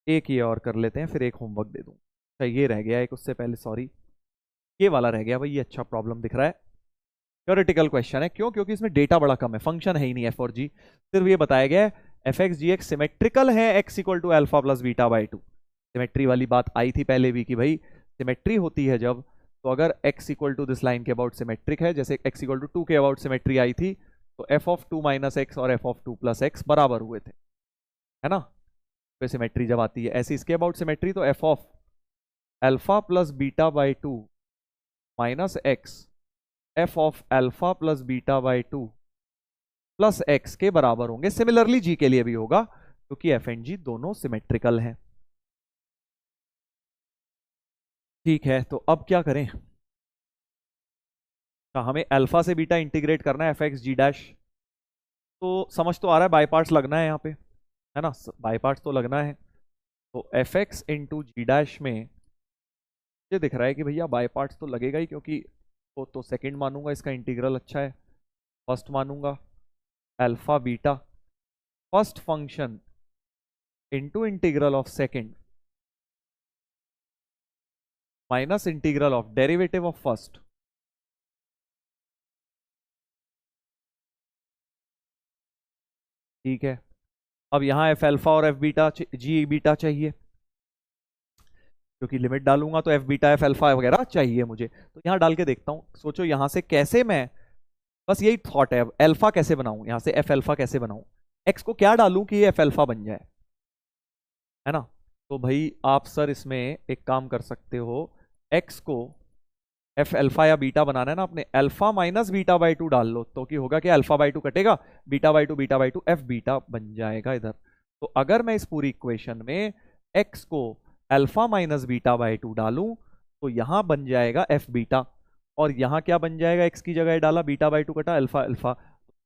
एक ये और कर लेते हैं, फिर एक होमवर्क दे दूं। अच्छा ये रह गया एक, उससे पहले सॉरी, ये वाला रह गया भाई, ये अच्छा प्रॉब्लम दिख रहा है। थ्योरेटिकल क्वेश्चन है, क्यों? क्योंकि इसमें डेटा बड़ा कम है, फंक्शन है ही नहीं एफ और जी, सिर्फ ये बताया गया है f x g x symmetrical है x equal to alpha plus beta by 2। Symmetry वाली बात आई थी पहले भी कि भाई सिमेट्री होती है जब, तो अगर x equal to this line के अबाउट सिमेट्रिक है, जैसे x इक्वल टू 2 के अबाउट सिमेट्री आई थी, तो f ऑफ 2 माइनस एक्स और f ऑफ 2 प्लस एक्स बराबर हुए थे, है ना? पे सिमेट्री जब आती है ऐसी, इसके अबाउट सिमेट्री तो f of alpha plus beta by 2 minus x f of alpha plus beta by 2 plus x के बराबर होंगे। सिमिलरली जी के लिए भी होगा, क्योंकि एफ एंड जी दोनों सिमेट्रिकल हैं। ठीक है, तो अब क्या करें? हमें अल्फा से बीटा इंटीग्रेट करना है एफ एक्स जी डैश, तो समझ तो आ रहा है बाई पार्ट्स लगना है यहाँ पे, है ना? बाई पार्ट्स तो लगना है, तो एफ एक्स इंटू जी डैश में मुझे दिख रहा है कि भैया बाई पार्ट्स तो लगेगा ही, क्योंकि तो सेकंड मानूंगा इसका इंटीग्रल अच्छा है, फर्स्ट मानूंगा alpha beta first function into integral of second minus integral of derivative of first. ठीक है, अब यहाँ एफ अल्फा और एफ बीटा जी बीटा चाहिए, क्योंकि लिमिट डालूंगा तो एफ बीटा एफ अल्फा वगैरह चाहिए मुझे। तो यहाँ डाल के देखता हूँ, सोचो यहाँ से कैसे मैं, बस यही थॉट है, अब अल्फा कैसे बनाऊं, यहाँ से एफ अल्फा कैसे बनाऊं, एक्स को क्या डालूं कि ये एफ अल्फा बन जाए, है ना। तो भाई आप सर इसमें एक काम कर सकते हो, एक्स को एफ अल्फा या बीटा बनाना है ना अपने, alpha minus beta by to डाल लो, तो कि होगा कि अल्फा बाई टू कटेगा, beta by to F beta बन जाएगा इधर। तो अगर मैं इस पूरी इक्वेशन में एक्स को alpha minus beta by to डालूं तो यहां बन जाएगा एफ बीटा, और यहां क्या बन जाएगा, एक्स की जगह डाला बीटा बाई टू कटा अल्फा अल्फा,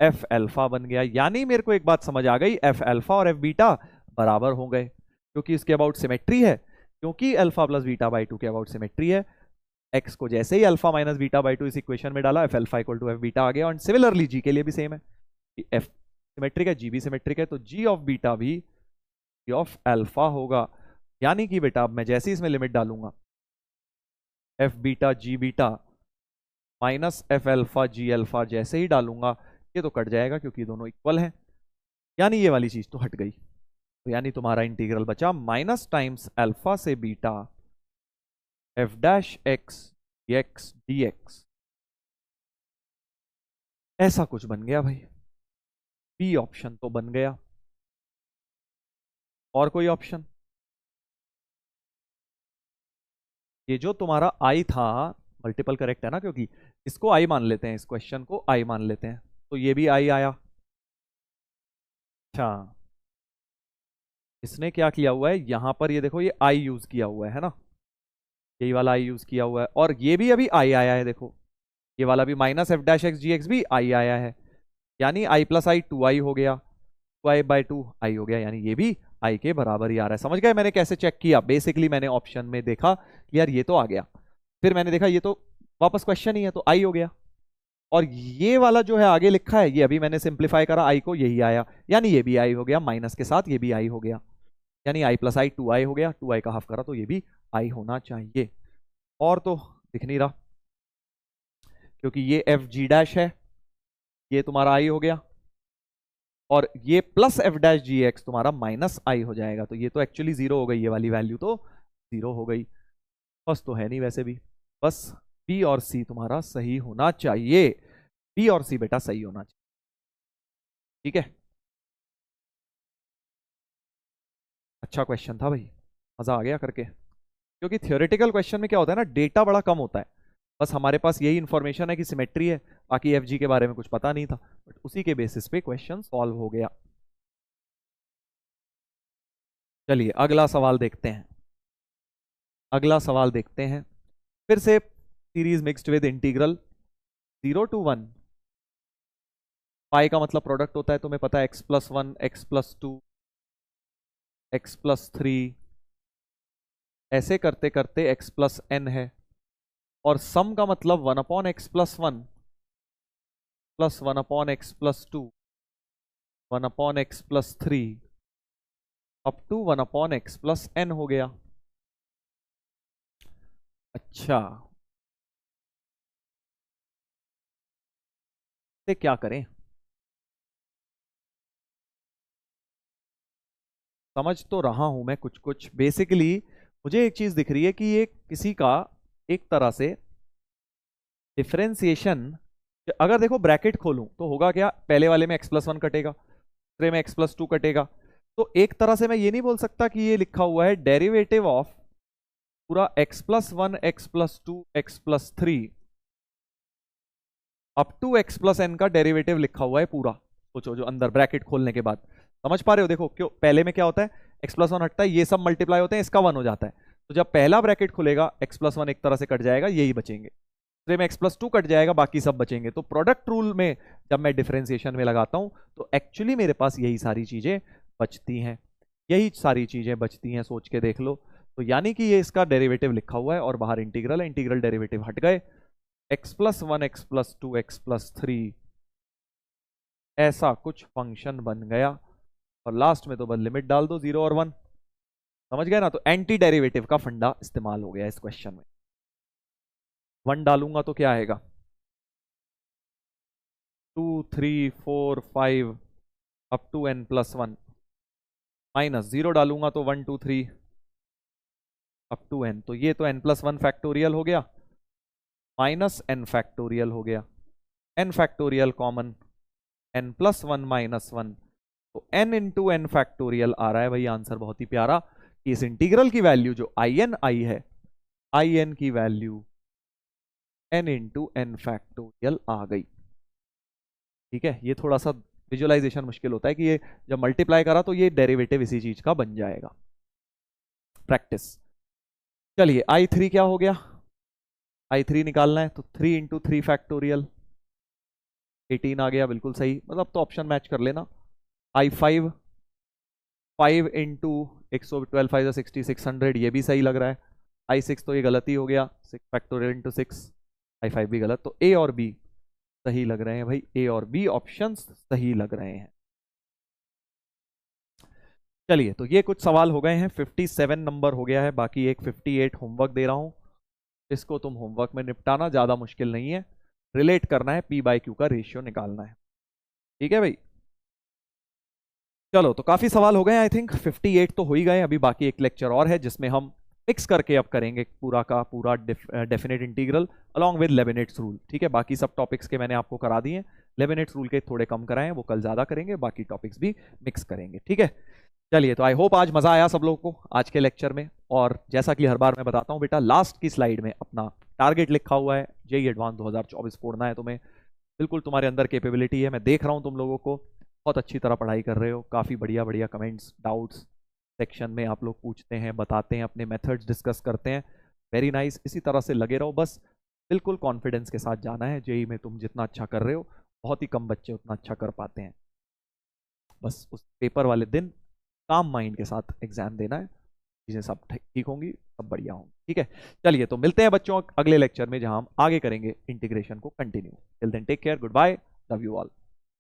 एफ अल्फा बन गया। यानी मेरे को एक बात समझ आ गई, एफ अल्फा और एफ बीटा बराबर हो गए, क्योंकि इसके अबाउट सिमेट्री है, क्योंकि alpha plus beta by two के अबाउट सिमेट्री है। एक्स को जैसे ही alpha minus beta by two इस इक्वेशन में डाला, F alpha equal to F beta आ गया। और सिमिलरली जी के लिए भी सेम है, एफ सिमेट्रिक है जी भी सिमेट्रिक है, तो जी ऑफ बीटा भी जी ऑफ अल्फा होगा। यानी कि बेटा अब मैं जैसे ही इसमें लिमिट डालूंगा, एफ बीटा जी बीटा माइनस एफ अल्फा जी अल्फा जैसे ही डालूंगा, ये तो कट जाएगा क्योंकि दोनों इक्वल हैं, यानी ये वाली चीज तो हट गई। तो यानी तुम्हारा इंटीग्रल बचा माइनस टाइम्स अल्फा से beta F dash x d x, ऐसा कुछ बन गया भाई। बी ऑप्शन तो बन गया। और कोई ऑप्शन? ये जो तुम्हारा आई था मल्टीपल करेक्ट है ना, क्योंकि इसको आई मान लेते हैं, इस क्वेश्चन को आई मान लेते हैं, तो ये भी आई आया। अच्छा, इसने क्या किया हुआ है यहां पर, ये देखो ये आई यूज किया हुआ है ना, यही वाला आई यूज किया हुआ है, और ये भी अभी आई आया है, देखो ये वाला भी minus F dash x g x भी आई आया है, यानी आई प्लस आई टू आई हो गया, टू आई बाई टू आई हो गया, यानी ये भी आई के बराबर ही आ रहा है। समझ गए मैंने कैसे चेक किया? बेसिकली मैंने ऑप्शन में देखा कि यार ये तो आ गया, फिर मैंने देखा ये तो वापस क्वेश्चन ही है, तो आई हो गया, और ये वाला जो है आगे लिखा है, ये अभी मैंने सिंप्लीफाई करा आई को, यही आया, यानी ये भी आई हो गया, माइनस के साथ ये भी आई हो गया, यानी आई प्लस आई टू आई हो गया, टू आई का हाफ करा तो ये भी आई होना चाहिए। और तो दिख नहीं रहा, क्योंकि ये एफ जी डैश है, ये तुम्हारा आई हो गया, और ये plus F dash g x तुम्हारा माइनस आई हो जाएगा, तो ये तो एक्चुअली जीरो हो गई, ये वाली वैल्यू तो जीरो हो गई। बस तो है नहीं वैसे भी, बस बी और सी तुम्हारा सही होना चाहिए, बी और सी बेटा सही होना चाहिए, ठीक है। अच्छा क्वेश्चन था भाई, मजा आ गया करके, क्योंकि थियोरेटिकल क्वेश्चन में क्या होता है ना, डेटा बड़ा कम होता है, बस हमारे पास यही इंफॉर्मेशन है कि सिमेट्री है, बाकी एफ जी के बारे में कुछ पता नहीं था, बट उसी के बेसिस पे क्वेश्चन सॉल्व हो गया। चलिए अगला सवाल देखते हैं, अगला सवाल देखते हैं, फिर से series mixed with integral 0 to 1, पाई का मतलब प्रोडक्ट होता है, तुम्हें पता है, x plus one x plus two x plus three, ऐसे करते करते एक्स प्लस एन है, और सम का मतलब 1/x+1 plus 1/x+2 1/x+3 up to 1/x+n हो गया। अच्छा, तो क्या करें, समझ तो रहा हूं मैं कुछ कुछ, बेसिकली मुझे एक चीज दिख रही है कि ये किसी का एक तरह से डिफरेंशिएशन, अगर देखो ब्रैकेट खोलूं तो होगा क्या, पहले वाले में x+1 कटेगा, दूसरे में x+2 कटेगा, तो एक तरह से मैं ये नहीं बोल सकता कि ये लिखा हुआ है डेरिवेटिव ऑफ पूरा x+1 x+2 x+3 up to x+n का डेरिवेटिव लिखा हुआ है पूरा, सोचो जो अंदर ब्रैकेट खोलने के बाद, समझ पा रहे हो? देखो क्यों, पहले में क्या होता है, x+1 हटता है, ये सब मल्टीप्लाई होते हैं, इसका 1 हो जाता है, तो जब पहला ब्रैकेट खुलेगा x+1 एक तरह से कट जाएगा, यही बचेंगे, दूसरे में x+2 कट जाएगा, बाकी सब बचेंगे। तो प्रोडक्ट रूल में जब मैं डिफरेंशिएशन में लगाता हूं तो एक्चुअली मेरे पास यही सारी चीजें बचती हैं, यही सारी चीजें बचती हैं, सोच के देख लो। तो यानी कि ये इसका डेरिवेटिव लिखा हुआ है और बाहर इंटीग्रल है, इंटीग्रल डेरिवेटिव हट गए, x+1 x+2 x+3 ऐसा कुछ फंक्शन बन गया, और लास्ट में तो बस लिमिट डाल दो 0 और 1, समझ गए ना। तो एंटी डेरिवेटिव का फंडा इस्तेमाल हो गया इस क्वेश्चन में। 1 डालूंगा तो क्या आएगा, 2 3 4 5 अप टू n+1, माइनस 0 डालूंगा तो 1 2 3 अप टू n, तो ये तो n+1 फैक्टोरियल हो गया माइनस n फैक्टोरियल हो गया, n फैक्टोरियल कॉमन, n+1 -1, तो n इंटू एन फैक्टोरियल आ रहा है भाई आंसर। बहुत ही प्यारा कि इस इंटीग्रल की वैल्यू जो in आई है, in की वैल्यू n इंटू एन फैक्टोरियल आ गई। ठीक है, ये थोड़ा सा विजुअलाइजेशन मुश्किल होता है कि ये जब मल्टीप्लाई करा तो ये डेरिवेटिव इसी चीज का बन जाएगा। प्रैक्टिस। चलिए i3 क्या हो गया, i3 निकालना है तो 3 इंटू 3 फैक्टोरियल 18 आ गया, बिल्कुल सही, मतलब तो ऑप्शन मैच कर लेना। i5 5 इंटू 112 5 60 600, ये भी सही लग रहा है। i6 तो ये गलती हो गया, 6 फैक्टोरियल इंटू 6, i5 भी गलत, तो a और b सही लग रहे हैं भाई, ए और बी ऑप्शंस सही लग रहे हैं। चलिए तो ये कुछ सवाल हो गए हैं, 57 नंबर हो गया है, बाकी एक 58 होमवर्क दे रहा हूं, इसको तुम होमवर्क में निपटाना, ज्यादा मुश्किल नहीं है। रिलेट करना है, p/q का रेशियो निकालना है। ठीक है भाई, चलो तो काफी सवाल हो गए, आई थिंक 58 तो हो ही गए, अभी बाकी एक लेक्चर और है जिसमें हम मिक्स करके अब करेंगे पूरा का पूरा definite integral along with Leibniz rule. ठीक है, बाकी सब टॉपिक्स के मैंने आपको करा दिए, लेबनिट्स रूल के थोड़े कम कराए, वो कल ज्यादा करेंगे, बाकी टॉपिक्स भी मिक्स करेंगे। ठीक है, चलिए तो आई होप आज मजा आया सब लोगों को आज के लेक्चर में। और जैसा कि हर बार मैं बताता हूँ बेटा, लास्ट की स्लाइड में अपना टारगेट लिखा हुआ है, जेईई एडवांस 2024 फोड़ना है तुम्हें, बिल्कुल तुम्हारे अंदर कैपेबिलिटी है, मैं देख रहा हूँ तुम लोगों को बहुत अच्छी तरह पढ़ाई कर रहे हो, काफ़ी बढ़िया बढ़िया कमेंट्स डाउट्स सेक्शन में आप लोग पूछते हैं, बताते हैं, अपने मेथड्स डिस्कस करते हैं, वेरी नाइस। इसी तरह से लगे रहो, बस बिल्कुल कॉन्फिडेंस के साथ जाना है। जेईई में तुम जितना अच्छा कर रहे हो, बहुत ही कम बच्चे उतना अच्छा कर पाते हैं। बस उस पेपर वाले दिन काम माइंड के साथ एग्जाम देना है, चीज़ें सब ठीक होंगी, सब बढ़िया होंगी। ठीक है, चलिए तो मिलते हैं बच्चों अगले लेक्चर में, जहां हम आगे करेंगे इंटीग्रेशन को continue. Till then take care, goodbye, love you all.